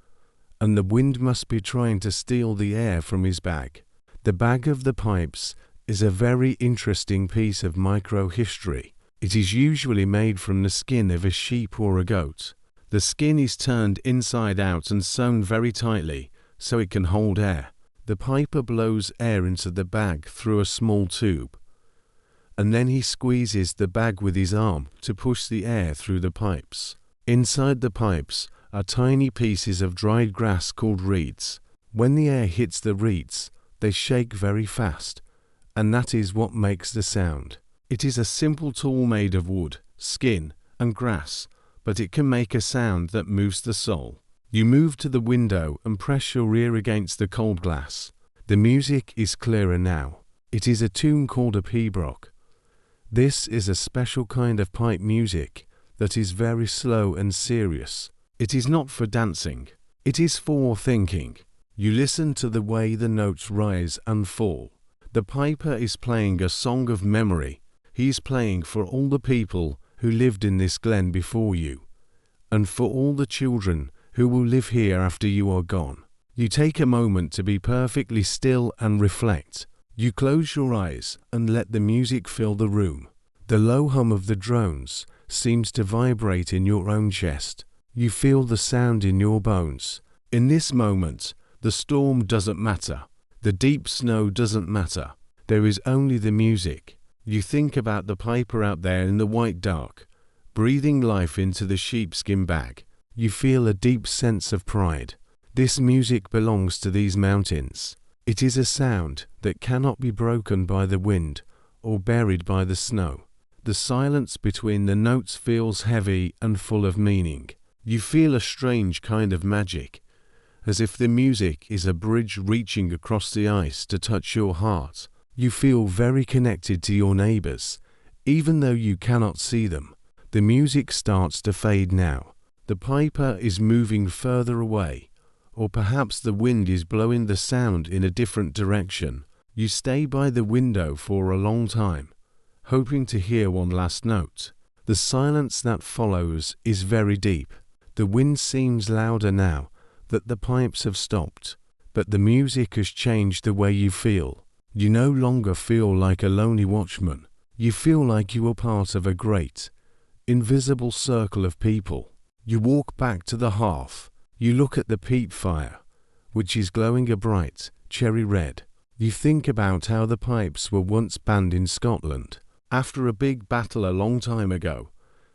and the wind must be trying to steal the air from his bag. The bag of the pipes is a very interesting piece of microhistory. It is usually made from the skin of a sheep or a goat. The skin is turned inside out and sewn very tightly so it can hold air. The piper blows air into the bag through a small tube, and then he squeezes the bag with his arm to push the air through the pipes. Inside the pipes are tiny pieces of dried grass called reeds. When the air hits the reeds, they shake very fast, and that is what makes the sound. It is a simple tool made of wood, skin, and grass, but it can make a sound that moves the soul. You move to the window and press your ear against the cold glass. The music is clearer now. It is a tune called a pibroch. This is a special kind of pipe music that is very slow and serious. It is not for dancing. It is for thinking. You listen to the way the notes rise and fall. The piper is playing a song of memory. He is playing for all the people who lived in this glen before you, and for all the children who will live here after you are gone. You take a moment to be perfectly still and reflect. You close your eyes and let the music fill the room. The low hum of the drones seems to vibrate in your own chest. You feel the sound in your bones. In this moment, the storm doesn't matter. The deep snow doesn't matter. There is only the music. You think about the piper out there in the white dark, breathing life into the sheepskin bag. You feel a deep sense of pride. This music belongs to these mountains. It is a sound that cannot be broken by the wind or buried by the snow. The silence between the notes feels heavy and full of meaning. You feel a strange kind of magic, as if the music is a bridge reaching across the ice to touch your heart. You feel very connected to your neighbors, even though you cannot see them. The music starts to fade now. The piper is moving further away, or perhaps the wind is blowing the sound in a different direction. You stay by the window for a long time, hoping to hear one last note. The silence that follows is very deep. The wind seems louder now that the pipes have stopped, but the music has changed the way you feel. You no longer feel like a lonely watchman. You feel like you are part of a great, invisible circle of people. You walk back to the hearth. You look at the peat fire, which is glowing a bright cherry red. You think about how the pipes were once banned in Scotland. After a big battle a long time ago,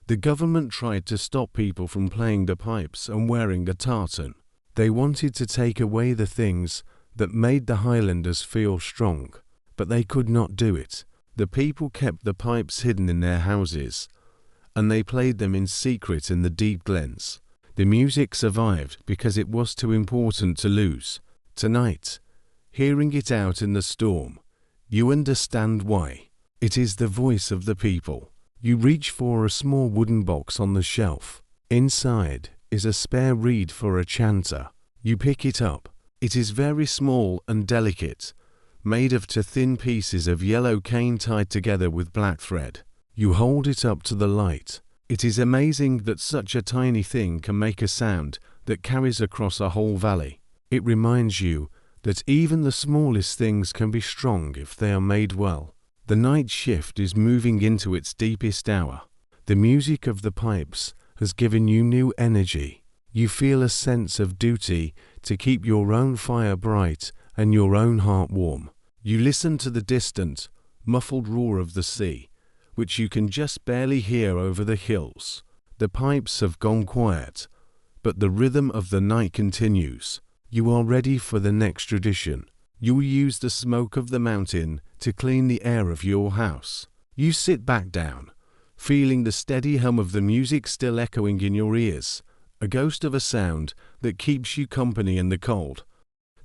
the government tried to stop people from playing the pipes and wearing a tartan. They wanted to take away the things that made the Highlanders feel strong, but they could not do it. The people kept the pipes hidden in their houses, and they played them in secret in the deep glens. The music survived because it was too important to lose. Tonight, hearing it out in the storm, you understand why. It is the voice of the people. You reach for a small wooden box on the shelf. Inside is a spare reed for a chanter. You pick it up. It is very small and delicate, made of two thin pieces of yellow cane tied together with black thread. You hold it up to the light. It is amazing that such a tiny thing can make a sound that carries across a whole valley. It reminds you that even the smallest things can be strong if they are made well. The night shift is moving into its deepest hour. The music of the pipes has given you new energy. You feel a sense of duty to keep your own fire bright and your own heart warm. You listen to the distant, muffled roar of the sea, which you can just barely hear over the hills. The pipes have gone quiet, but the rhythm of the night continues. You are ready for the next tradition. You will use the smoke of the mountain to clean the air of your house. You sit back down, feeling the steady hum of the music still echoing in your ears, a ghost of a sound that keeps you company in the cold.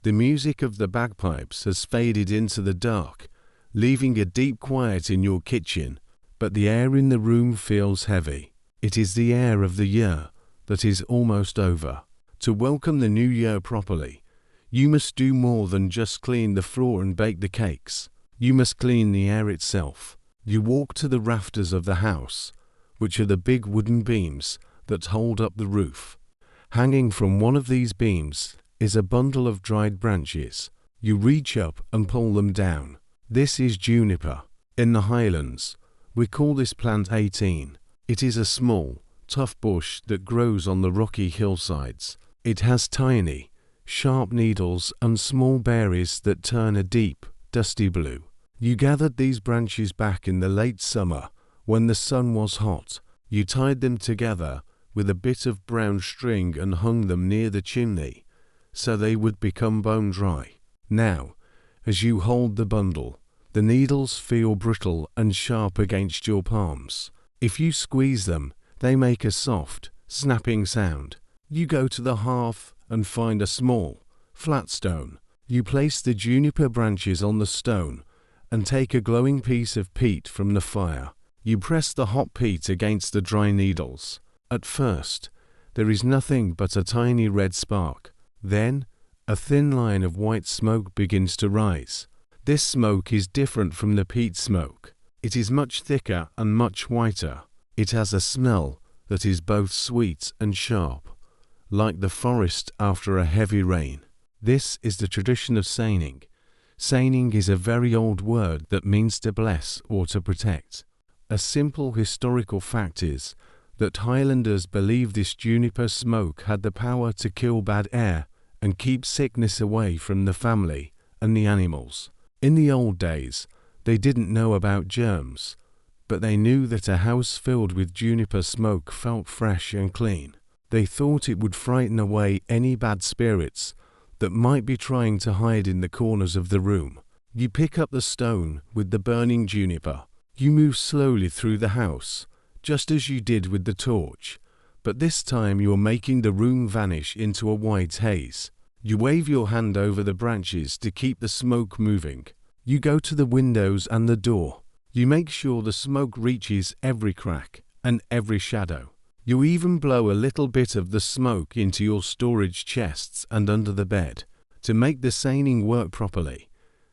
The music of the bagpipes has faded into the dark, leaving a deep quiet in your kitchen, but the air in the room feels heavy. It is the air of the year that is almost over. To welcome the new year properly, You must do more than just clean the floor and bake the cakes. You must clean the air itself. You walk to the rafters of the house, which are the big wooden beams that hold up the roof. Hanging from one of these beams is a bundle of dried branches. You reach up and pull them down. This is juniper. In the Highlands, we call this plant 18. It is a small, tough bush that grows on the rocky hillsides. It has tiny, sharp needles and small berries that turn a deep, dusty blue. You gathered these branches back in the late summer when the sun was hot. You tied them together with a bit of brown string and hung them near the chimney so they would become bone dry. Now, as you hold the bundle, the needles feel brittle and sharp against your palms. If you squeeze them, they make a soft, snapping sound. You go to the hearth and find a small, flat stone. You place the juniper branches on the stone and take a glowing piece of peat from the fire. You press the hot peat against the dry needles. At first, there is nothing but a tiny red spark. Then, a thin line of white smoke begins to rise. This smoke is different from the peat smoke. It is much thicker and much whiter. It has a smell that is both sweet and sharp, like the forest after a heavy rain. This is the tradition of seining. Seining is a very old word that means to bless or to protect. A simple historical fact is that Highlanders believed this juniper smoke had the power to kill bad air and keep sickness away from the family and the animals. In the old days, they didn't know about germs, but they knew that a house filled with juniper smoke felt fresh and clean. They thought it would frighten away any bad spirits that might be trying to hide in the corners of the room. You pick up the stone with the burning juniper. You move slowly through the house, just as you did with the torch, but this time you are making the room vanish into a white haze. You wave your hand over the branches to keep the smoke moving. You go to the windows and the door. You make sure the smoke reaches every crack and every shadow. You even blow a little bit of the smoke into your storage chests and under the bed. To make the seining work properly,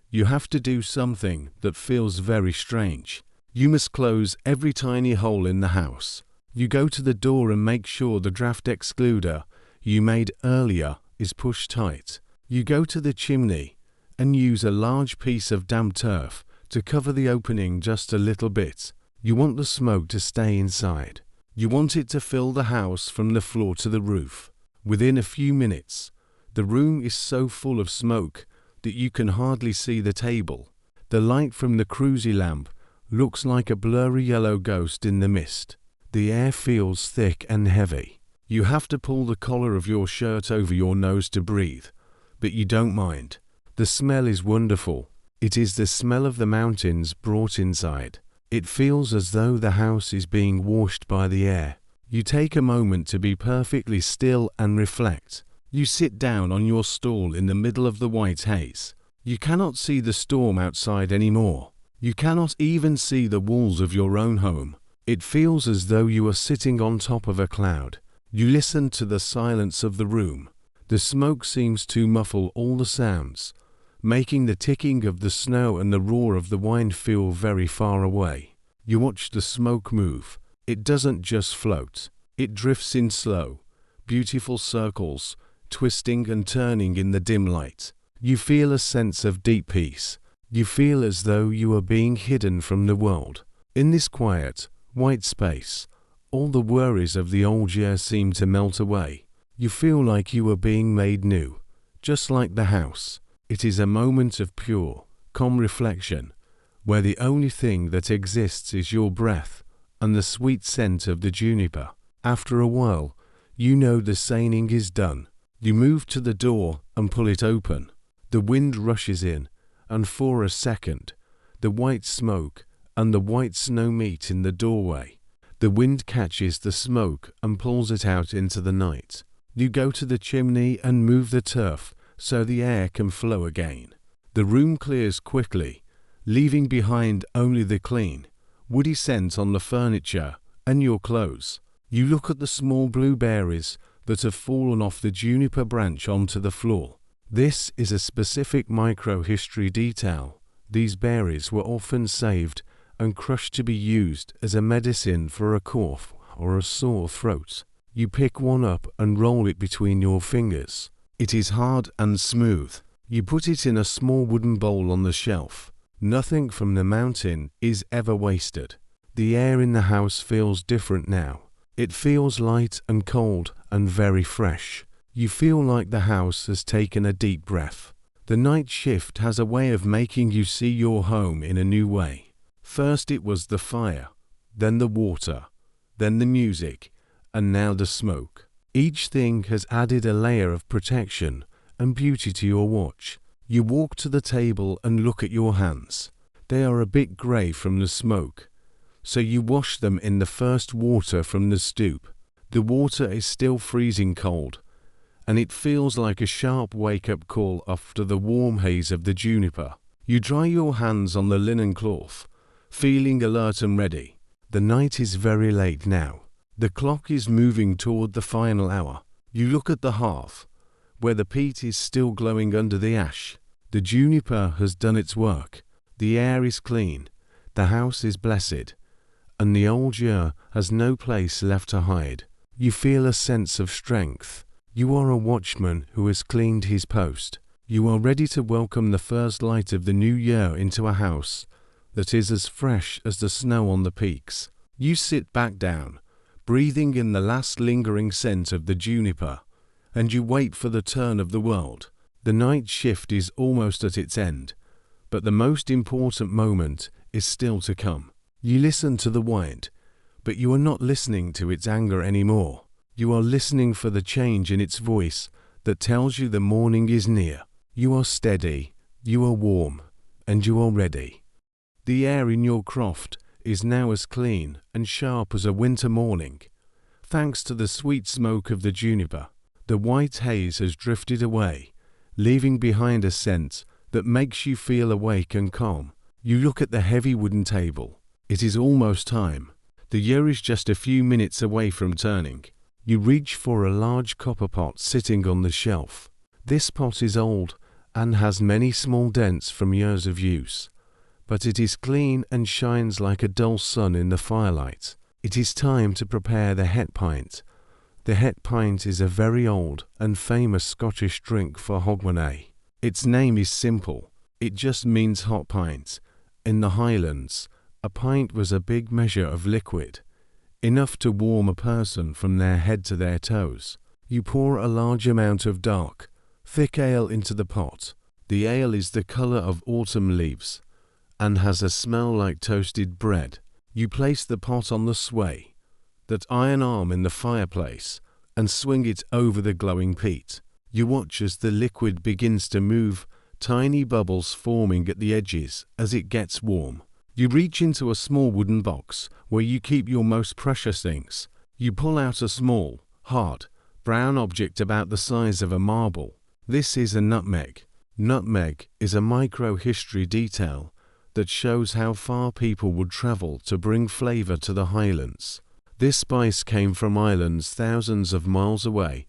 you have to do something that feels very strange. You must close every tiny hole in the house. You go to the door and make sure the draft excluder you made earlier is pushed tight. You go to the chimney and use a large piece of damp turf to cover the opening just a little bit. You want the smoke to stay inside. You want it to fill the house from the floor to the roof. Within a few minutes, the room is so full of smoke that you can hardly see the table. The light from the cruisy lamp looks like a blurry yellow ghost in the mist. The air feels thick and heavy. You have to pull the collar of your shirt over your nose to breathe, but you don't mind. The smell is wonderful. It is the smell of the mountains brought inside. It feels as though the house is being washed by the air. You take a moment to be perfectly still and reflect. You sit down on your stool in the middle of the white haze. You cannot see the storm outside anymore. You cannot even see the walls of your own home. It feels as though you are sitting on top of a cloud. You listen to the silence of the room. The smoke seems to muffle all the sounds, making the ticking of the snow and the roar of the wind feel very far away. You watch the smoke move. It doesn't just float. It drifts in slow, beautiful circles, twisting and turning in the dim light. You feel a sense of deep peace. You feel as though you are being hidden from the world. In this quiet, white space, all the worries of the old year seem to melt away. You feel like you are being made new, just like the house. It is a moment of pure, calm reflection, where the only thing that exists is your breath and the sweet scent of the juniper. After a while, you know the seining is done. You move to the door and pull it open. The wind rushes in, and for a second, the white smoke and the white snow meet in the doorway. The wind catches the smoke and pulls it out into the night. You go to the chimney and move the turf so the air can flow again. The room clears quickly, leaving behind only the clean, woody scent on the furniture and your clothes. You look at the small blueberries that have fallen off the juniper branch onto the floor. This is a specific microhistory detail. These berries were often saved and crushed to be used as a medicine for a cough or a sore throat. You pick one up and roll it between your fingers. It is hard and smooth. You put it in a small wooden bowl on the shelf. Nothing from the mountain is ever wasted. The air in the house feels different now. It feels light and cold and very fresh. You feel like the house has taken a deep breath. The night shift has a way of making you see your home in a new way. First it was the fire, then the water, then the music, and now the smoke. Each thing has added a layer of protection and beauty to your watch. You walk to the table and look at your hands. They are a bit grey from the smoke, so you wash them in the first water from the stoop. The water is still freezing cold, and it feels like a sharp wake-up call after the warm haze of the juniper. You dry your hands on the linen cloth, feeling alert and ready. The night is very late now. The clock is moving toward the final hour. You look at the hearth, where the peat is still glowing under the ash. The juniper has done its work. The air is clean, the house is blessed, and the old year has no place left to hide. You feel a sense of strength. You are a watchman who has cleaned his post. You are ready to welcome the first light of the new year into a house that is as fresh as the snow on the peaks. You sit back down, breathing in the last lingering scent of the juniper, and you wait for the turn of the world. The night shift is almost at its end, but the most important moment is still to come. You listen to the wind, but you are not listening to its anger anymore. You are listening for the change in its voice that tells you the morning is near. You are steady, you are warm, and you are ready. The air in your croft is now as clean and sharp as a winter morning. Thanks to the sweet smoke of the juniper, the white haze has drifted away, leaving behind a scent that makes you feel awake and calm. You look at the heavy wooden table. It is almost time. The year is just a few minutes away from turning. You reach for a large copper pot sitting on the shelf. This pot is old and has many small dents from years of use, but it is clean and shines like a dull sun in the firelight. It is time to prepare the het pint. The het pint is a very old and famous Scottish drink for Hogmanay. Its name is simple. It just means hot pint. In the Highlands, a pint was a big measure of liquid, enough to warm a person from their head to their toes. You pour a large amount of dark, thick ale into the pot. The ale is the color of autumn leaves and has a smell like toasted bread. You place the pot on the sway, that iron arm in the fireplace, and swing it over the glowing peat. You watch as the liquid begins to move, tiny bubbles forming at the edges as it gets warm. You reach into a small wooden box where you keep your most precious things. You pull out a small, hard, brown object about the size of a marble. This is a nutmeg. Nutmeg is a micro-history detail that shows how far people would travel to bring flavor to the Highlands. This spice came from islands thousands of miles away,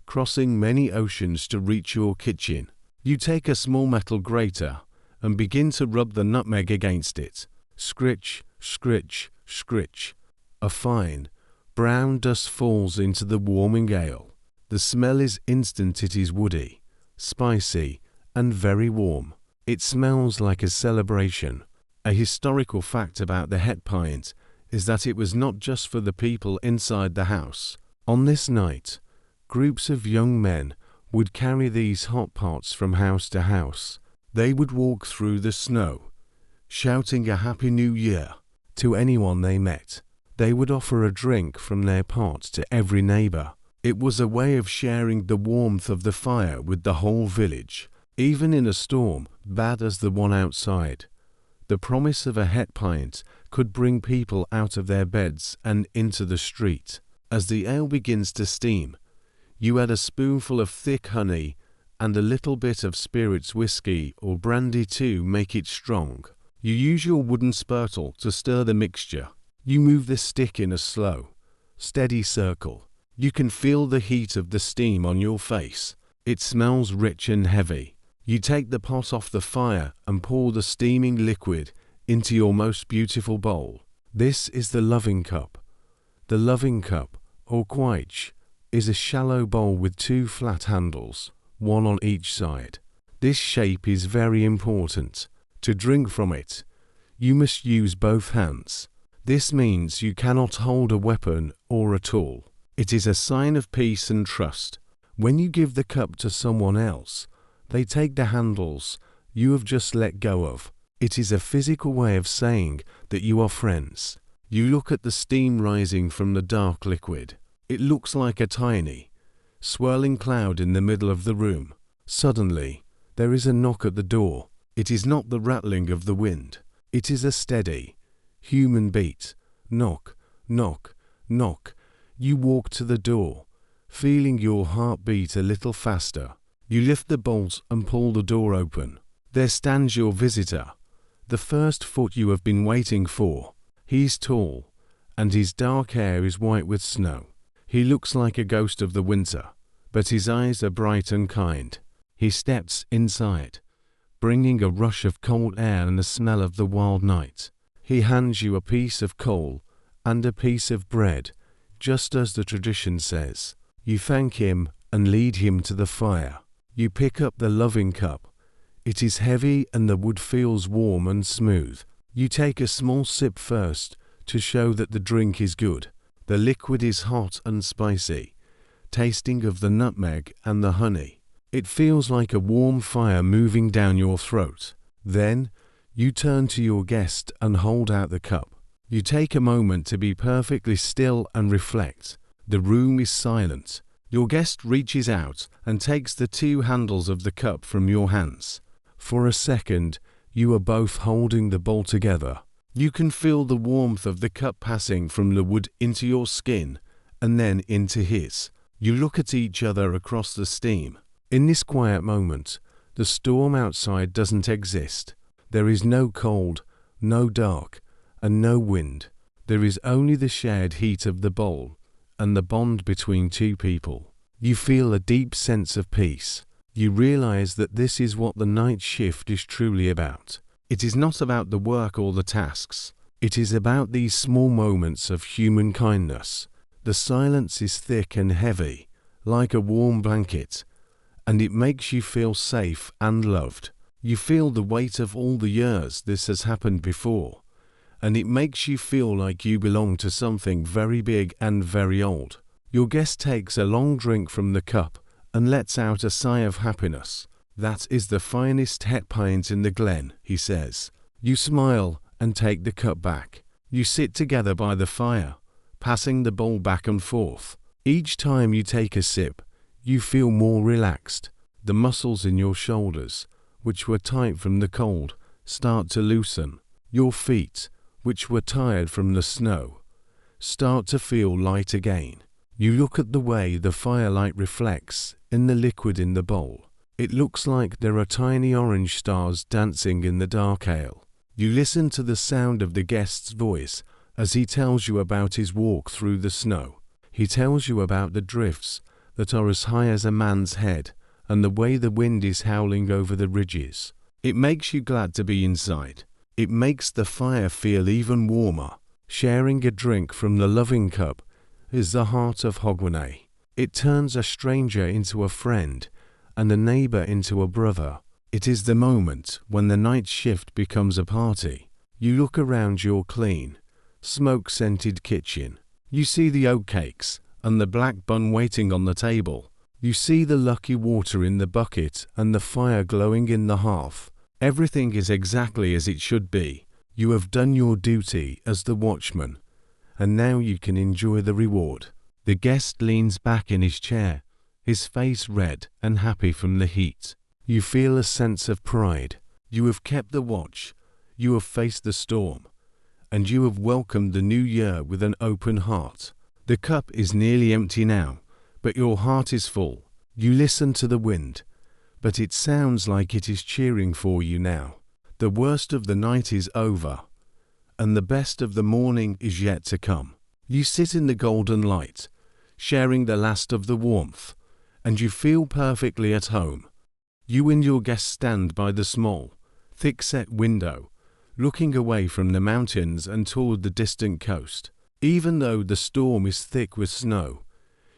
crossing many oceans to reach your kitchen. You take a small metal grater and begin to rub the nutmeg against it. Scritch, scritch, scritch. A fine, brown dust falls into the warming ale. The smell is instant. It is woody, spicy, and very warm. It smells like a celebration. A historical fact about the het pint is that it was not just for the people inside the house. On this night, groups of young men would carry these hot pots from house to house. They would walk through the snow, shouting a Happy New Year to anyone they met. They would offer a drink from their pot to every neighbor. It was a way of sharing the warmth of the fire with the whole village. Even in a storm, bad as the one outside, the promise of a het pint could bring people out of their beds and into the street. As the ale begins to steam, you add a spoonful of thick honey and a little bit of spirits whiskey or brandy to make it strong. You use your wooden spurtle to stir the mixture. You move the stick in a slow, steady circle. You can feel the heat of the steam on your face. It smells rich and heavy. You take the pot off the fire and pour the steaming liquid into your most beautiful bowl. This is the loving cup. The loving cup, or quaich, is a shallow bowl with two flat handles, one on each side. This shape is very important. To drink from it, you must use both hands. This means you cannot hold a weapon or a tool. It is a sign of peace and trust. When you give the cup to someone else, they take the handles you have just let go of. It is a physical way of saying that you are friends. You look at the steam rising from the dark liquid. It looks like a tiny, swirling cloud in the middle of the room. Suddenly, there is a knock at the door. It is not the rattling of the wind. It is a steady, human beat. Knock, knock, knock. You walk to the door, feeling your heart beat a little faster. You lift the bolt and pull the door open. There stands your visitor, the first foot you have been waiting for. He's tall, and his dark hair is white with snow. He looks like a ghost of the winter, but his eyes are bright and kind. He steps inside, bringing a rush of cold air and the smell of the wild night. He hands you a piece of coal and a piece of bread, just as the tradition says. You thank him and lead him to the fire. You pick up the loving cup. It is heavy and the wood feels warm and smooth. You take a small sip first to show that the drink is good. The liquid is hot and spicy, tasting of the nutmeg and the honey. It feels like a warm fire moving down your throat. Then, you turn to your guest and hold out the cup. You take a moment to be perfectly still and reflect. The room is silent. Your guest reaches out and takes the two handles of the cup from your hands. For a second, you are both holding the bowl together. You can feel the warmth of the cup passing from the wood into your skin and then into his. You look at each other across the steam. In this quiet moment, the storm outside doesn't exist. There is no cold, no dark, and no wind. There is only the shared heat of the bowl and the bond between two people. You feel a deep sense of peace. You realize that this is what the night shift is truly about. It is not about the work or the tasks. It is about these small moments of human kindness. The silence is thick and heavy, like a warm blanket, and it makes you feel safe and loved. You feel the weight of all the years this has happened before, and it makes you feel like you belong to something very big and very old. Your guest takes a long drink from the cup and lets out a sigh of happiness. That is the finest het pint in the glen, he says. You smile and take the cup back. You sit together by the fire, passing the bowl back and forth. Each time you take a sip, you feel more relaxed. The muscles in your shoulders, which were tight from the cold, start to loosen. Your feet, which were tired from the snow, start to feel light again. You look at the way the firelight reflects in the liquid in the bowl. It looks like there are tiny orange stars dancing in the dark ale. You listen to the sound of the guest's voice as he tells you about his walk through the snow. He tells you about the drifts that are as high as a man's head and the way the wind is howling over the ridges. It makes you glad to be inside. It makes the fire feel even warmer. Sharing a drink from the loving cup is the heart of Hogmanay. It turns a stranger into a friend and a neighbor into a brother. It is the moment when the night shift becomes a party. You look around your clean, smoke-scented kitchen. You see the oatcakes and the black bun waiting on the table. You see the lucky water in the bucket and the fire glowing in the hearth. Everything is exactly as it should be. You have done your duty as the watchman, and now you can enjoy the reward. The guest leans back in his chair, his face red and happy from the heat. You feel a sense of pride. You have kept the watch, you have faced the storm, and you have welcomed the new year with an open heart. The cup is nearly empty now, but your heart is full. You listen to the wind, but it sounds like it is cheering for you now. The worst of the night is over, and the best of the morning is yet to come. You sit in the golden light, sharing the last of the warmth, and you feel perfectly at home. You and your guests stand by the small, thick-set window, looking away from the mountains and toward the distant coast. Even though the storm is thick with snow,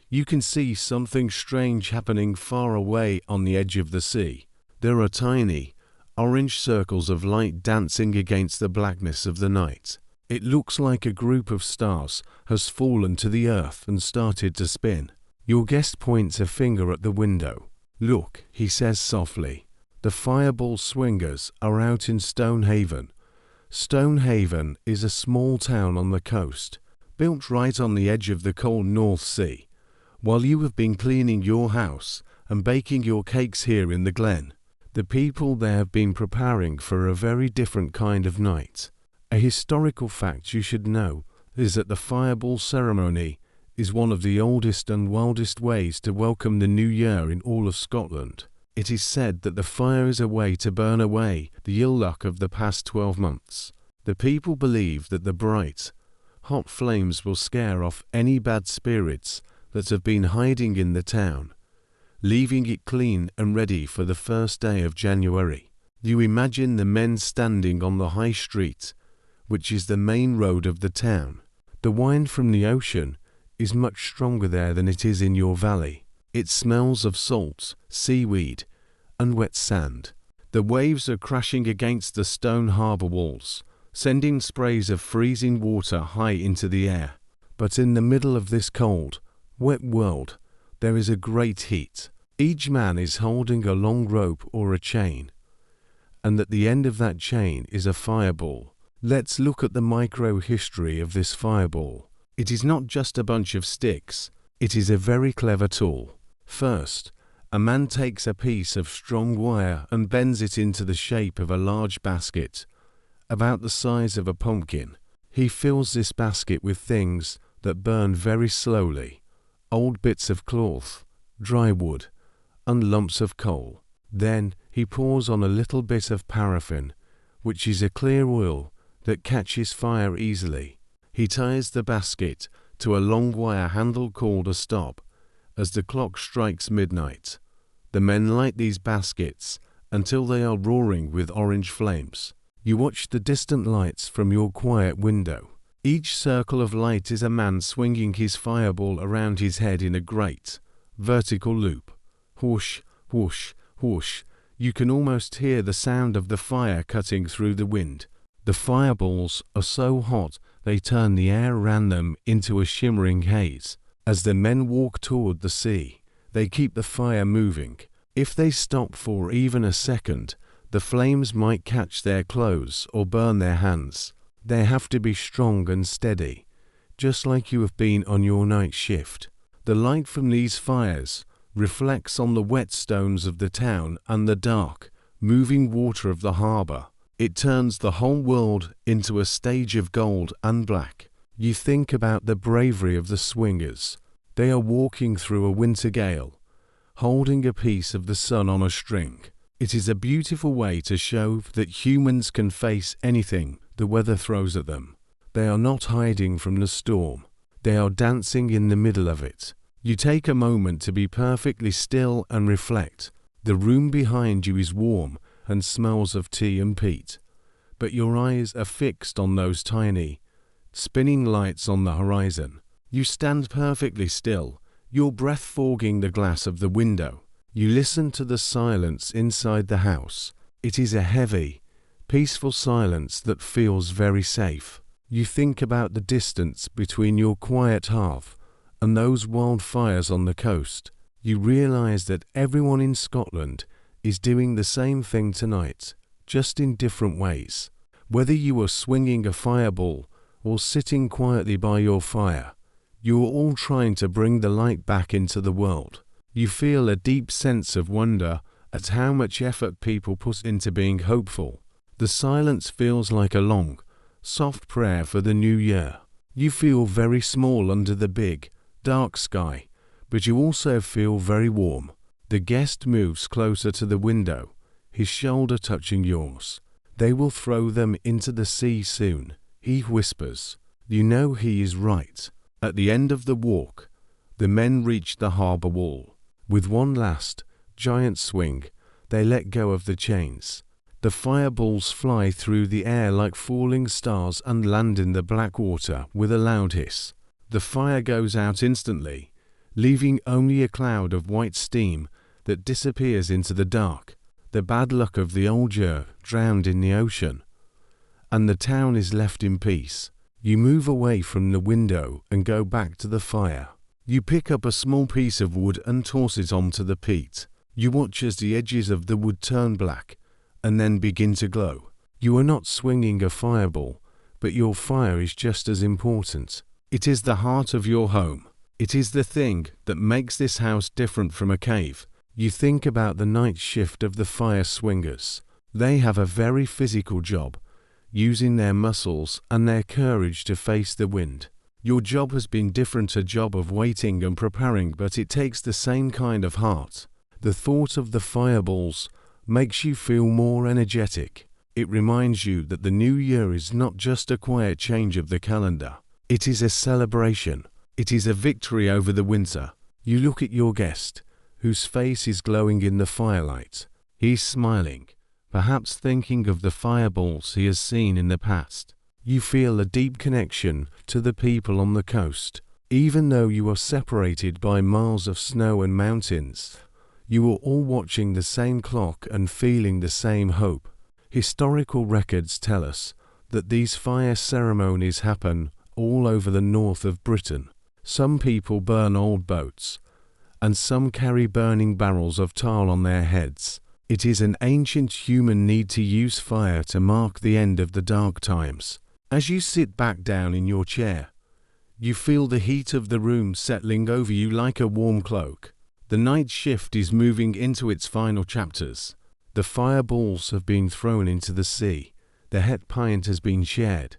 you can see something strange happening far away on the edge of the sea. There are tiny, orange circles of light dancing against the blackness of the night. It looks like a group of stars has fallen to the earth and started to spin. Your guest points a finger at the window. "Look," he says softly. "The fireball swingers are out in Stonehaven." Stonehaven is a small town on the coast, built right on the edge of the cold North Sea. While you have been cleaning your house and baking your cakes here in the glen, the people there have been preparing for a very different kind of night. A historical fact you should know is that the fireball ceremony is one of the oldest and wildest ways to welcome the new year in all of Scotland. It is said that the fire is a way to burn away the ill luck of the past 12 months. The people believe that the bright, hot flames will scare off any bad spirits that have been hiding in the town, leaving it clean and ready for the first day of January. You imagine the men standing on the high street, which is the main road of the town. The wind from the ocean is much stronger there than it is in your valley. It smells of salt, seaweed, and wet sand. The waves are crashing against the stone harbour walls, sending sprays of freezing water high into the air. But in the middle of this cold, wet world, there is a great heat. Each man is holding a long rope or a chain, and at the end of that chain is a fireball. Let's look at the micro-history of this fireball. It is not just a bunch of sticks, it is a very clever tool. First, a man takes a piece of strong wire and bends it into the shape of a large basket, about the size of a pumpkin. He fills this basket with things that burn very slowly, old bits of cloth, dry wood, and lumps of coal. Then he pours on a little bit of paraffin, which is a clear oil that catches fire easily. He ties the basket to a long wire handle called a stop. As the clock strikes midnight, the men light these baskets until they are roaring with orange flames. You watch the distant lights from your quiet window. Each circle of light is a man swinging his fireball around his head in a great, vertical loop. Whoosh, whoosh, whoosh. You can almost hear the sound of the fire cutting through the wind. The fireballs are so hot they turn the air around them into a shimmering haze. As the men walk toward the sea, they keep the fire moving. If they stop for even a second, the flames might catch their clothes or burn their hands. They have to be strong and steady, just like you have been on your night shift. The light from these fires reflects on the wet stones of the town and the dark, moving water of the harbour. It turns the whole world into a stage of gold and black. You think about the bravery of the swingers. They are walking through a winter gale, holding a piece of the sun on a string. It is a beautiful way to show that humans can face anything the weather throws at them. They are not hiding from the storm. They are dancing in the middle of it. You take a moment to be perfectly still and reflect. The room behind you is warm and smells of tea and peat, but your eyes are fixed on those tiny, spinning lights on the horizon. You stand perfectly still, your breath fogging the glass of the window. You listen to the silence inside the house. It is a heavy, peaceful silence that feels very safe. You think about the distance between your quiet hearth and those wildfires on the coast. You realize that everyone in Scotland is doing the same thing tonight, just in different ways. Whether you are swinging a fireball or sitting quietly by your fire, you are all trying to bring the light back into the world. You feel a deep sense of wonder at how much effort people put into being hopeful. The silence feels like a long, soft prayer for the new year. You feel very small under the big, dark sky, but you also feel very warm. The guest moves closer to the window, his shoulder touching yours. They will throw them into the sea soon, he whispers. You know he is right. At the end of the walk, the men reach the harbour wall. With one last, giant swing, they let go of the chains. The fireballs fly through the air like falling stars and land in the black water with a loud hiss. The fire goes out instantly, leaving only a cloud of white steam that disappears into the dark. The bad luck of the old year drowned in the ocean, and the town is left in peace. You move away from the window and go back to the fire. You pick up a small piece of wood and toss it onto the peat. You watch as the edges of the wood turn black and then begin to glow. You are not swinging a fireball, but your fire is just as important. It is the heart of your home. It is the thing that makes this house different from a cave. You think about the night shift of the fire swingers. They have a very physical job, using their muscles and their courage to face the wind. Your job has been different, a job of waiting and preparing, but it takes the same kind of heart. The thought of the fireballs makes you feel more energetic. It reminds you that the new year is not just a quiet change of the calendar. It is a celebration. It is a victory over the winter. You look at your guest, whose face is glowing in the firelight. He's smiling, perhaps thinking of the fireballs he has seen in the past. You feel a deep connection to the people on the coast. Even though you are separated by miles of snow and mountains, you are all watching the same clock and feeling the same hope. Historical records tell us that these fire ceremonies happen all over the north of Britain. Some people burn old boats, and some carry burning barrels of tar on their heads. It is an ancient human need to use fire to mark the end of the dark times. As you sit back down in your chair, you feel the heat of the room settling over you like a warm cloak. The night shift is moving into its final chapters. The fireballs have been thrown into the sea, the het pint has been shared,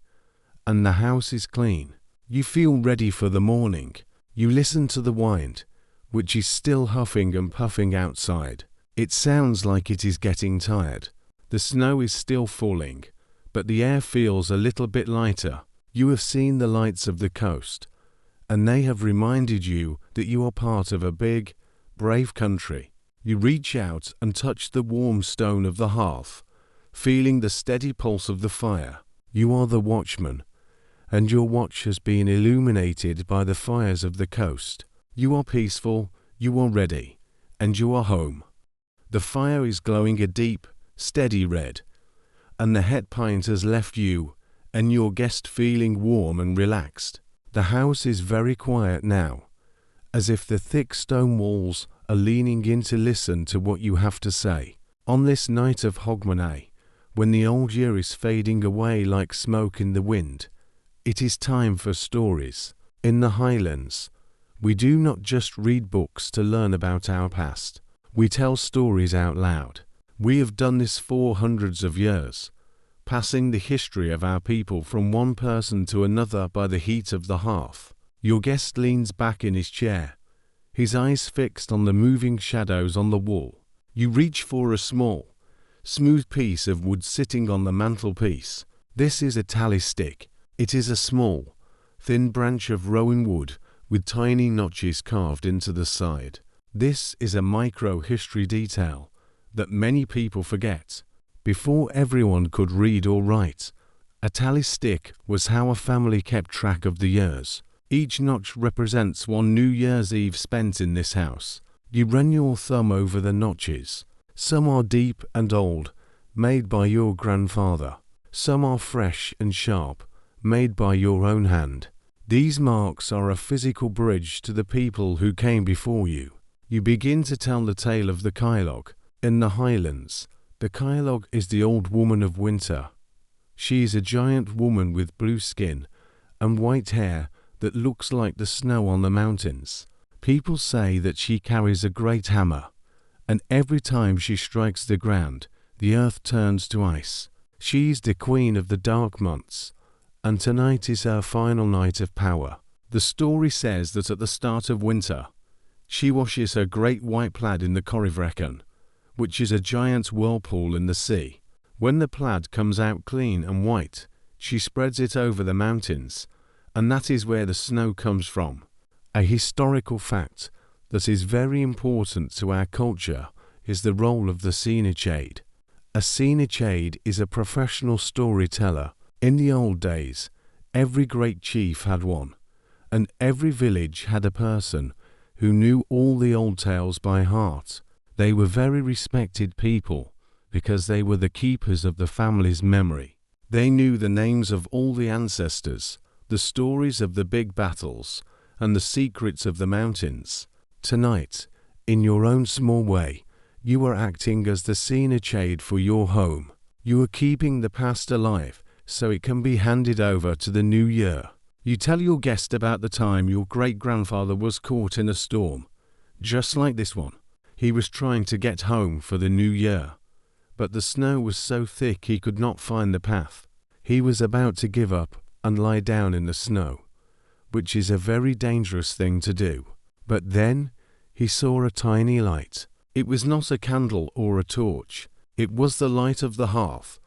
and the house is clean. You feel ready for the morning. You listen to the wind, which is still huffing and puffing outside. It sounds like it is getting tired. The snow is still falling, but the air feels a little bit lighter. You have seen the lights of the coast, and they have reminded you that you are part of a big, brave country. You reach out and touch the warm stone of the hearth, feeling the steady pulse of the fire. You are the watchman, and your watch has been illuminated by the fires of the coast. You are peaceful, you are ready, and you are home. The fire is glowing a deep, steady red, and the het pint has left you and your guest feeling warm and relaxed. The house is very quiet now, as if the thick stone walls are leaning in to listen to what you have to say. On this night of Hogmanay, when the old year is fading away like smoke in the wind, it is time for stories. In the Highlands, we do not just read books to learn about our past. We tell stories out loud. We have done this for hundreds of years, passing the history of our people from one person to another by the heat of the hearth. Your guest leans back in his chair, his eyes fixed on the moving shadows on the wall. You reach for a small, smooth piece of wood sitting on the mantelpiece. This is a tally stick. It is a small, thin branch of rowan wood with tiny notches carved into the side. This is a micro-history detail that many people forget. Before everyone could read or write, a tally stick was how a family kept track of the years. Each notch represents one New Year's Eve spent in this house. You run your thumb over the notches. Some are deep and old, made by your grandfather. Some are fresh and sharp, made by your own hand. These marks are a physical bridge to the people who came before you. You begin to tell the tale of the Cailleach. In the Highlands, the Cailleach is the old woman of winter. She is a giant woman with blue skin and white hair that looks like the snow on the mountains. People say that she carries a great hammer, and every time she strikes the ground, the earth turns to ice. She is the queen of the dark months, and tonight is her final night of power. The story says that at the start of winter, she washes her great white plaid in the Corrivreckan, which is a giant whirlpool in the sea. When the plaid comes out clean and white, she spreads it over the mountains, and that is where the snow comes from. A historical fact that is very important to our culture is the role of the Scenechade. A Scenechade is a professional storyteller. In the old days, every great chief had one, and every village had a person who knew all the old tales by heart. They were very respected people because they were the keepers of the family's memory. They knew the names of all the ancestors, the stories of the big battles, and the secrets of the mountains. Tonight, in your own small way, you are acting as the Scenechade for your home. You are keeping the past alive so it can be handed over to the new year. You tell your guest about the time your great-grandfather was caught in a storm, just like this one. He was trying to get home for the new year, but the snow was so thick he could not find the path. He was about to give up and lie down in the snow, which is a very dangerous thing to do. But then he saw a tiny light. It was not a candle or a torch. It was the light of the hearth,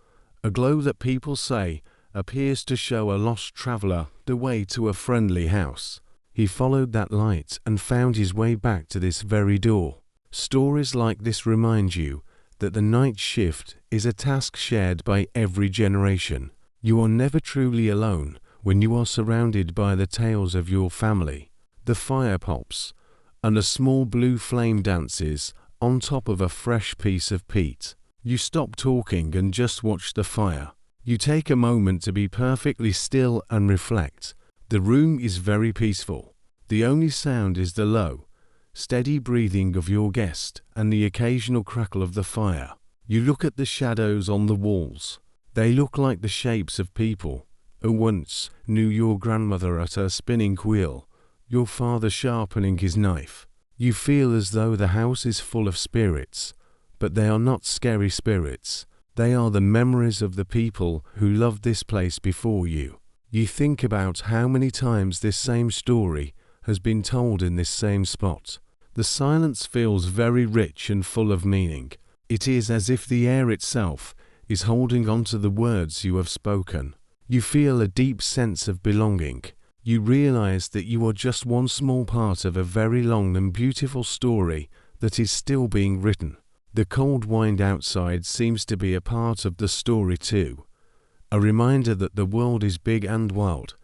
a glow that people say appears to show a lost traveler the way to a friendly house. He followed that light and found his way back to this very door. Stories like this remind you that the night shift is a task shared by every generation. You are never truly alone when you are surrounded by the tales of your family. The fire pops, and a small blue flame dances on top of a fresh piece of peat. You stop talking and just watch the fire. You take a moment to be perfectly still and reflect. The room is very peaceful. The only sound is the low, steady breathing of your guest and the occasional crackle of the fire. You look at the shadows on the walls. They look like the shapes of people who once knew your grandmother at her spinning wheel, your father sharpening his knife. You feel as though the house is full of spirits, but they are not scary spirits. They are the memories of the people who loved this place before you. You think about how many times this same story has been told in this same spot. The silence feels very rich and full of meaning. It is as if the air itself is holding on to the words you have spoken. You feel a deep sense of belonging. You realize that you are just one small part of a very long and beautiful story that is still being written. The cold wind outside seems to be a part of the story too, a reminder that the world is big and wild,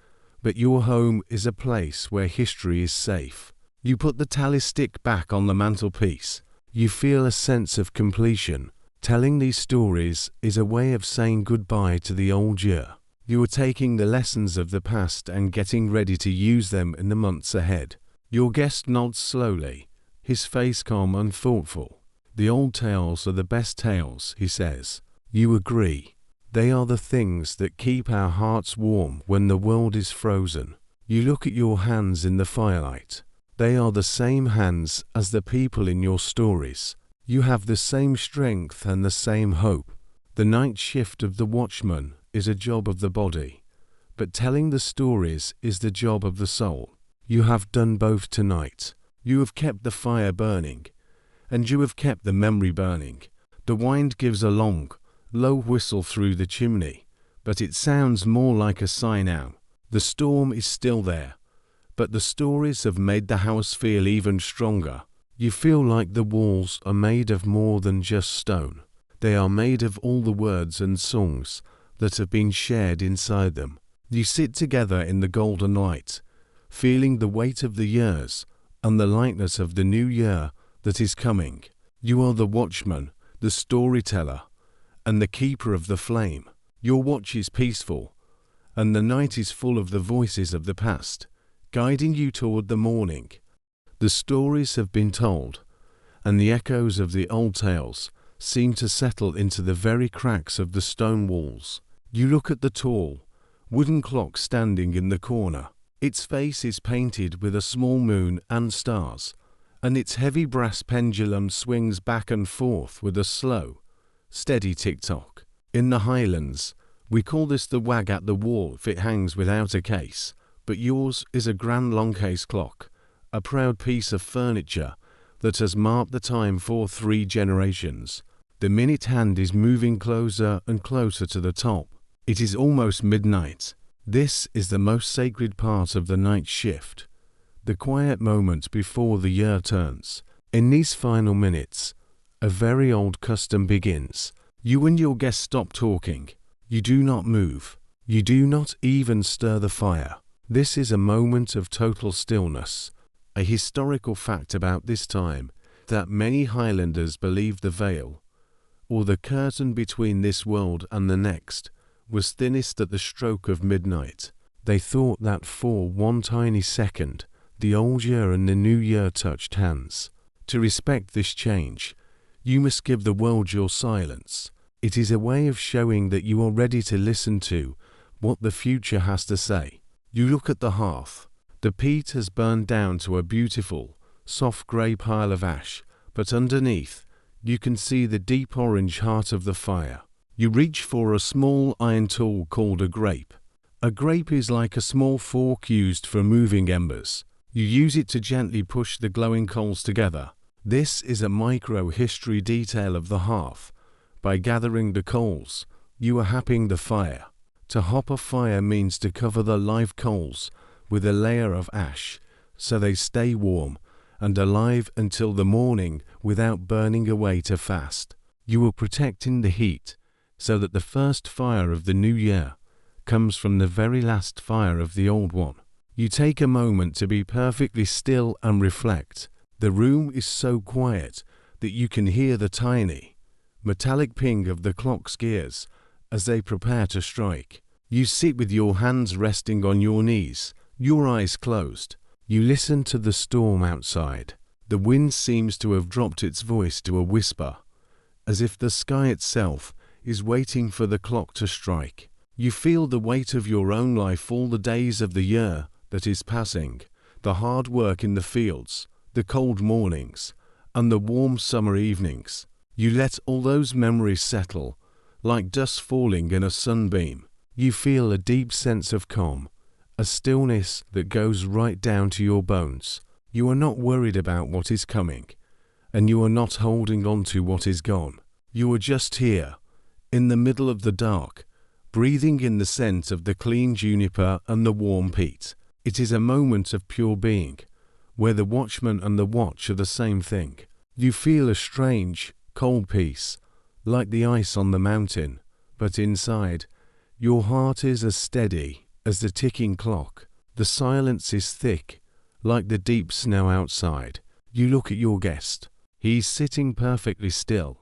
but your home is a place where history is safe. You put the tally stick back on the mantelpiece. You feel a sense of completion. Telling these stories is a way of saying goodbye to the old year. You are taking the lessons of the past and getting ready to use them in the months ahead. Your guest nods slowly, his face calm and thoughtful. The old tales are the best tales, he says. You agree. They are the things that keep our hearts warm when the world is frozen. You look at your hands in the firelight. They are the same hands as the people in your stories. You have the same strength and the same hope. The night shift of the watchman is a job of the body, but telling the stories is the job of the soul. You have done both tonight. You have kept the fire burning, and you have kept the memory burning. The wind gives a long, low whistle through the chimney, but it sounds more like a sigh now. The storm is still there, but the stories have made the house feel even stronger. You feel like the walls are made of more than just stone. They are made of all the words and songs that have been shared inside them. You sit together in the golden light, feeling the weight of the years and the lightness of the new year that is coming. You are the watchman, the storyteller, and the keeper of the flame. Your watch is peaceful, and the night is full of the voices of the past, guiding you toward the morning. The stories have been told, and the echoes of the old tales seem to settle into the very cracks of the stone walls. You look at the tall, wooden clock standing in the corner. Its face is painted with a small moon and stars, and its heavy brass pendulum swings back and forth with a slow, steady tick-tock. In the Highlands, we call this the wag at the wall if it hangs without a case, but yours is a grand long case clock, a proud piece of furniture that has marked the time for 3 generations. The minute hand is moving closer and closer to the top. It is almost midnight. This is the most sacred part of the night shift. the quiet moment before the year turns. In these final minutes, a very old custom begins. You and your guests stop talking. You do not move. You do not even stir the fire. This is a moment of total stillness. A historical fact about this time, that many Highlanders believed the veil, or the curtain between this world and the next, was thinnest at the stroke of midnight. They thought that for one tiny second, the old year and the new year touched hands. To respect this change, you must give the world your silence. It is a way of showing that you are ready to listen to what the future has to say. You look at the hearth. The peat has burned down to a beautiful, soft grey pile of ash, but underneath, you can see the deep orange heart of the fire. You reach for a small iron tool called a grape. A grape is like a small fork used for moving embers. You use it to gently push the glowing coals together. This is a micro-history detail of the hearth. By gathering the coals, you are happing the fire. To hop a fire means to cover the live coals with a layer of ash, so they stay warm and alive until the morning without burning away too fast. You are protecting the heat, so that the first fire of the new year comes from the very last fire of the old one. You take a moment to be perfectly still and reflect. The room is so quiet that you can hear the tiny, metallic ping of the clock's gears as they prepare to strike. You sit with your hands resting on your knees, your eyes closed. You listen to the storm outside. The wind seems to have dropped its voice to a whisper, as if the sky itself is waiting for the clock to strike. You feel the weight of your own life, all the days of the year that is passing, the hard work in the fields, the cold mornings, and the warm summer evenings. You let all those memories settle, like dust falling in a sunbeam. You feel a deep sense of calm, a stillness that goes right down to your bones. You are not worried about what is coming, and you are not holding on to what is gone. You are just here, in the middle of the dark, breathing in the scent of the clean juniper and the warm peat. It is a moment of pure being, where the watchman and the watch are the same thing. You feel a strange, cold peace, like the ice on the mountain, but inside, your heart is as steady as the ticking clock. The silence is thick, like the deep snow outside. You look at your guest. He's sitting perfectly still,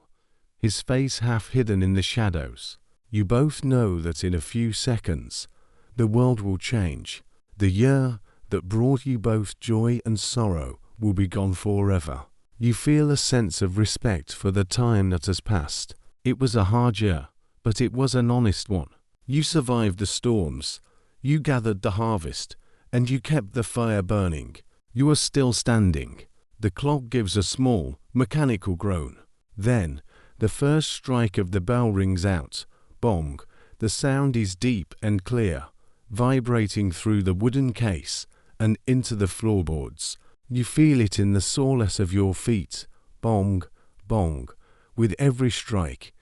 his face half hidden in the shadows. You both know that in a few seconds, the world will change. The year that brought you both joy and sorrow will be gone forever. You feel a sense of respect for the time that has passed. It was a hard year, but it was an honest one. You survived the storms, you gathered the harvest, and you kept the fire burning. You are still standing. The clock gives a small, mechanical groan. Then, the first strike of the bell rings out. Bong. The sound is deep and clear, vibrating through the wooden case and into the floorboards. You feel it in the soreness of your feet. Bong, bong. With every strike,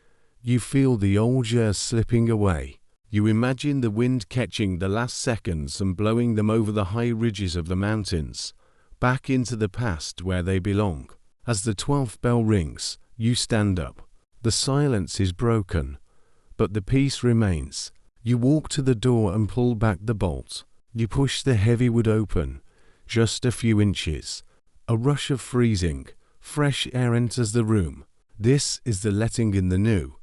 you feel the old years slipping away. You imagine the wind catching the last seconds and blowing them over the high ridges of the mountains, back into the past where they belong. As the 12th bell rings, you stand up. The silence is broken, but the peace remains. You walk to the door and pull back the bolt. You push the heavy wood open, just a few inches. A rush of freezing, fresh air enters the room. This is the letting in the new.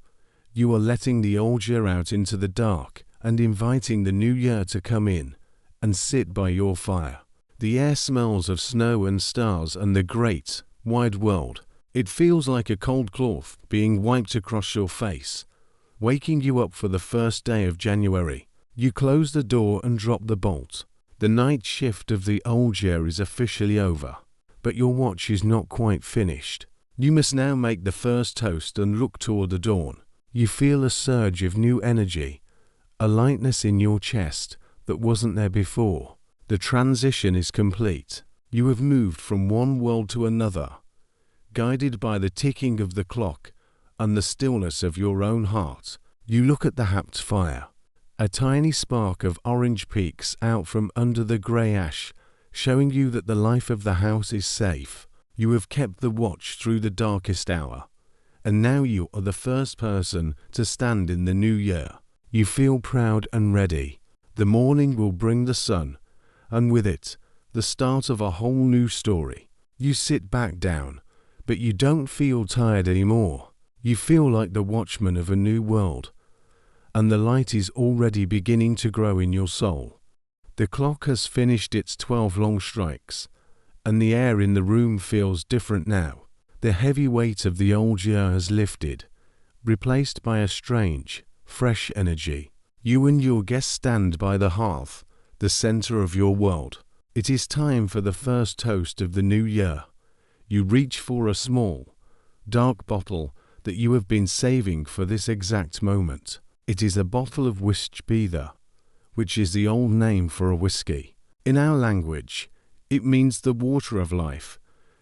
You are letting the old year out into the dark and inviting the new year to come in and sit by your fire. The air smells of snow and stars and the great, wide world. It feels like a cold cloth being wiped across your face, waking you up for the first day of January. You close the door and drop the bolt. The night shift of the old year is officially over, but your watch is not quite finished. You must now make the first toast and look toward the dawn. You feel a surge of new energy, a lightness in your chest that wasn't there before. The transition is complete. You have moved from one world to another, guided by the ticking of the clock and the stillness of your own heart. You look at the happed fire. A tiny spark of orange peeks out from under the grey ash, showing you that the life of the house is safe. You have kept the watch through the darkest hour, and now you are the first person to stand in the new year. You feel proud and ready. The morning will bring the sun, and with it, the start of a whole new story. You sit back down, but you don't feel tired anymore. You feel like the watchman of a new world, and the light is already beginning to grow in your soul. The clock has finished its 12 long strikes, and the air in the room feels different now. The heavy weight of the old year has lifted, replaced by a strange, fresh energy. You and your guests stand by the hearth, the center of your world. It is time for the first toast of the new year. You reach for a small, dark bottle that you have been saving for this exact moment. It is a bottle of Wischtbeather, which is the old name for a whiskey. In our language, it means the water of life.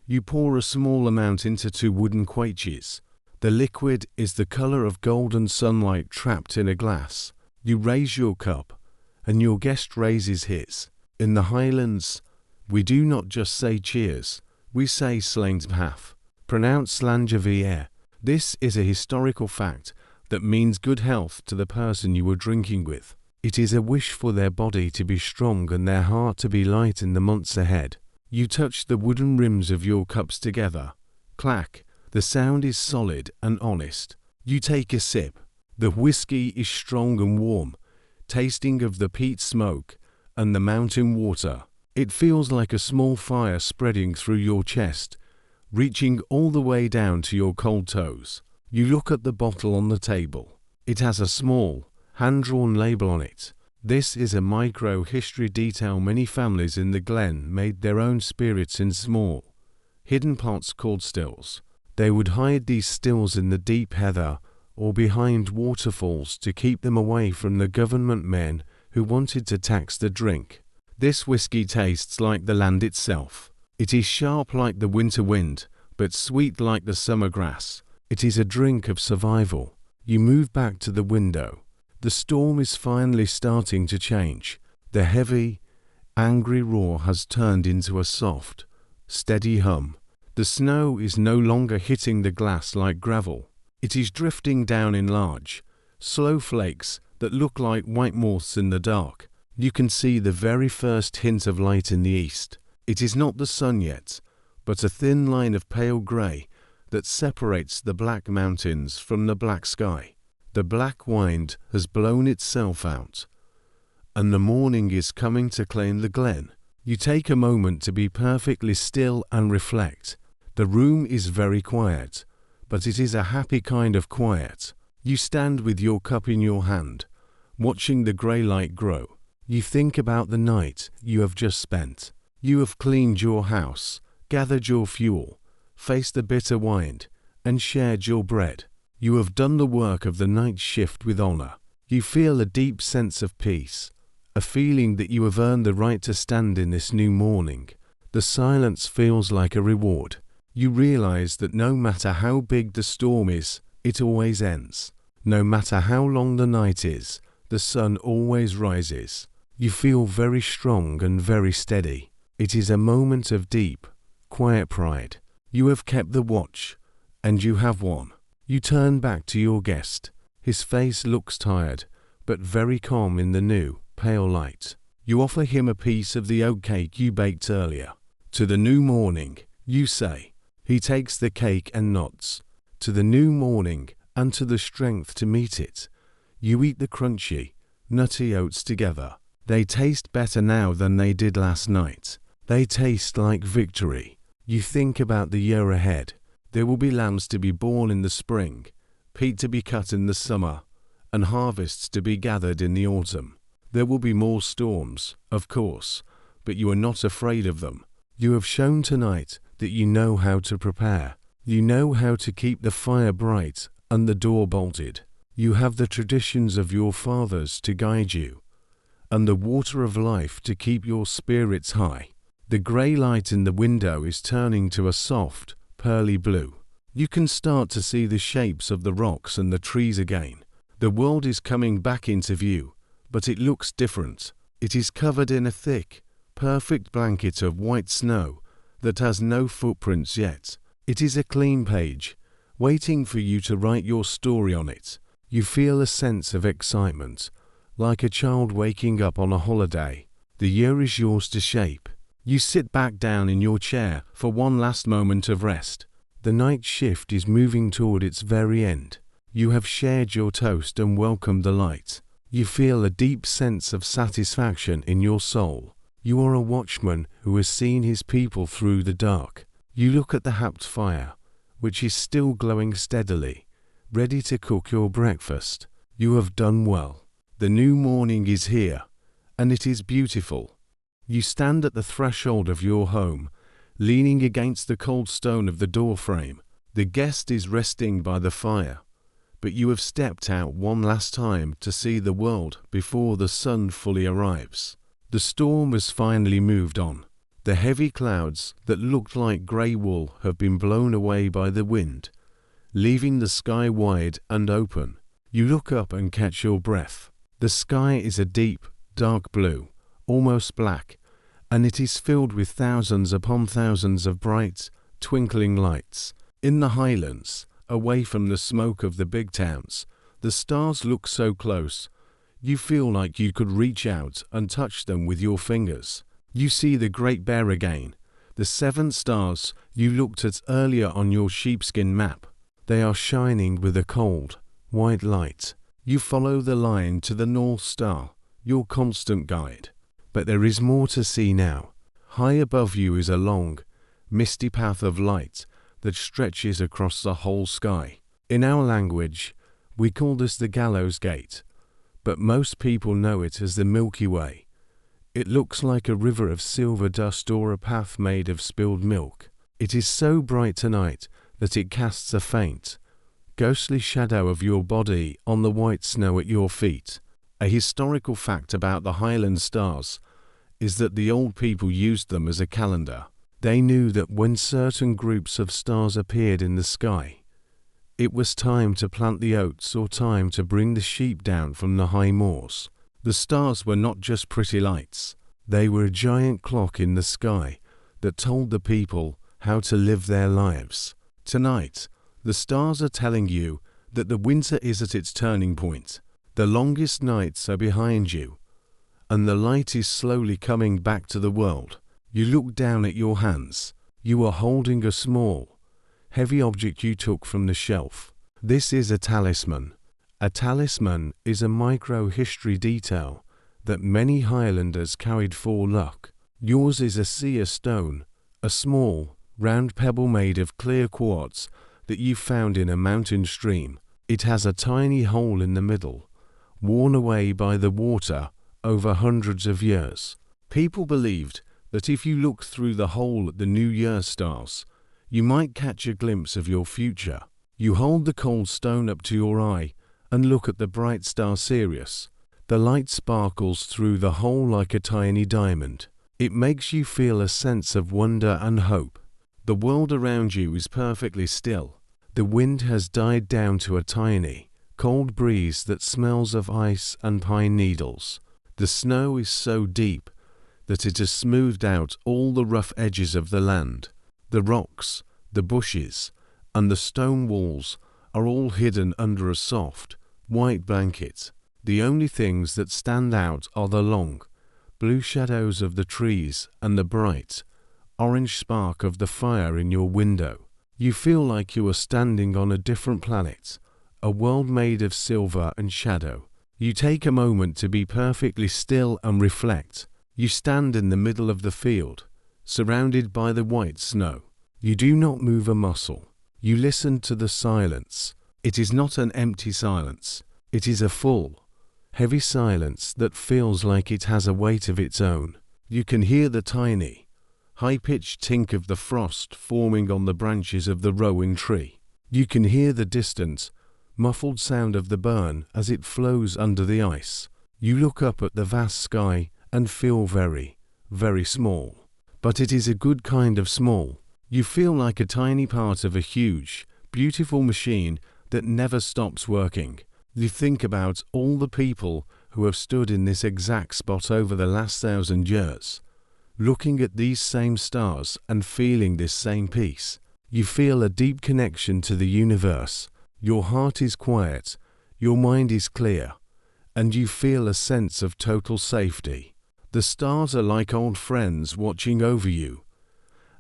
You pour a small amount into 2 wooden quaches. The liquid is the color of golden sunlight trapped in a glass. You raise your cup, and your guest raises his. In the Highlands, we do not just say cheers, we say Slaintpaf, pronounced Slangevier. This is a historical fact that means good health to the person you are drinking with. It is a wish for their body to be strong and their heart to be light in the months ahead. You touch the wooden rims of your cups together. Clack, the sound is solid and honest. You take a sip. The whiskey is strong and warm, tasting of the peat smoke and the mountain water. It feels like a small fire spreading through your chest, reaching all the way down to your cold toes. You look at the bottle on the table. It has a small, hand-drawn label on it. This is a micro-history detail. Many families in the glen made their own spirits in small, hidden pots called stills. They would hide these stills in the deep heather or behind waterfalls to keep them away from the government men who wanted to tax the drink. This whiskey tastes like the land itself. It is sharp like the winter wind, but sweet like the summer grass. It is a drink of survival. You move back to the window. The storm is finally starting to change. The heavy, angry roar has turned into a soft, steady hum. The snow is no longer hitting the glass like gravel. It is drifting down in large, slow flakes that look like white moths in the dark. You can see the very first hint of light in the east. It is not the sun yet, but a thin line of pale grey that separates the black mountains from the black sky. The black wind has blown itself out, and the morning is coming to claim the glen. You take a moment to be perfectly still and reflect. The room is very quiet, but it is a happy kind of quiet. You stand with your cup in your hand, watching the grey light grow. You think about the night you have just spent. You have cleaned your house, gathered your fuel, faced the bitter wind, and shared your bread. You have done the work of the night shift with honor. You feel a deep sense of peace, a feeling that you have earned the right to stand in this new morning. The silence feels like a reward. You realize that no matter how big the storm is, it always ends. No matter how long the night is, the sun always rises. You feel very strong and very steady. It is a moment of deep, quiet pride. You have kept the watch, and you have won. You turn back to your guest. His face looks tired, but very calm in the new, pale light. You offer him a piece of the oat cake you baked earlier. To the new morning, you say. He takes the cake and nods. To the new morning, and to the strength to meet it. You eat the crunchy, nutty oats together. They taste better now than they did last night. They taste like victory. You think about the year ahead. There will be lambs to be born in the spring, peat to be cut in the summer, and harvests to be gathered in the autumn. There will be more storms, of course, but you are not afraid of them. You have shown tonight that you know how to prepare. You know how to keep the fire bright and the door bolted. You have the traditions of your fathers to guide you, and the water of life to keep your spirits high. The grey light in the window is turning to a soft, pearly blue. You can start to see the shapes of the rocks and the trees again. The world is coming back into view, but it looks different. It is covered in a thick, perfect blanket of white snow that has no footprints yet. It is a clean page, waiting for you to write your story on it. You feel a sense of excitement, like a child waking up on a holiday. The year is yours to shape. You sit back down in your chair for one last moment of rest. The night shift is moving toward its very end. You have shared your toast and welcomed the light. You feel a deep sense of satisfaction in your soul. You are a watchman who has seen his people through the dark. You look at the happed fire, which is still glowing steadily, ready to cook your breakfast. You have done well. The new morning is here, and it is beautiful. You stand at the threshold of your home, leaning against the cold stone of the doorframe. The guest is resting by the fire, but you have stepped out one last time to see the world before the sun fully arrives. The storm has finally moved on. The heavy clouds that looked like grey wool have been blown away by the wind, leaving the sky wide and open. You look up and catch your breath. The sky is a deep, dark blue, almost black, and it is filled with thousands upon thousands of bright, twinkling lights. In the Highlands, away from the smoke of the big towns, the stars look so close, you feel like you could reach out and touch them with your fingers. You see the Great Bear again, the 7 stars you looked at earlier on your sheepskin map. They are shining with a cold, white light. You follow the line to the North Star, your constant guide. But there is more to see now. High above you is a long, misty path of light that stretches across the whole sky. In our language, we call this the Gallows Gate, but most people know it as the Milky Way. It looks like a river of silver dust or a path made of spilled milk. It is so bright tonight that it casts a faint, ghostly shadow of your body on the white snow at your feet. A historical fact about the Highland stars is that the old people used them as a calendar. They knew that when certain groups of stars appeared in the sky, it was time to plant the oats or time to bring the sheep down from the high moors. The stars were not just pretty lights. They were a giant clock in the sky that told the people how to live their lives. Tonight, the stars are telling you that the winter is at its turning point. The longest nights are behind you, and the light is slowly coming back to the world. You look down at your hands. You are holding a small, heavy object you took from the shelf. This is a talisman. A talisman is a micro-history detail that many Highlanders carried for luck. Yours is a seer stone, a small, round pebble made of clear quartz that you found in a mountain stream. It has a tiny hole in the middle, worn away by the water over hundreds of years. People believed that if you looked through the hole at the New Year stars, you might catch a glimpse of your future. You hold the cold stone up to your eye and look at the bright star Sirius. The light sparkles through the hole like a tiny diamond. It makes you feel a sense of wonder and hope. The world around you is perfectly still. The wind has died down to a tiny, cold breeze that smells of ice and pine needles. The snow is so deep that it has smoothed out all the rough edges of the land. The rocks, the bushes, and the stone walls are all hidden under a soft, white blanket. The only things that stand out are the long, blue shadows of the trees and the bright, orange spark of the fire in your window. You feel like you are standing on a different planet, a world made of silver and shadow. You take a moment to be perfectly still and reflect. You stand in the middle of the field, surrounded by the white snow. You do not move a muscle. You listen to the silence. It is not an empty silence. It is a full, heavy silence that feels like it has a weight of its own. You can hear the tiny, high-pitched tink of the frost forming on the branches of the rowan tree. You can hear the distant, muffled sound of the burn as it flows under the ice. You look up at the vast sky and feel very, very small. But it is a good kind of small. You feel like a tiny part of a huge, beautiful machine that never stops working. You think about all the people who have stood in this exact spot over the last 1,000 years. looking at these same stars and feeling this same peace. You feel a deep connection to the universe. Your heart is quiet, your mind is clear, and you feel a sense of total safety. The stars are like old friends watching over you,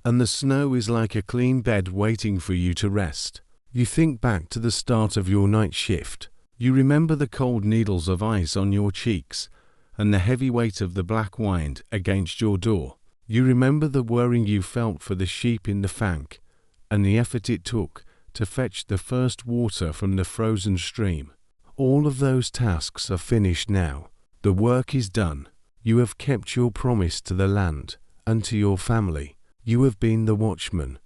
and the snow is like a clean bed waiting for you to rest. You think back to the start of your night shift. You remember the cold needles of ice on your cheeks and the heavy weight of the black wind against your door. You remember the worrying you felt for the sheep in the fank and the effort it took to fetch the first water from the frozen stream. All of those tasks are finished now. The work is done. You have kept your promise to the land and to your family. You have been the watchman,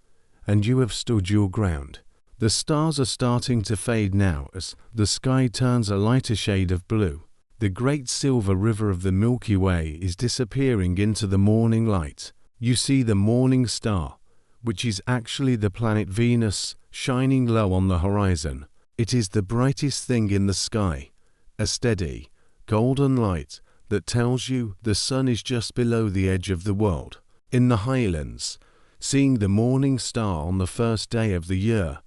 and you have stood your ground. The stars are starting to fade now as the sky turns a lighter shade of blue. The great silver river of the Milky Way is disappearing into the morning light. You see the morning star, which is actually the planet Venus, shining low on the horizon. It is the brightest thing in the sky, a steady, golden light that tells you the sun is just below the edge of the world. In the Highlands, seeing the morning star on the first day of the year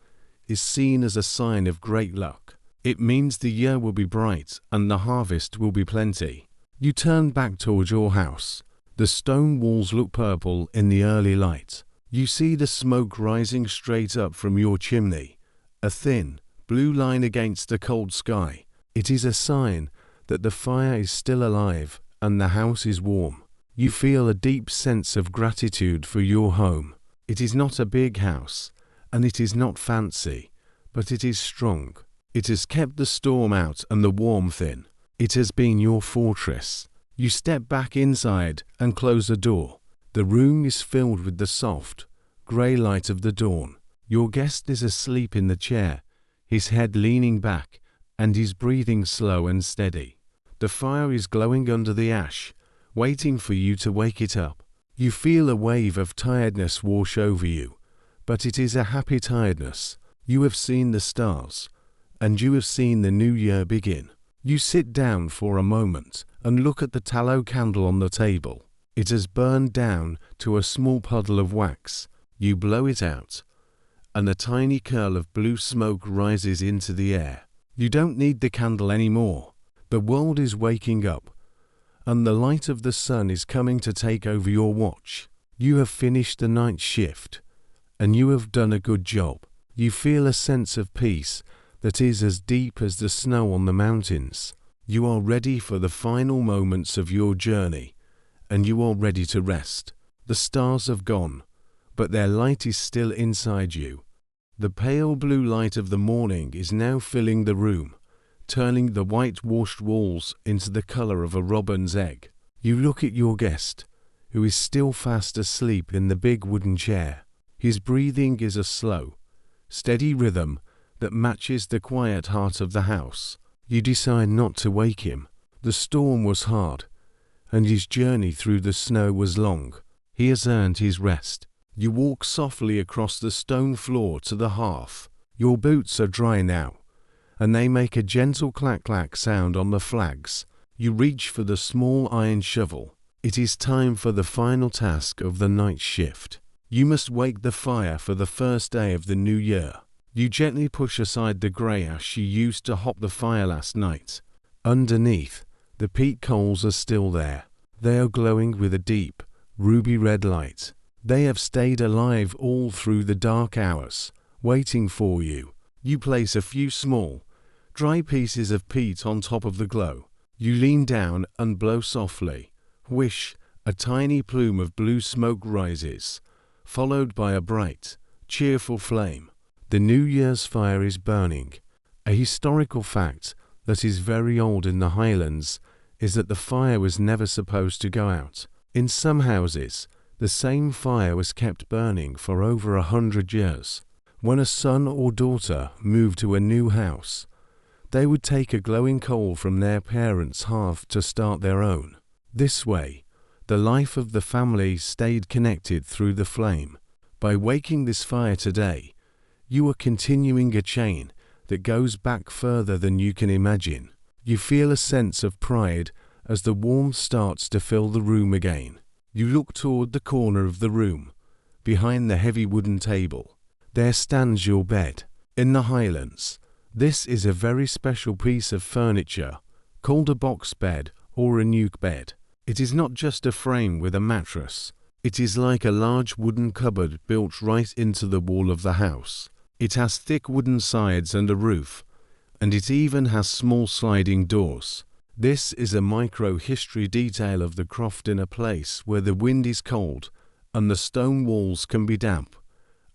is seen as a sign of great luck. It means the year will be bright and the harvest will be plenty. You turn back toward your house. The stone walls look purple in the early light. You see the smoke rising straight up from your chimney, a thin, blue line against the cold sky. It is a sign that the fire is still alive and the house is warm. You feel a deep sense of gratitude for your home. It is not a big house, and it is not fancy, but it is strong. It has kept the storm out and the warmth in. It has been your fortress. You step back inside and close the door. The room is filled with the soft, grey light of the dawn. Your guest is asleep in the chair, his head leaning back, and his breathing slow and steady. The fire is glowing under the ash, waiting for you to wake it up. You feel a wave of tiredness wash over you, but it is a happy tiredness. You have seen the stars, and you have seen the new year begin. You sit down for a moment and look at the tallow candle on the table. It has burned down to a small puddle of wax. You blow it out, and a tiny curl of blue smoke rises into the air. You don't need the candle anymore. The world is waking up, and the light of the sun is coming to take over your watch. You have finished the night shift, and you have done a good job. You feel a sense of peace that is as deep as the snow on the mountains. You are ready for the final moments of your journey, and you are ready to rest. The stars have gone, but their light is still inside you. The pale blue light of the morning is now filling the room, turning the whitewashed walls into the color of a robin's egg. You look at your guest, who is still fast asleep in the big wooden chair. His breathing is a slow, steady rhythm that matches the quiet heart of the house. You decide not to wake him. The storm was hard, and his journey through the snow was long. He has earned his rest. You walk softly across the stone floor to the hearth. Your boots are dry now, and they make a gentle clack-clack sound on the flags. You reach for the small iron shovel. It is time for the final task of the night shift. You must wake the fire for the first day of the new year. You gently push aside the grey ash you used to hop the fire last night. Underneath, the peat coals are still there. They are glowing with a deep, ruby-red light. They have stayed alive all through the dark hours, waiting for you. You place a few small, dry pieces of peat on top of the glow. You lean down and blow softly. Whish, a tiny plume of blue smoke rises, followed by a bright, cheerful flame. The New Year's fire is burning. A historical fact that is very old in the Highlands is that the fire was never supposed to go out. In some houses, the same fire was kept burning for over 100 years. When a son or daughter moved to a new house, they would take a glowing coal from their parents' hearth to start their own. This way, the life of the family stayed connected through the flame. By waking this fire today, you are continuing a chain that goes back further than you can imagine. You feel a sense of pride as the warmth starts to fill the room again. You look toward the corner of the room, behind the heavy wooden table. There stands your bed. In the Highlands, this is a very special piece of furniture, called a box bed or a nuke bed. It is not just a frame with a mattress. It is like a large wooden cupboard built right into the wall of the house. It has thick wooden sides and a roof, and it even has small sliding doors. This is a micro-history detail of the croft in a place where the wind is cold and the stone walls can be damp.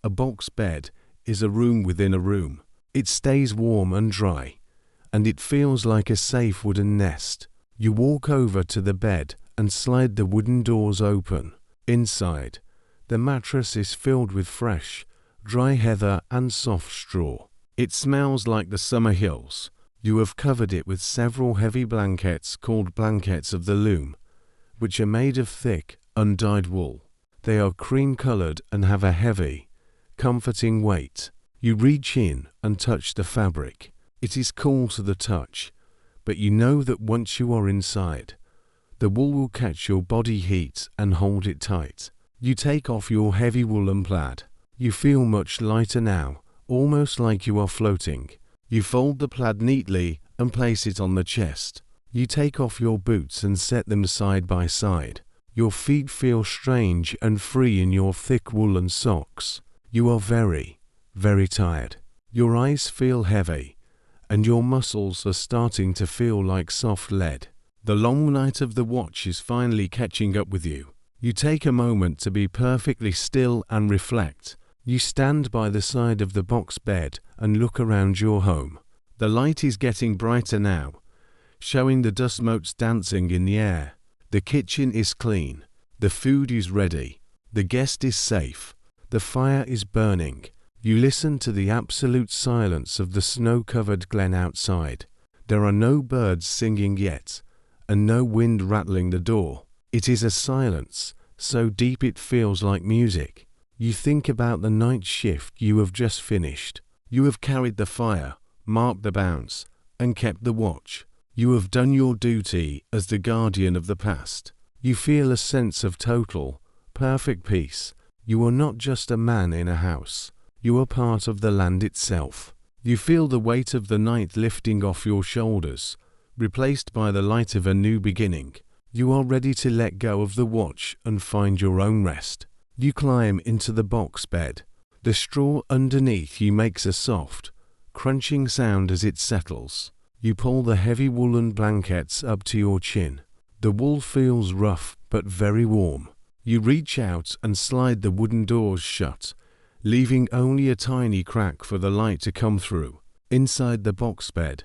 A box bed is a room within a room. It stays warm and dry, and it feels like a safe wooden nest. You walk over to the bed and slide the wooden doors open. Inside, the mattress is filled with fresh, dry heather and soft straw. It smells like the summer hills. You have covered it with several heavy blankets called blankets of the loom, which are made of thick, undyed wool. They are cream-colored and have a heavy, comforting weight. You reach in and touch the fabric. It is cool to the touch, but you know that once you are inside, the wool will catch your body heat and hold it tight. You take off your heavy woolen plaid. You feel much lighter now, almost like you are floating. You fold the plaid neatly and place it on the chest. You take off your boots and set them side by side. Your feet feel strange and free in your thick woolen socks. You are very, very tired. Your eyes feel heavy, and your muscles are starting to feel like soft lead. The long night of the watch is finally catching up with you. You take a moment to be perfectly still and reflect. You stand by the side of the box bed and look around your home. The light is getting brighter now, showing the dust motes dancing in the air. The kitchen is clean. The food is ready. The guest is safe. The fire is burning. You listen to the absolute silence of the snow-covered glen outside. There are no birds singing yet, and no wind rattling the door. It is a silence, so deep it feels like music. You think about the night shift you have just finished. You have carried the fire, marked the bounce, and kept the watch. You have done your duty as the guardian of the past. You feel a sense of total, perfect peace. You are not just a man in a house. You are part of the land itself. You feel the weight of the night lifting off your shoulders, replaced by the light of a new beginning. You are ready to let go of the watch and find your own rest. You climb into the box bed. The straw underneath you makes a soft, crunching sound as it settles. You pull the heavy woolen blankets up to your chin. The wool feels rough but very warm. You reach out and slide the wooden doors shut, leaving only a tiny crack for the light to come through. Inside the box bed,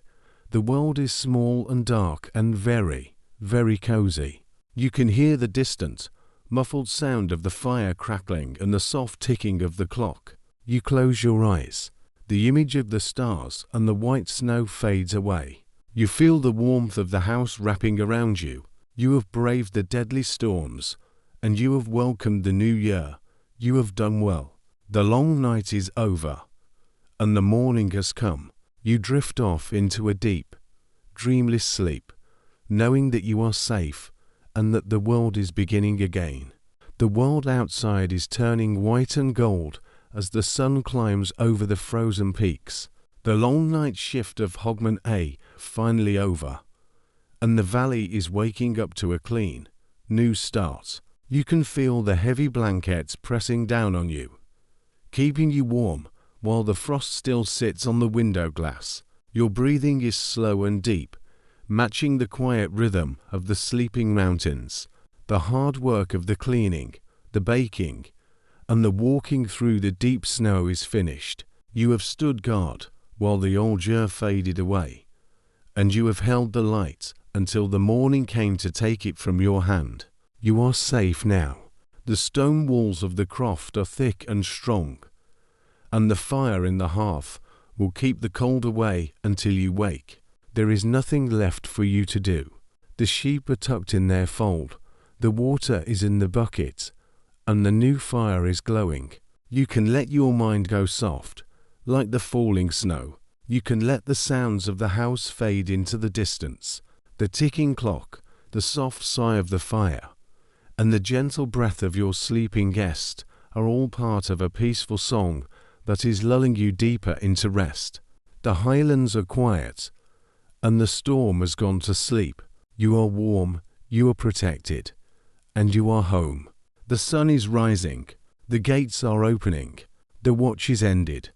the world is small and dark and very, very cozy. You can hear the distant, muffled sound of the fire crackling and the soft ticking of the clock. You close your eyes. The image of the stars and the white snow fades away. You feel the warmth of the house wrapping around you. You have braved the deadly storms, and you have welcomed the new year. You have done well. The long night is over, and the morning has come. You drift off into a deep, dreamless sleep, knowing that you are safe and that the world is beginning again. The world outside is turning white and gold as the sun climbs over the frozen peaks. The long night shift of Hogmanay finally over, and the valley is waking up to a clean, new start. You can feel the heavy blankets pressing down on you, keeping you warm while the frost still sits on the window glass. Your breathing is slow and deep, matching the quiet rhythm of the sleeping mountains. The hard work of the cleaning, the baking, and the walking through the deep snow is finished. You have stood guard while the old year faded away, and you have held the light until the morning came to take it from your hand. You are safe now. The stone walls of the croft are thick and strong, and the fire in the hearth will keep the cold away until you wake. There is nothing left for you to do. The sheep are tucked in their fold, the water is in the bucket, and the new fire is glowing. You can let your mind go soft, like the falling snow. You can let the sounds of the house fade into the distance, the ticking clock, the soft sigh of the fire, and the gentle breath of your sleeping guest are all part of a peaceful song that is lulling you deeper into rest. The highlands are quiet, and the storm has gone to sleep. You are warm, you are protected, and you are home. The sun is rising, the gates are opening, the watch is ended,